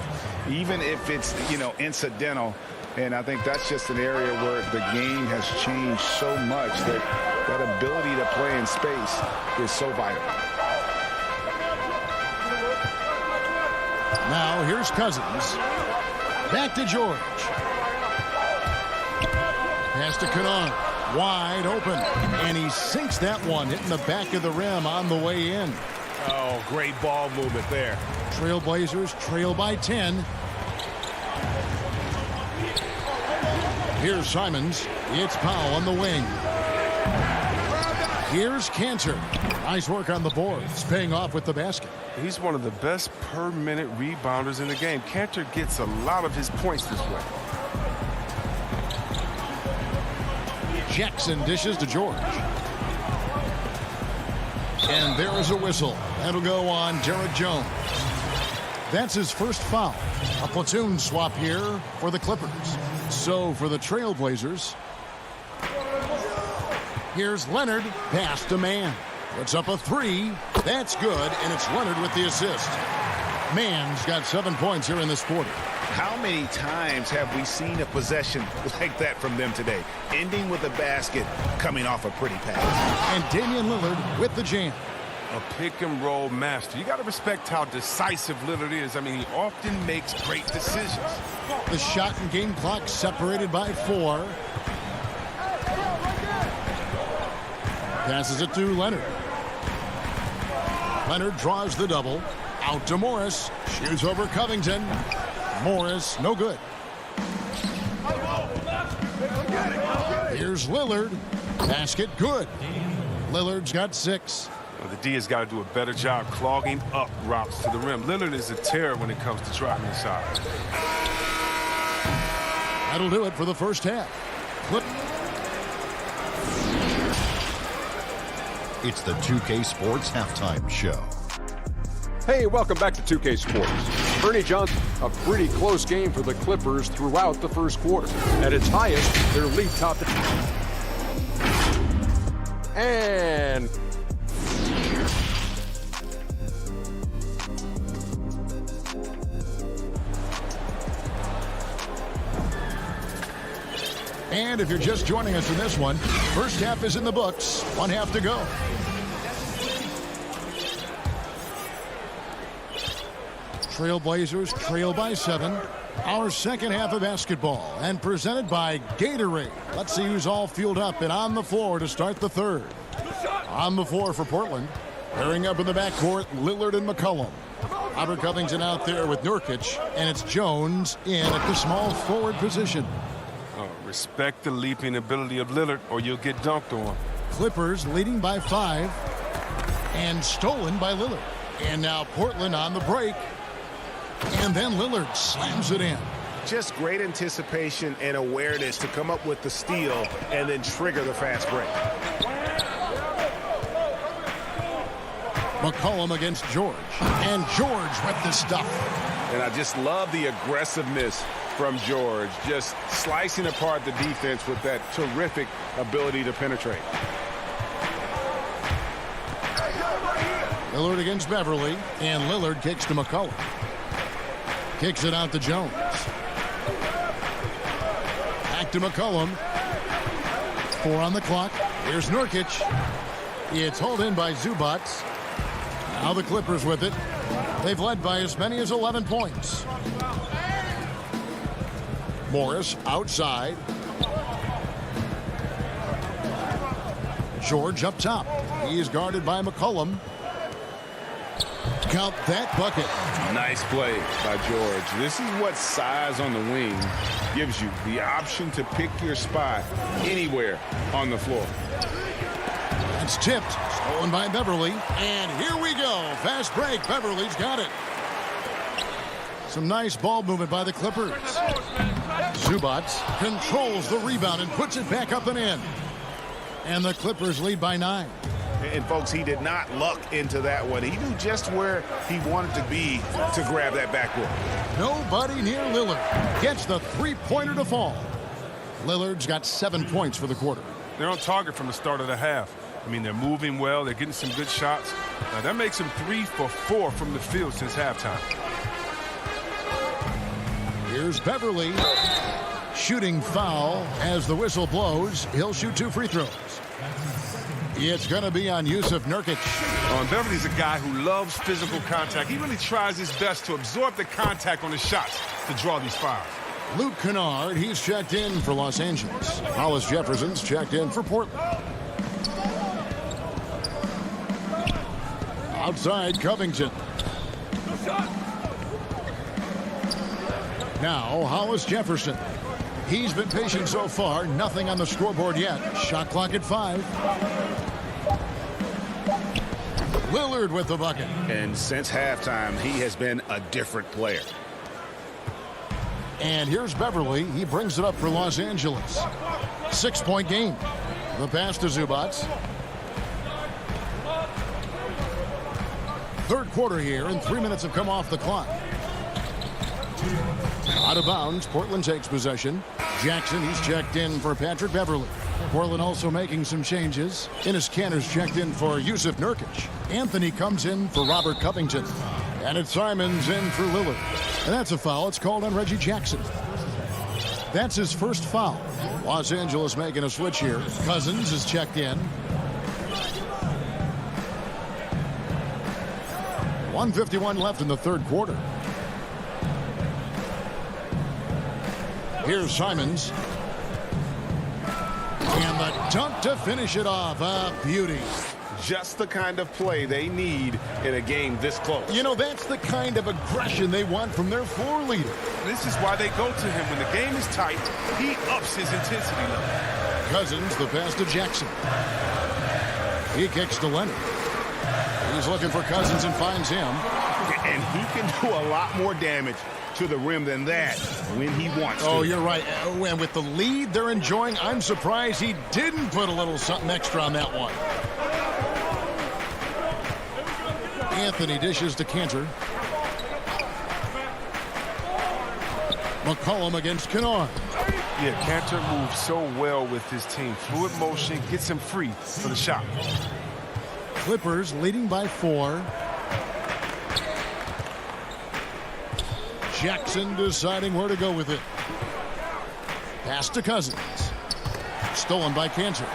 S3: even if it's, incidental. And I think that's just an area where the game has changed so much that that ability to play in space is so vital.
S2: Now here's Cousins. Back to George. Pass to Kennard. Wide open. And he sinks that one, hitting the back of the rim on the way in.
S5: Oh, great ball movement there.
S2: Trailblazers trail by 10. Here's Simons. It's Powell on the wing. Here's Kanter. Nice work on the boards, paying off with the basket.
S11: He's one of the best per-minute rebounders in the game. Kanter gets a lot of his points this way.
S2: Jackson dishes to George. And there is a whistle. That'll go on Derek Jones. That's his first foul. A platoon swap here for the Clippers. So for the Trailblazers, here's Leonard. Pass to Mann. Puts up a 3. That's good, and it's Leonard with the assist. Mann's got 7 points here in this quarter.
S3: How many times have we seen a possession like that from them today? Ending with a basket, coming off a pretty pass.
S2: And Damian Lillard with the jam.
S11: A pick-and-roll master. You got to respect how decisive Lillard is. I mean, he often makes great decisions.
S2: The shot and game clock separated by 4. Passes it to Leonard. Leonard draws the double. Out to Morris. Shoots over Covington. Morris, no good. Here's Lillard. Basket good. Lillard's got 6.
S11: The D has got to do a better job clogging up routes to the rim. Lillard is a terror when it comes to driving inside.
S2: That'll do it for the first half.
S8: It's the 2K Sports Halftime Show.
S9: Hey, welcome back to 2K Sports. Ernie Johnson, a pretty close game for the Clippers throughout the first quarter. At its highest, their lead topped. And
S2: if you're just joining us in this one, first half is in the books. 1 half to go. Trailblazers trail by 7. Our second half of basketball, and presented by Gatorade. Let's see who's all fueled up and on the floor to start the third. On the floor for Portland. Pairing up in the backcourt, Lillard and McCollum. Robert Covington out there with Nurkic, and it's Jones in at the small forward position.
S11: Respect the leaping ability of Lillard, or you'll get dunked on.
S2: Clippers leading by 5, and stolen by Lillard. And now Portland on the break. And then Lillard slams it in.
S5: Just great anticipation and awareness to come up with the steal and then trigger the fast break.
S2: McCollum against George. And George with the stuff.
S5: And I just love the aggressiveness from George. Just slicing apart the defense with that terrific ability to penetrate.
S2: Lillard against Beverly. And Lillard kicks to McCollum. Kicks it out to Jones. Back to McCollum. 4 on the clock. Here's Nurkic. It's hauled in by Zubac. Now the Clippers with it. They've led by as many as 11 points. Morris outside. George up top. He is guarded by McCollum. Count that bucket.
S3: Nice play by George. This is what size on the wing gives you. The option to pick your spot anywhere on the floor.
S2: It's tipped. Stolen by Beverly. And here we go. Fast break. Beverly's got it. Some nice ball movement by the Clippers. Zubac controls the rebound and puts it back up and in. And the Clippers lead by 9.
S5: And, folks, he did not luck into that one. He knew just where he wanted to be to grab that backboard.
S2: Nobody near Lillard. Gets the three-pointer to fall. Lillard's got 7 points for the quarter.
S11: They're on target from the start of the half. I mean, they're moving well. They're getting some good shots. Now, that makes them 3 for 4 from the field since halftime.
S2: Here's Beverly. Shooting foul as the whistle blows. He'll shoot 2 free throws. It's going to be on Yusuf Nurkic.
S11: Beverly's a guy who loves physical contact. He really tries his best to absorb the contact on his shots to draw these fouls.
S2: Luke Kennard, he's checked in for Los Angeles. Hollis Jefferson's checked in for Portland. Outside, Covington. Now, Hollis Jefferson. He's been patient so far. Nothing on the scoreboard yet. Shot clock at 5. Lillard with the bucket.
S5: And since halftime, he has been a different player.
S2: And here's Beverly. He brings it up for Los Angeles. 6-point game. The pass to Zubac. Third quarter here, and 3 minutes have come off the clock. Out of bounds, Portland takes possession. Jackson, he's checked in for Patrick Beverly. Portland also making some changes. Enes Kanter's checked in for Yusuf Nurkic. Anthony comes in for Robert Covington. And it's Simons in for Lillard. And that's a foul. It's called on Reggie Jackson. That's his first foul. Los Angeles making a switch here. Cousins is checked in. 1:51 left in the third quarter. Here's Simons. And the dunk to finish it off. A beauty.
S5: Just the kind of play they need in a game this close.
S2: You know, that's the kind of aggression they want from their floor leader.
S11: This is why they go to him. When the game is tight, he ups his intensity level.
S2: Cousins, the pass to Jackson. He kicks to Leonard. He's looking for Cousins and finds him.
S3: And he can do a lot more damage to the rim than that when he wants to.
S2: Oh, you're right. And with the lead they're enjoying, I'm surprised he didn't put a little something extra on that one. Anthony dishes to Cantor. McCollum against Kennard.
S11: Yeah, Cantor moves so well with his team. Fluid motion gets him free for the shot.
S2: Clippers leading by 4. Jackson deciding where to go with it. Pass to Cousins. Stolen by Cantor.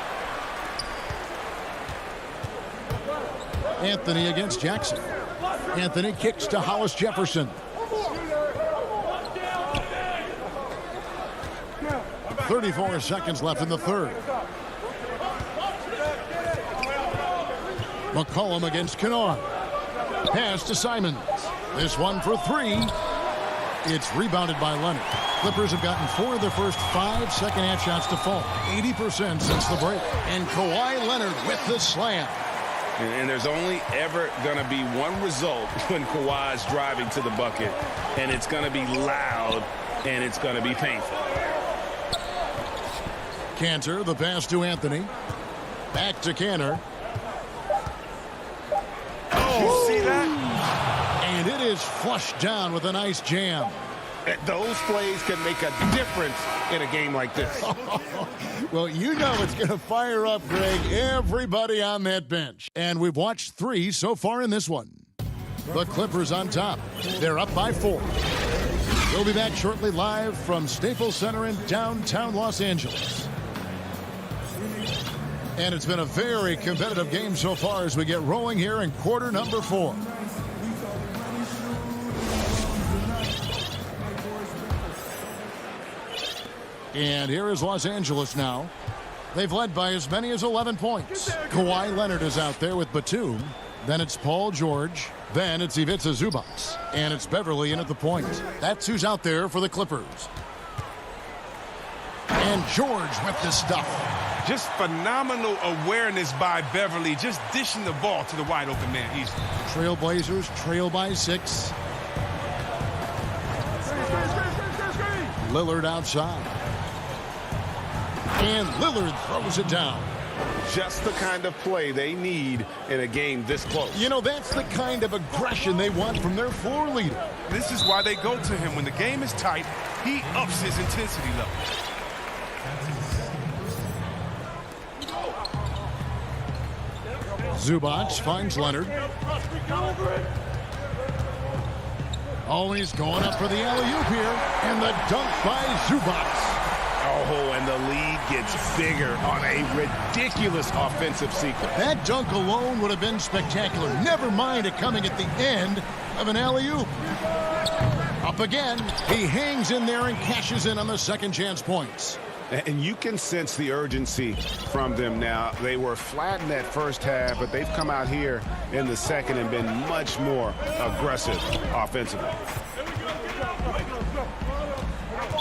S2: Anthony against Jackson. Anthony kicks to Hollis Jefferson. 34 seconds left in the third. McCollum against Kennard. Pass to Simons. This one for 3. It's rebounded by Leonard. Clippers have gotten 4 of their first 5 second-half shots to fall. 80% since the break. And Kawhi Leonard with the slam.
S3: And there's only ever going to be one result when Kawhi's driving to the bucket. And it's going to be loud, and it's going to be painful.
S2: Cantor, the pass to Anthony. Back to Cantor.
S11: Oh, see that?
S2: And it is flushed down with a nice jam.
S3: Those plays can make a difference in a game like this.
S2: Well, you know it's going to fire up, Greg, everybody on that bench. And we've watched 3 so far in this one. The Clippers on top. They're up by 4. We'll be back shortly live from Staples Center in downtown Los Angeles. And it's been a very competitive game so far as we get rolling here in quarter number 4. And here is Los Angeles now. They've led by as many as 11 points. Kawhi Leonard is out there with Batum. Then it's Paul George. Then it's Ivica Zubac. And it's Beverly in at the point. That's who's out there for the Clippers. And George with the stuff.
S11: Just phenomenal awareness by Beverly, just dishing the ball to the wide open man easily.
S2: Trailblazers trail by 6. Lillard outside. And Lillard throws it down.
S3: Just the kind of play they need in a game this close.
S2: You know, that's the kind of aggression they want from their floor leader.
S11: This is why they go to him. When the game is tight, he ups his intensity level.
S2: Zubac finds Leonard. Always going up for the alley-oop here. And the dunk by Zubac.
S3: Oh, and the lead gets bigger on a ridiculous offensive sequence.
S2: That dunk alone would have been spectacular. Never mind it coming at the end of an alley-oop. Up again. He hangs in there and cashes in on the second chance points.
S3: And you can sense the urgency from them now. They were flat in that first half, but they've come out here in the second and been much more aggressive offensively.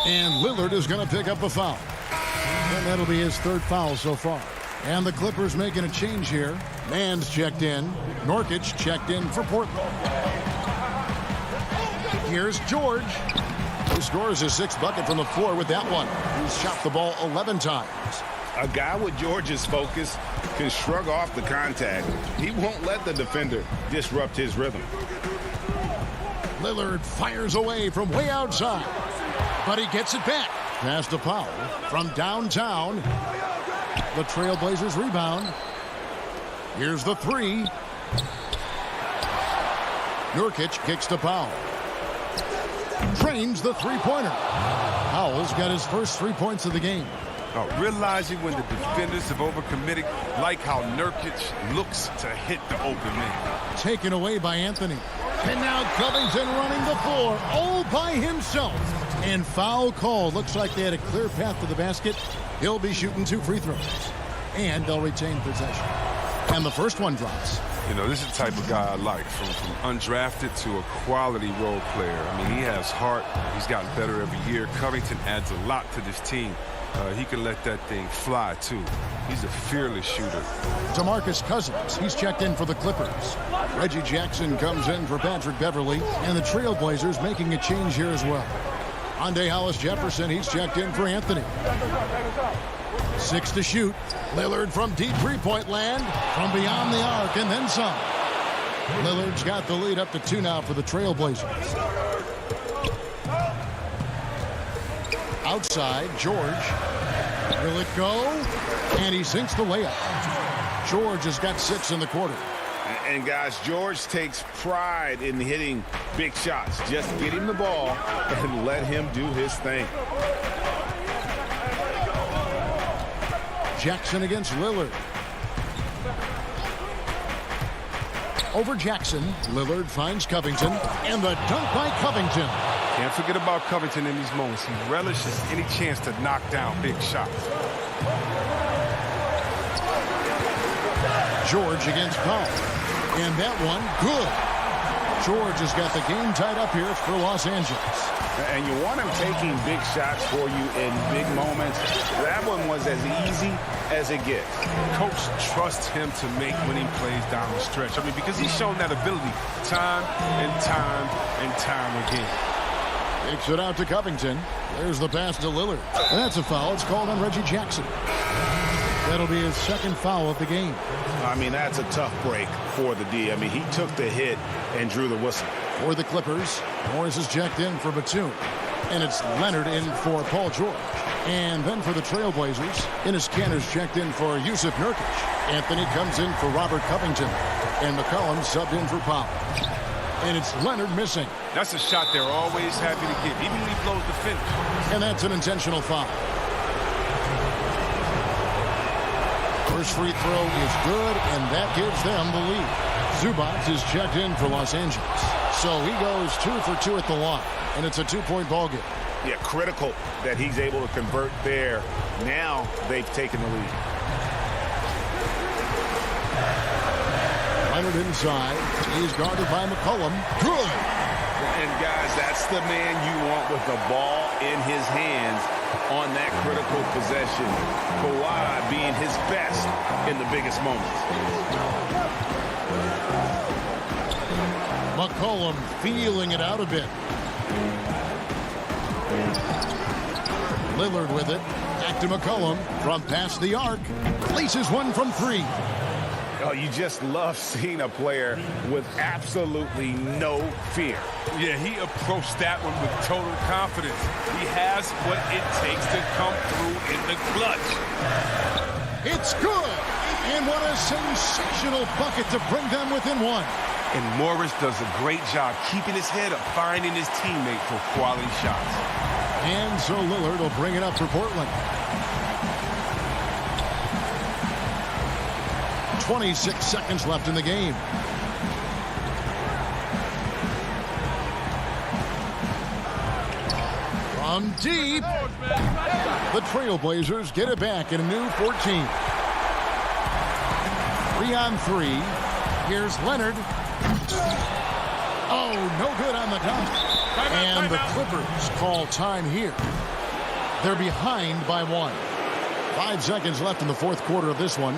S2: And Lillard is going to pick up a foul. And that'll be his 3rd foul so far. And the Clippers making a change here. Mann's checked in. Nurkic checked in for Portland. Here's George. Who scores his 6th bucket from the floor with that one. He's shot the ball 11 times.
S3: A guy with George's focus can shrug off the contact. He won't let the defender disrupt his rhythm.
S2: Lillard fires away from way outside. But he gets it back. Pass to Powell from downtown. The Trailblazers rebound. Here's the 3. Nurkic kicks to Powell. Trains the three-pointer. Powell's got his first 3 points of the game.
S11: Realizing when the defenders have overcommitted, like how Nurkic looks to hit the open man.
S2: Taken away by Anthony. And now Covington running the floor all by himself. And foul call. Looks like they had a clear path to the basket. He'll be shooting 2 free throws. And they'll retain possession. And the first one drops.
S11: You know, this is the type of guy I like, from undrafted to a quality role player. I mean, he has heart. He's gotten better every year. Covington adds a lot to this team. He can let that thing fly, too. He's a fearless shooter.
S2: DeMarcus Cousins, he's checked in for the Clippers. Reggie Jackson comes in for Patrick Beverly, and the Trailblazers making a change here as well. Andre Hollis Jefferson, he's checked in for Anthony. 6 to shoot. Lillard from deep three-point land, from beyond the arc, and then some. Lillard's got the lead up to 2 now for the Trailblazers. Outside, George. Will it go? And he sinks the layup. George has got 6 in the quarter.
S3: And guys, George takes pride in hitting big shots. Just get him the ball and let him do his thing.
S2: Jackson against Lillard. Over Jackson. Lillard finds Covington. And the dunk by Covington.
S11: Can't forget about Covington in these moments. He relishes any chance to knock down big shots.
S2: George against Powell. And that one, good. George has got the game tied up here for Los Angeles.
S3: And you want him taking big shots for you in big moments. That one was as easy as it gets.
S11: Coach trusts him to make winning plays down the stretch. I mean, because he's shown that ability time and time and time again.
S2: Takes it out to Covington. There's the pass to Lillard. And that's a foul. It's called on Reggie Jackson. That'll be his second foul of the game.
S3: I mean, that's a tough break for the D. I mean, he took the hit and drew the whistle.
S2: For the Clippers, Morris is checked in for Batum. And it's Leonard in for Paul George. And then for the Trailblazers, Enes Kanter's checked in for Yusuf Nurkic. Anthony comes in for Robert Covington. And McCollum subbed in for Powell. And it's Leonard missing.
S11: That's a shot they're always happy to give, even when he blows the finish.
S2: And that's an intentional foul. First free throw is good, and that gives them the lead. Zubac is checked in for Los Angeles. So he goes 2 for 2 at the line, and it's a 2-point ball game.
S3: Yeah, critical that he's able to convert there. Now they've taken the lead.
S2: Leonard inside. He's guarded by McCollum. Good.
S3: And guys, that's the man you want with the ball in his hands on that critical possession. Kawhi being his best in the biggest moments.
S2: McCollum feeling it out a bit. Lillard with it. Back to McCollum from past the arc. Places one from 3.
S3: Oh, you just love seeing a player with absolutely no fear.
S11: Yeah, he approached that one with total confidence. He has what it takes to come through in the clutch.
S2: It's good. And what a sensational bucket to bring them within 1.
S11: And Morris does a great job keeping his head up, finding his teammate for quality shots.
S2: And so Lillard will bring it up for Portland. 26 seconds left in the game. From deep. The Trailblazers get it back in a new 14. 3-on-3. Here's Leonard. Oh, no good on the dunk. And the Clippers call time here. They're behind by 1. 5 seconds left in the fourth quarter of this one.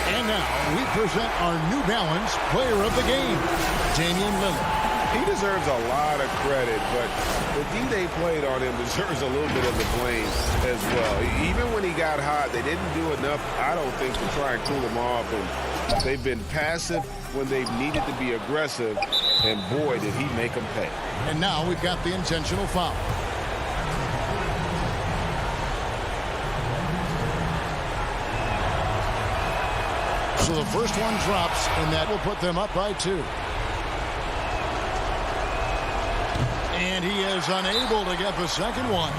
S2: And now we present our New Balance Player of the Game, Damian Lillard.
S3: He deserves a lot of credit, but the D they played on him deserves a little bit of the blame as well. Even when he got hot, they didn't do enough, I don't think, to try and cool him off. And they've been passive when they've needed to be aggressive, and boy, did he make them pay.
S2: And now we've got the intentional foul. So the first one drops, and that will put them up by 2. And he is unable to get the second one.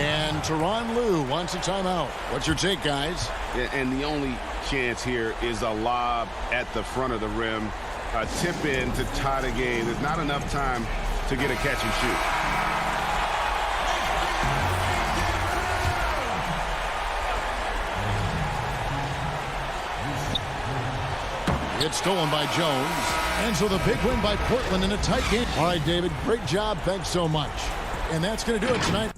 S2: And Tyronn Lue wants a timeout. What's your take, guys?
S3: And the only chance here is a lob at the front of the rim. a tip in to tie the game. There's not enough time to get a catch and shoot.
S2: It's stolen by Jones. And so the big win by Portland in a tight game. All right, David, great job. Thanks so much. And that's going to do it tonight.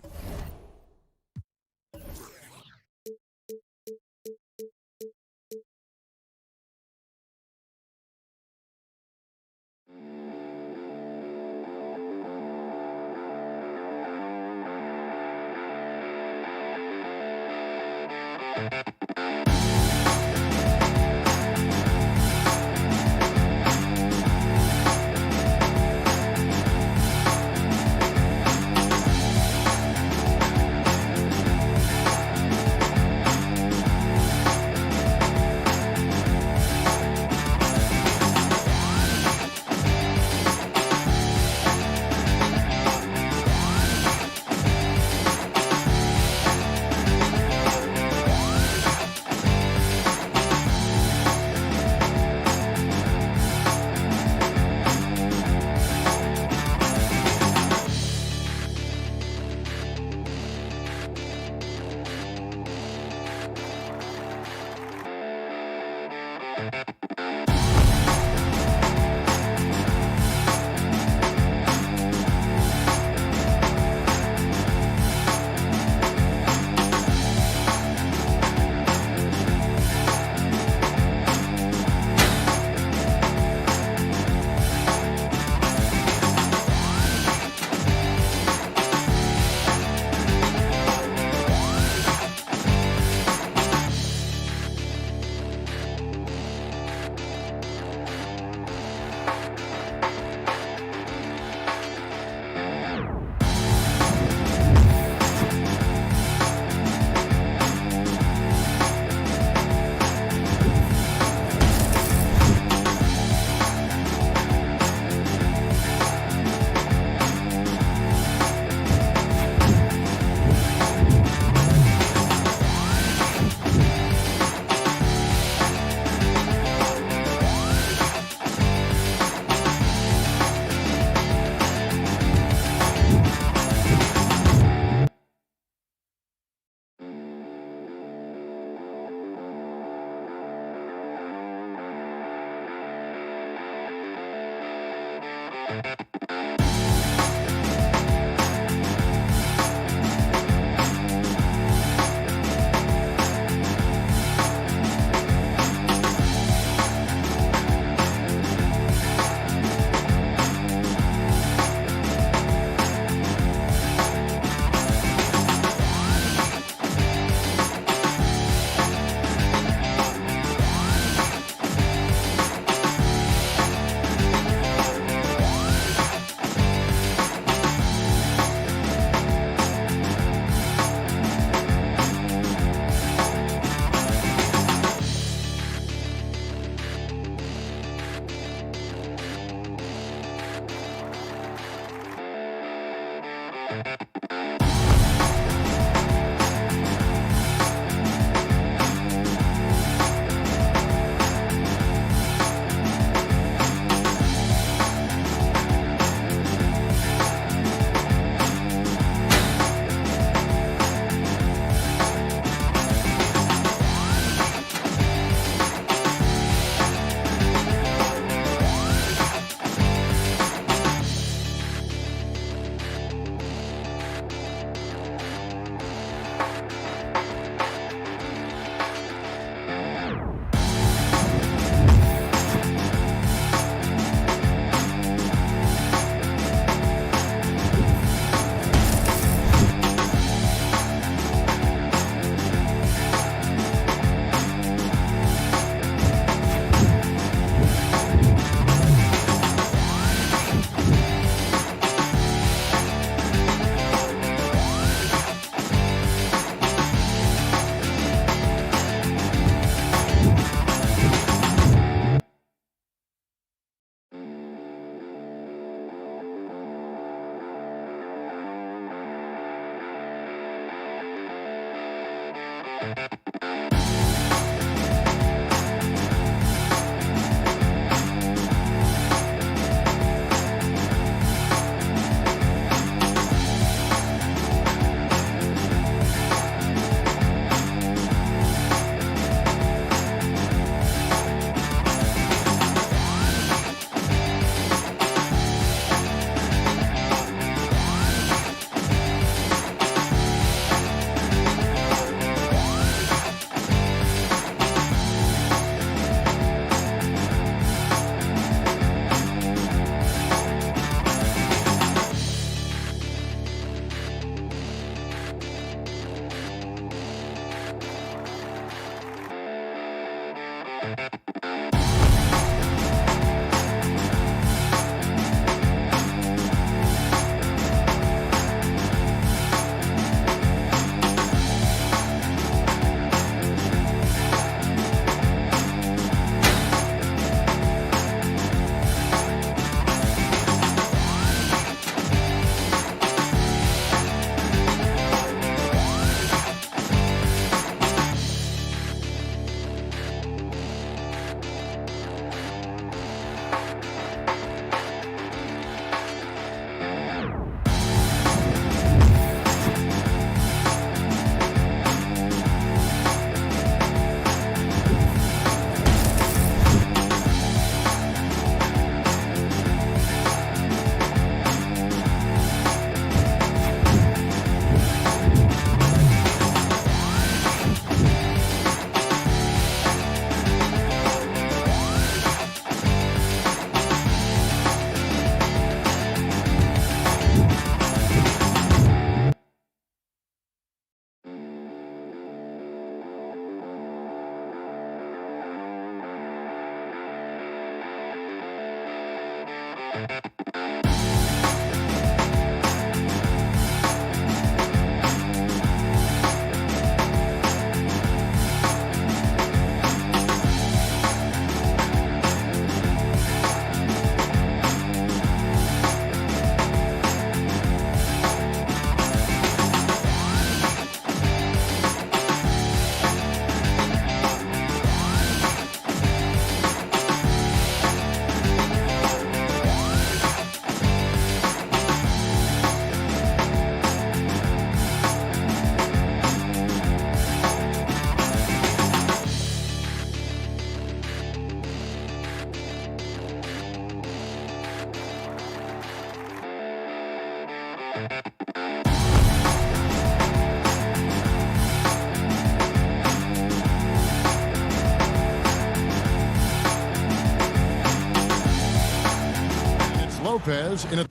S2: Lopez in at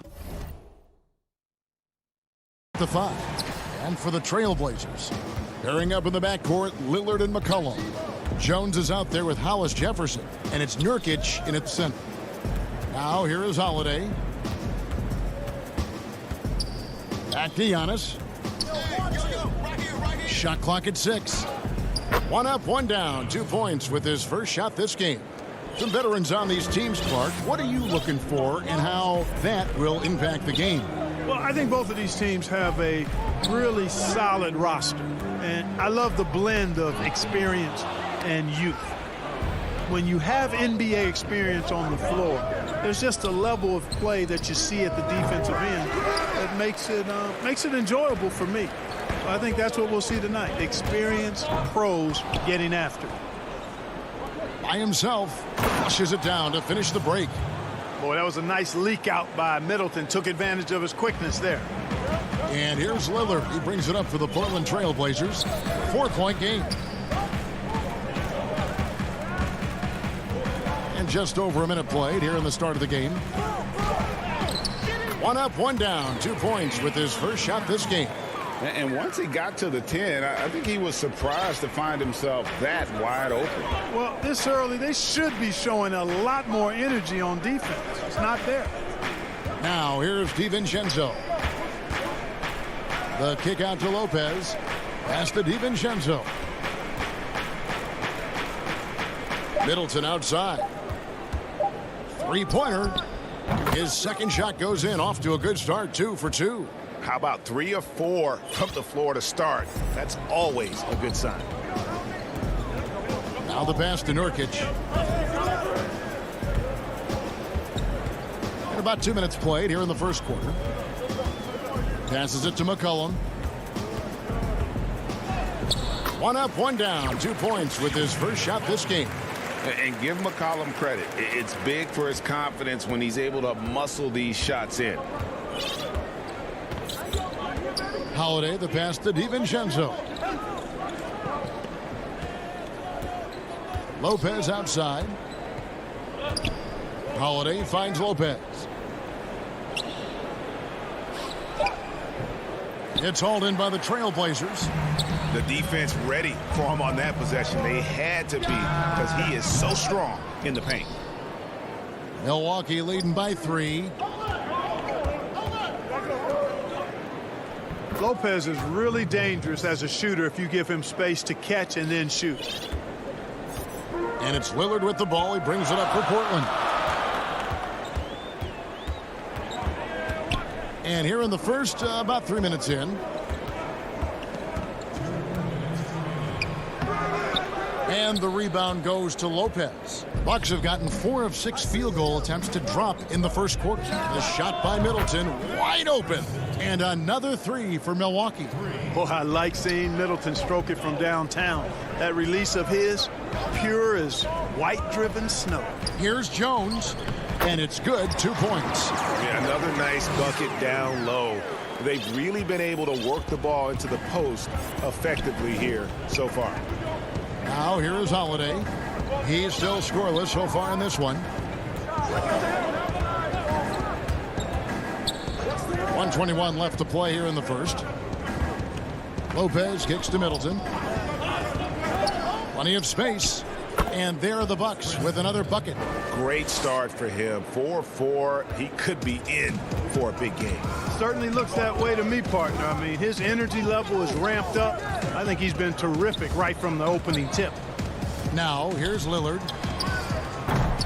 S2: the 5. And for the Trailblazers, pairing up in the backcourt, Lillard and McCollum. Jones is out there with Hollis Jefferson, and it's Nurkic in at the center. Now here is Holiday. Back to Giannis. Shot clock at 6. 1 up, 1 down. 2 points with his first shot this game. Some veterans on these teams, Clark. What are you looking for and how that will impact the game?
S4: Well, I think both of these teams have a really solid roster. And I love the blend of experience and youth. When you have NBA experience on the floor, there's just a level of play that you see at the defensive end that makes it enjoyable for me. I think that's what we'll see tonight. Experienced pros getting after it.
S2: By himself, flushes it down to finish the break.
S4: Boy, that was a nice leak out by Middleton. Took advantage of his quickness there.
S2: And here's Lillard. He brings it up for the Portland Trailblazers. 4-point game. And just over a minute played here in the start of the game. 1 up, 1 down. 2 points with his first shot this game.
S3: And once he got to the 10, I think he was surprised to find himself that wide open.
S4: Well, this early, they should be showing a lot more energy on defense. It's not there.
S2: Now, here's DiVincenzo. The kick out to Lopez. Pass to DiVincenzo. Middleton outside. Three-pointer. His second shot goes in. Off to a good start, 2 for 2.
S5: How about 3 or 4 from the floor to start? That's always a good sign.
S2: Now the pass to Nurkic. And about 2 minutes played here in the first quarter. Passes it to McCollum. 1 up, 1 down. 2 points with his first shot this game.
S5: And give McCollum credit. It's big for his confidence when he's able to muscle these shots in.
S2: Holiday, the pass to DiVincenzo. Lopez outside. Holiday finds Lopez. It's hauled in by the Trailblazers.
S5: The defense ready for him on that possession. They had to be because he is so strong in the paint.
S2: Milwaukee leading by 3.
S4: Lopez is really dangerous as a shooter if you give him space to catch and then shoot.
S2: And it's Lillard with the ball. He brings it up for Portland. And here in the first, about 3 minutes in. And the rebound goes to Lopez. Bucks have gotten 4 of 6 field goal attempts to drop in the first quarter. The shot by Middleton, wide open. And another 3 for Milwaukee.
S4: Boy, I like seeing Middleton stroke it from downtown. That release of his, pure as white-driven snow.
S2: Here's Jones, and it's good. 2 points.
S5: Yeah, another nice bucket down low. They've really been able to work the ball into the post effectively here so far.
S2: Now here is Holiday. He's still scoreless so far in this one. 1:21 left to play here in the first. Lopez kicks to Middleton. Plenty of space. And there are the Bucks with another bucket.
S5: Great start for him. 4-4. He could be in for a big game.
S4: Certainly looks that way to me, partner. I mean, his energy level is ramped up. I think he's been terrific right from the opening tip.
S2: Now, here's Lillard.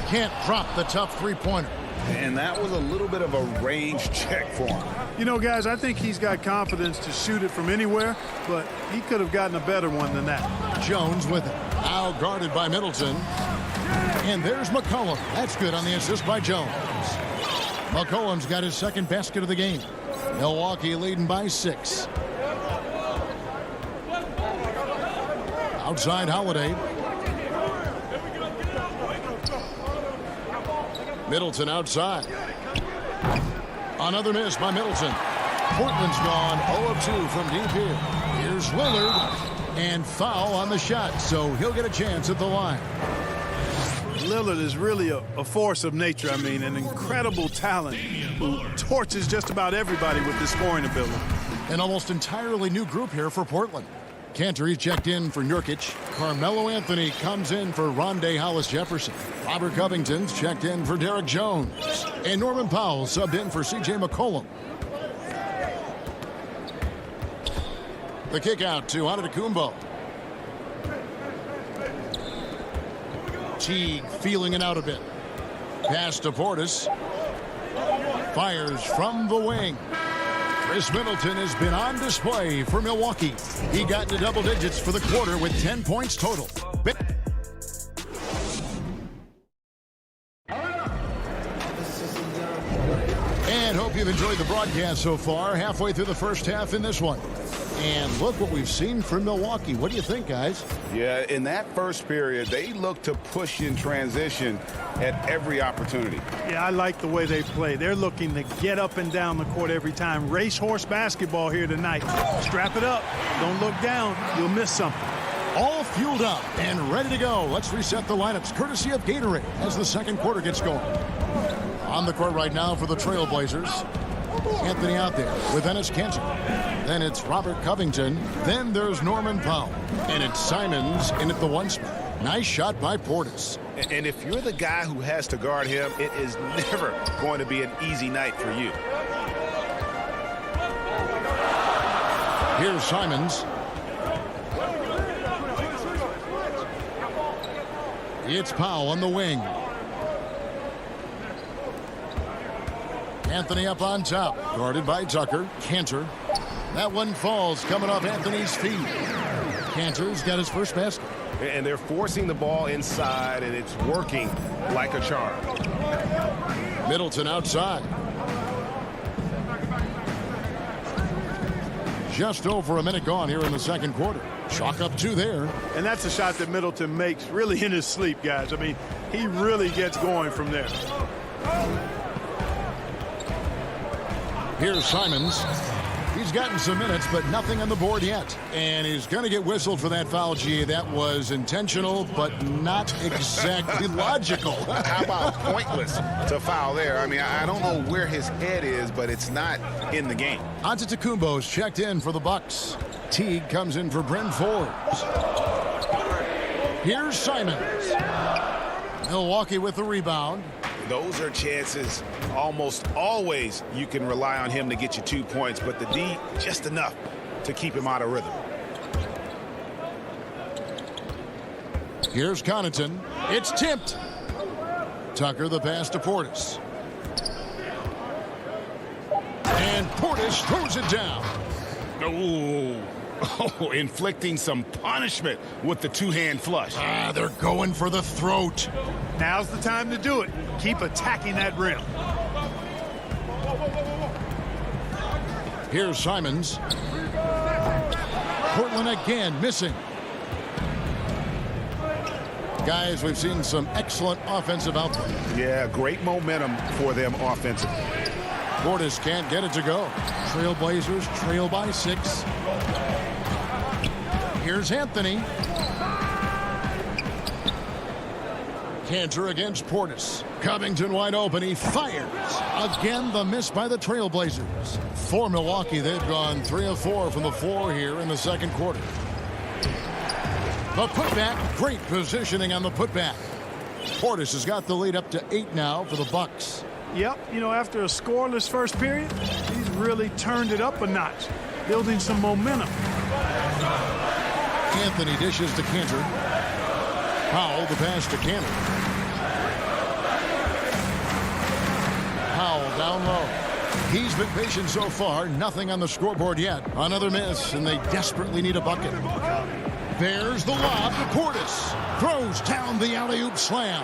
S2: Can't drop the tough three-pointer.
S5: And that was a little bit of a range check for him.
S4: You know, guys, I think he's got confidence to shoot it from anywhere, but he could have gotten a better one than that.
S2: Jones with it. Now guarded by Middleton. And there's McCollum. That's good on the assist by Jones. McCollum's got his second basket of the game. Milwaukee leading by 6. Outside Holiday. Middleton outside. Another miss by Middleton. Portland's gone 0 of 2 from deep here. Here's Lillard. And foul on the shot, so he'll get a chance at the line.
S4: Lillard is really a force of nature. I mean, an incredible talent who torches just about everybody with his scoring ability.
S2: An almost entirely new group here for Portland. Cantor, he's checked in for Nurkic. Carmelo Anthony comes in for Rondé Hollis-Jefferson. Robert Covington's checked in for Derek Jones. And Norman Powell subbed in for C.J. McCollum. The kick out to Antetokounmpo. Teague feeling it out a bit. Pass to Portis. Fires from the wing. Chris Middleton has been on display for Milwaukee. He got into double digits for the quarter with 10 points total. And hope you've enjoyed the broadcast so far. Halfway through the first half in this one. And look what we've seen from Milwaukee. What do you think, guys?
S5: Yeah, in that first period, they looked to push in transition at every opportunity.
S4: Yeah, I like the way they play. They're looking to get up and down the court every time. Racehorse basketball here tonight. Strap it up. Don't look down. You'll miss something.
S2: All fueled up and ready to go. Let's reset the lineups courtesy of Gatorade as the second quarter gets going. On the court right now for the Trailblazers. Anthony out there with Enes Kanter. Then it's Robert Covington. Then there's Norman Powell. And it's Simons in at the 1 spot. Nice shot by Portis.
S5: And if you're the guy who has to guard him, it is never going to be an easy night for you.
S2: Here's Simons. It's Powell on the wing. Anthony up on top, guarded by Tucker. Kanter. That one falls, coming off Anthony's feet. Kanter's got his first basket.
S5: And they're forcing the ball inside, and it's working like a charm.
S2: Middleton outside. Just over a minute gone here in the second quarter. Chalk up 2 there.
S4: And that's a shot that Middleton makes really in his sleep, guys. I mean, he really gets going from there.
S2: Here's Simons. He's gotten some minutes, but nothing on the board yet. And he's going to get whistled for that foul, G. That was intentional, but not exactly logical.
S5: How about pointless to foul there? I mean, I don't know where his head is, but it's not in the game.
S2: Antetokounmpo's checked in for the Bucks. Teague comes in for Bryn Forbes. Here's Simons. Milwaukee with the rebound.
S3: Those are chances almost always you can rely on him to get you 2 points, but the D just enough to keep him out of rhythm.
S2: Here's Connaughton. It's tipped. Tucker the pass to Portis. And Portis throws it down.
S3: Oh, inflicting some punishment with the two-hand flush.
S2: They're going for the throat.
S4: Now's the time to do it. Keep attacking that rim.
S2: Here's Simons. Portland again missing. Guys, we've seen some excellent offensive output.
S3: Yeah, great momentum for them offensively.
S2: Portis can't get it to go. Trailblazers trail by 6. Here's Anthony. Cantor against Portis. Covington wide open. He fires. Again, the miss by the Trailblazers. For Milwaukee, they've gone 3 of 4 from the floor here in the second quarter. The putback. Great positioning on the putback. Portis has got the lead up to 8 now for the Bucks.
S4: Yep, you know, after a scoreless first period, he's really turned it up a notch, building some momentum.
S2: Anthony dishes to Cantor. Powell the pass to Cantor. Powell down low. He's been patient so far. Nothing on the scoreboard yet. Another miss, and they desperately need a bucket. There's the lob to Portis. Throws down the alley-oop slam.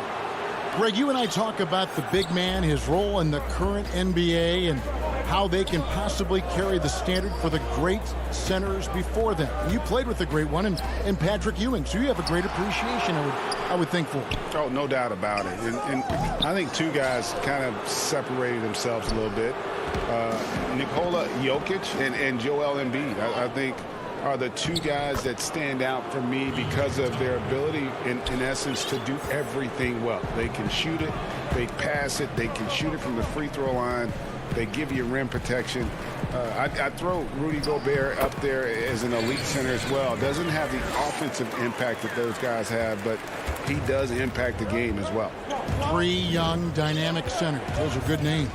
S2: Greg, you and I talk about the big man, his role in the current NBA, and how they can possibly carry the standard for the great centers before them. You played with the great one and Patrick Ewing, so you have a great appreciation, I would think, for.
S3: Oh, no doubt about it. And I think two guys kind of separated themselves a little bit. Nikola Jokic and Joel Embiid, I think, are the two guys that stand out for me because of their ability, in essence, to do everything well. They can shoot it, they pass it, they can shoot it from the free throw line, they give you rim protection. I throw Rudy Gobert up there as an elite center as well. Doesn't have the offensive impact that those guys have, but he does impact the game as well.
S2: 3 young, dynamic centers. Those are good names.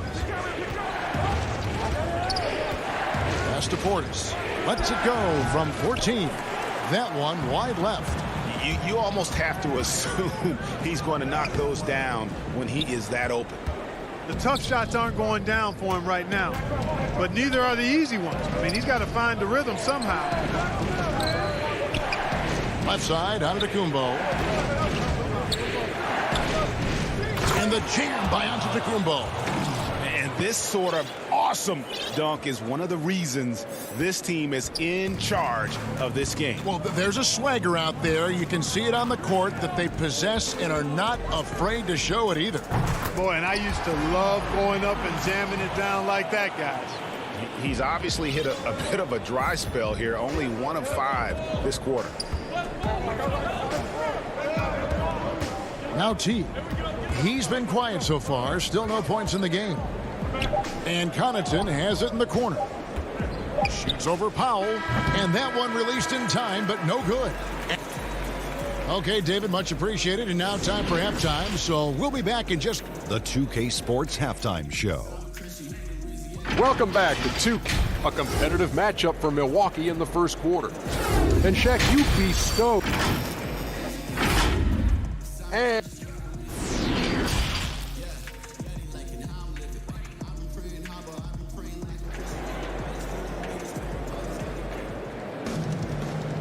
S2: Pass to Portis. Lets it go from 14. That one wide left.
S3: You almost have to assume he's going to knock those down when he is that open.
S4: The tough shots aren't going down for him right now, but neither are the easy ones. I mean, he's got to find the rhythm somehow.
S2: Left side, Antetokounmpo. And the jam by Antetokounmpo.
S3: And this sort of awesome dunk is one of the reasons this team is in charge of this game.
S2: Well, there's a swagger out there. You can see it on the court that they possess and are not afraid to show it either.
S4: Boy, and I used to love going up and jamming it down like that, guys.
S3: He's obviously hit a bit of a dry spell here. Only 1 of 5 this quarter.
S2: Now T. He's been quiet so far. Still no points in the game. And Connaughton has it in the corner. Shoots over Powell. And that one released in time, but no good. Okay, David, much appreciated. And now time for halftime. So we'll be back in just...
S8: The 2K Sports Halftime Show.
S9: Welcome back to 2K, a competitive matchup for Milwaukee in the first quarter. And Shaq, you'd be stoked.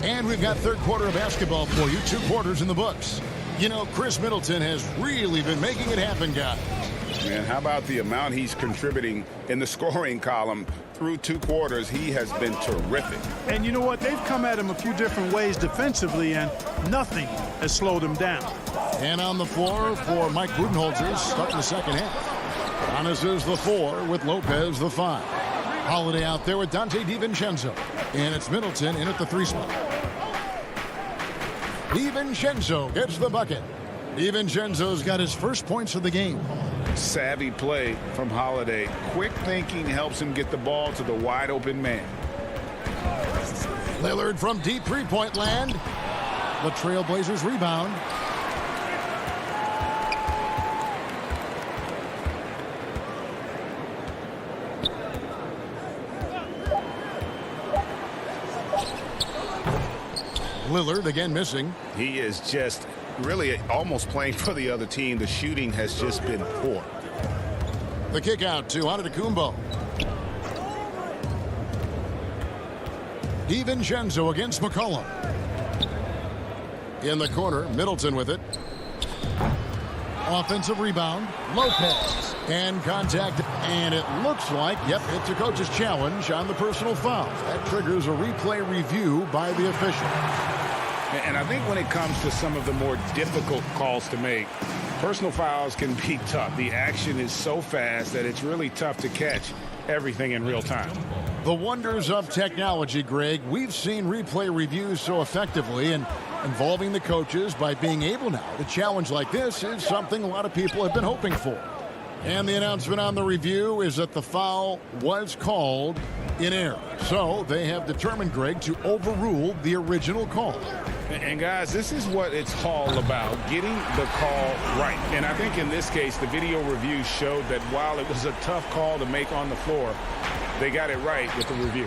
S2: And we've got third quarter of basketball for you. 2 quarters in the books. You know, Chris Middleton has really been making it happen, guys.
S3: Man, how about the amount he's contributing in the scoring column through 2 quarters? He has been terrific.
S4: And you know what? They've come at him a few different ways defensively, and nothing has slowed him down.
S2: And on the floor for Mike Budenholzer, starting the second half. Giannis is the 4 with Lopez the 5. Holiday out there with Dante DiVincenzo. And it's Middleton in at the 3 spot. DiVincenzo gets the bucket. DiVincenzo's got his first points of the game.
S3: Savvy play from Holiday. Quick thinking helps him get the ball to the wide open man.
S2: Lillard from deep three-point land. The Trailblazers rebound. Lillard again missing.
S3: He is just really almost playing for the other team. The shooting has just been poor.
S2: The kick out to Antetokounmpo. DiVincenzo against McCollum. In the corner, Middleton with it. Offensive rebound, Lopez. And contact, and it looks like, yep, it's a coach's challenge on the personal foul. That triggers a replay review by the official.
S3: And I think when it comes to some of the more difficult calls to make, personal fouls can be tough. The action is so fast that it's really tough to catch everything in real time.
S2: The wonders of technology, Greg. We've seen replay reviews so effectively, and involving the coaches by being able now to challenge like this is something a lot of people have been hoping for. And the announcement on the review is that the foul was called in error. So they have determined, Greg, to overrule the original call.
S3: And guys, this is what it's all about, getting the call right. And I think in this case, the video review showed that while it was a tough call to make on the floor, they got it right with the review.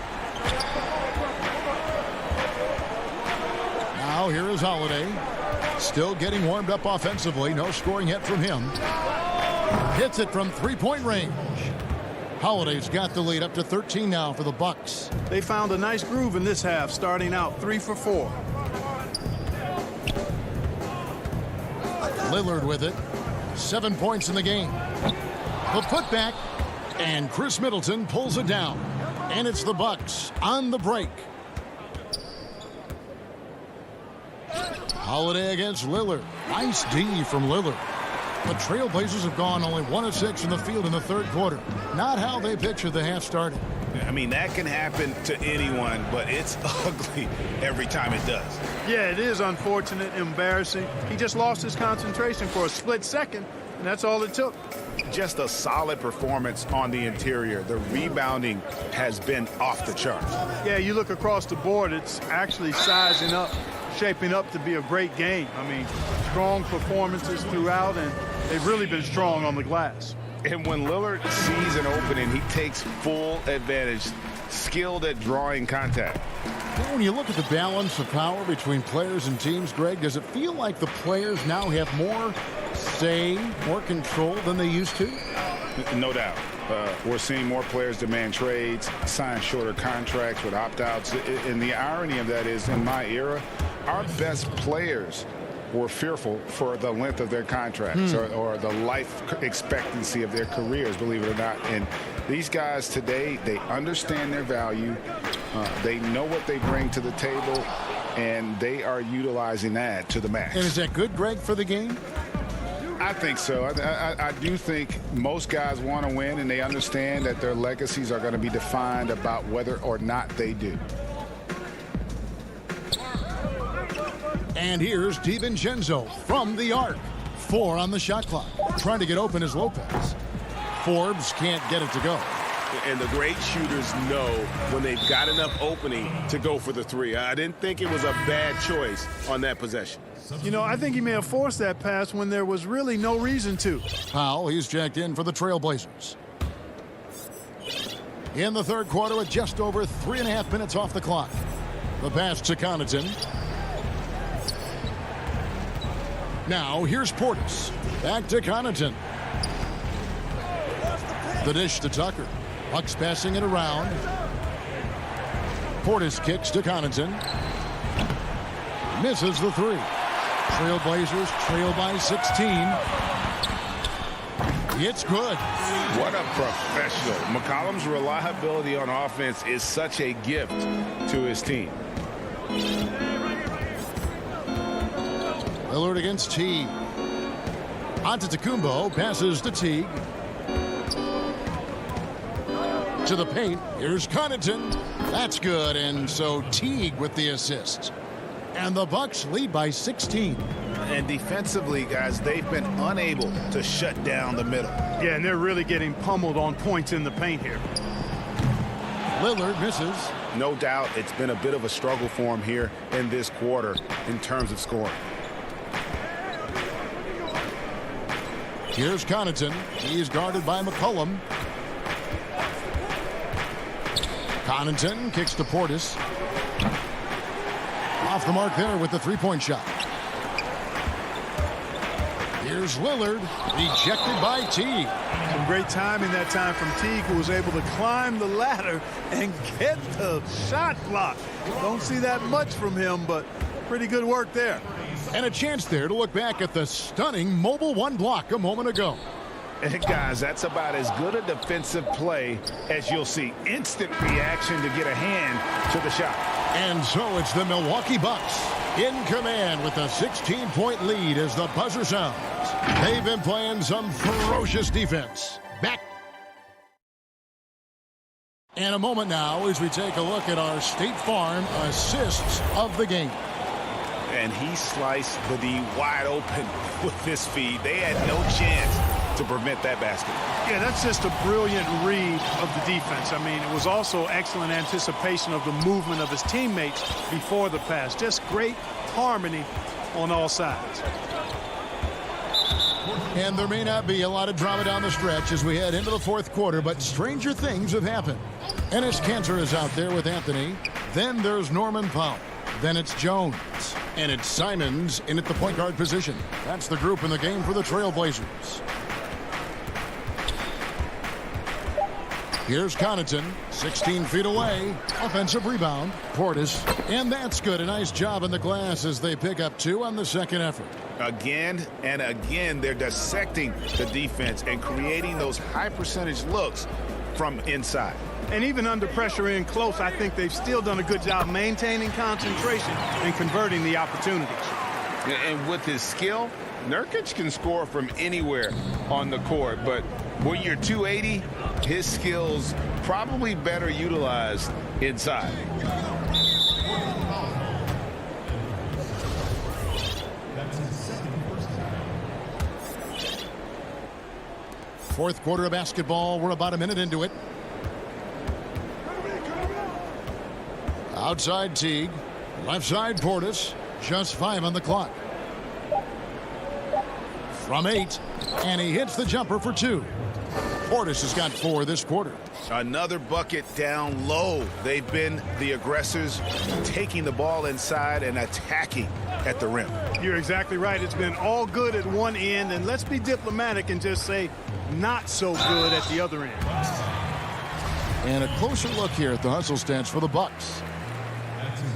S2: Now here is Holiday. Still getting warmed up offensively. No scoring yet from him. Hits it from three-point range. Holiday's got the lead up to 13 now for the Bucks.
S4: They found a nice groove in this half, starting out 3 for 4.
S2: Lillard with it. 7 points in the game. The putback, and Chris Middleton pulls it down. And it's the Bucks on the break. Holiday against Lillard. Nice D from Lillard. The Trailblazers have gone only 1 of 6 in the field in the third quarter. Not how they pictured the half started.
S3: I mean, that can happen to anyone, but it's ugly every time it does.
S4: Yeah, it is unfortunate, embarrassing. He just lost his concentration for a split second, and that's all it took.
S3: Just a solid performance on the interior. The rebounding has been off the charts.
S4: Yeah, you look across the board, it's actually sizing up, shaping up to be a great game. I mean, strong performances throughout, and they've really been strong on the glass.
S3: And when Lillard sees an opening, he takes full advantage, skilled at drawing contact.
S2: When you look at the balance of power between players and teams, Greg, does it feel like the players now have more say, more control than they used to?
S3: No doubt. We're seeing more players demand trades, sign shorter contracts with opt-outs. And the irony of that is, in my era, our best players were fearful for the length of their contracts or the life expectancy of their careers, believe it or not. And these guys today, they understand their value. They know what they bring to the table, and they are utilizing that to the max.
S2: And is that good, Greg, for the game?
S3: I think so. I do think most guys want to win, and they understand that their legacies are going to be defined about whether or not they do.
S2: And here's DiVincenzo from the arc. 4 on the shot clock. Trying to get open is Lopez. Forbes can't get it to go.
S5: And the great shooters know when they've got enough opening to go for the three. I didn't think it was a bad choice on that possession.
S4: You know, I think he may have forced that pass when there was really no reason to.
S2: Powell, he's checked in for the Trailblazers. In the third quarter with just over 3.5 minutes off the clock. The pass to Connaughton. Now, here's Portis. Back to Connaughton. The dish to Tucker. Bucks passing it around. Portis kicks to Connaughton. Misses the 3. Trailblazers trail by 16. It's good.
S3: What a professional. McCollum's reliability on offense is such a gift to his team.
S2: Lillard against Teague. Antetokounmpo passes to Teague. To the paint. Here's Connaughton. That's good. And so Teague with the assist. And the Bucks lead by 16.
S3: And defensively, guys, they've been unable to shut down the middle.
S4: Yeah, and they're really getting pummeled on points in the paint here.
S2: Lillard misses.
S3: no doubt it's been a bit of a struggle for him here in this quarter in terms of scoring.
S2: Here's Connaughton. He's guarded by McCollum. Connaughton kicks to Portis. Off the mark there with the three-point shot. Here's Lillard, rejected by Teague.
S4: Some great timing that time from Teague, who was able to climb the ladder and get the shot block. Don't see that much from him, but pretty good work there.
S2: And a chance there to look back at the stunning mobile one block a moment ago.
S3: And guys, that's about as good a defensive play as you'll see. Instant reaction to get a hand to the shot.
S2: And so it's the Milwaukee Bucks in command with a 16-point lead as the buzzer sounds. They've been playing some ferocious defense. Back. And a moment now as we take a look at our State Farm assists of the game.
S3: And he sliced the D wide open with this feed. They had no chance to prevent that basket.
S4: Yeah, that's just a brilliant read of the defense. I mean, it was also excellent anticipation of the movement of his teammates before the pass. Just great harmony on all sides.
S2: And there may not be a lot of drama down the stretch as we head into the fourth quarter, but stranger things have happened. Enes Kanter is out there with Anthony. Then there's Norman Powell. Then it's Jones. And it's Simons in at the point guard position. That's the group in the game for the Trailblazers. Here's Connaughton, 16 feet away. Offensive rebound. Portis. And that's good. A nice job in the glass as they pick up 2 on the second effort.
S3: Again and again, they're dissecting the defense and creating those high percentage looks from inside.
S4: And even under pressure in close, I think they've still done a good job maintaining concentration and converting the opportunities.
S3: And with his skill, Nurkic can score from anywhere on the court. But when you're 280, his skills probably better utilized inside.
S2: Fourth quarter of basketball. We're about a minute into it. Outside Teague. Left side Portis. Just 5 on the clock. From 8. And he hits the jumper for 2. Portis has got 4 this quarter.
S3: Another bucket down low. They've been the aggressors, taking the ball inside and attacking at the rim.
S4: You're exactly right. It's been all good at one end, and let's be diplomatic and just say not so good at the other end.
S2: And a closer look here at the hustle stats for the Bucks.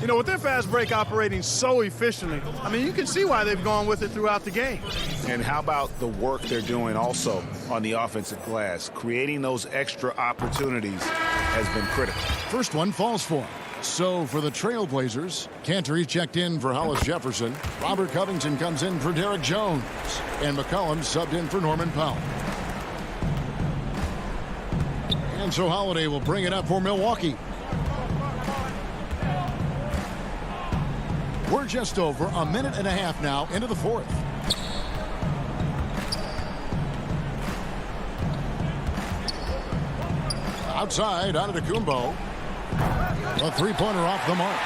S4: You know, with their fast break operating so efficiently, I mean, you can see why they've gone with it throughout the game.
S3: And how about the work they're doing also on the offensive glass? Creating those extra opportunities has been critical.
S2: First one falls for him. So for the Trailblazers, Kanter checked in for Hollis Jefferson. Robert Covington comes in for Derek Jones. And McCollum subbed in for Norman Powell. And so Holiday will bring it up for Milwaukee. We're just over a minute and a half now into the fourth. Outside, Antetokounmpo. A three-pointer off the mark.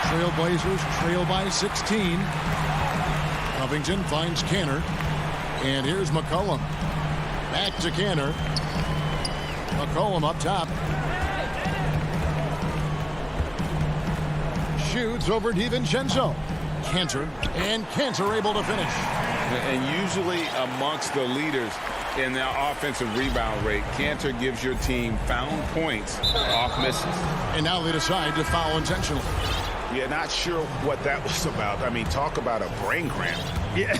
S2: Trailblazers trail by 16. Covington finds Kanter. And here's McCollum. Back to Kanter. McCollum up top. Shoots over DiVincenzo. Kanter. And Kanter able to finish.
S3: And usually amongst the leaders in the offensive rebound rate, Kanter gives your team found points off misses.
S2: And now they decide to foul intentionally.
S3: Yeah, not sure what that was about. I mean, talk about a brain cramp.
S4: Yeah,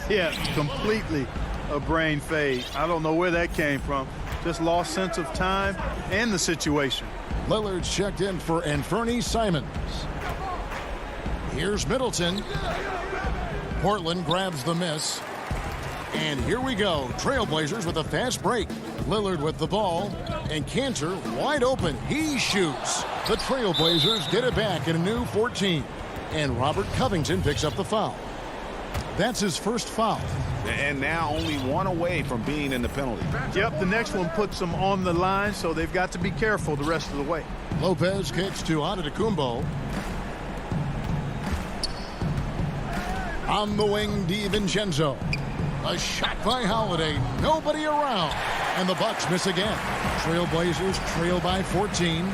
S4: yeah, completely a brain fade. I don't know where that came from. Just lost sense of time and the situation.
S2: Lillard's checked in for Anthony Simons. Here's Middleton. Portland grabs the miss. And here we go. Trailblazers with a fast break. Lillard with the ball. And Kanter wide open. He shoots. The Trailblazers get it back in a new 14. And Robert Covington picks up the foul. That's his first foul.
S3: And now only one away from being in the penalty.
S4: Yep, the next one puts them on the line, so they've got to be careful the rest of the way.
S2: Lopez kicks to Antetokounmpo. On the wing, DiVincenzo. A shot by Holiday. Nobody around. And the Bucks miss again. Trailblazers trail by 14.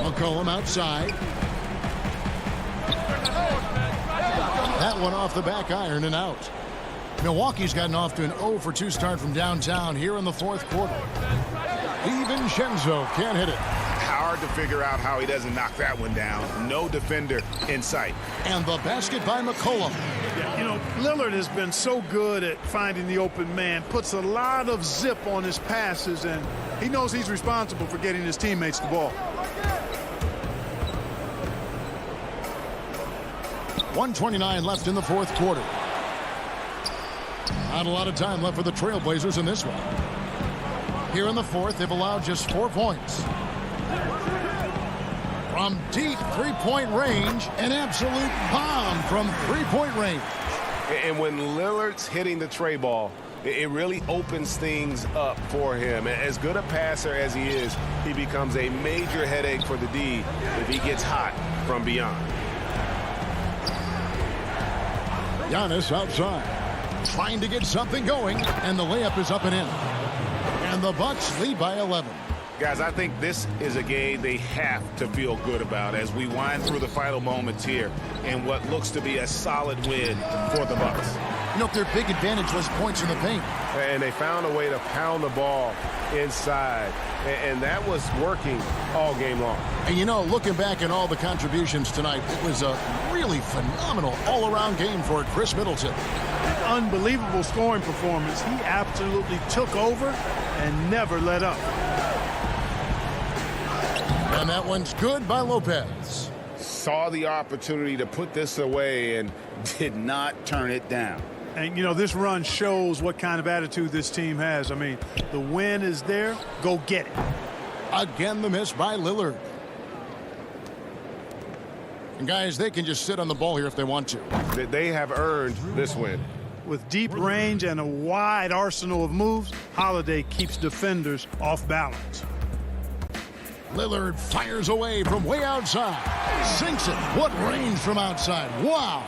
S2: McCollum outside. That one off the back iron and out. Milwaukee's gotten off to an 0 for 2 start from downtown here in the fourth quarter. DiVincenzo can't hit it.
S3: Hard to figure out how he doesn't knock that one down. No defender in sight.
S2: And the basket by McCollum.
S4: Yeah, you know, Lillard has been so good at finding the open man, puts a lot of zip on his passes, and he knows he's responsible for getting his teammates the ball.
S2: 1:29 left in the fourth quarter. Not a lot of time left for the Trailblazers in this one. Here in the fourth, they've allowed just 4 points. From deep three-point range, an absolute bomb from three-point range.
S5: And when Lillard's hitting the tray ball, it really opens things up for him. As good a passer as he is, he becomes a major headache for the D if he gets hot from beyond.
S2: Giannis outside, trying to get something going, and the layup is up and in. And the Bucks lead by 11.
S3: Guys, I think this is a game they have to feel good about as we wind through the final moments here in what looks to be a solid win for the Bucks.
S2: You know, their big advantage was points in the paint.
S5: And they found a way to pound the ball inside. And that was working all game long.
S2: And, you know, looking back at all the contributions tonight, it was a really phenomenal all-around game for Chris Middleton.
S4: Unbelievable scoring performance. He absolutely took over and never let up.
S2: And that one's good by Lopez.
S3: Saw the opportunity to put this away and did not turn it down.
S4: And, you know, this run shows what kind of attitude this team has. I mean, the win is there. Go get it.
S2: Again, the miss by Lillard. And, guys, they can just sit on the ball here if they want to.
S5: They have earned this win.
S4: With deep range and a wide arsenal of moves, Holiday keeps defenders off balance.
S2: Lillard fires away from way outside. Sinks it. What range from outside. Wow.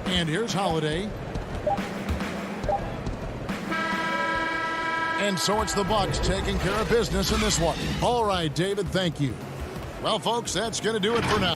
S2: And here's Holiday. And so it's the Bucks taking care of business in this one. All right, David, thank you. Well, folks, that's going to do it for now.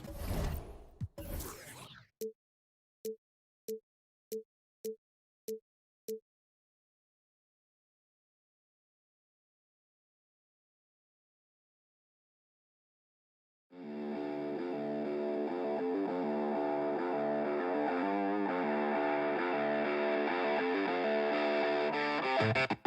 S1: Thank you.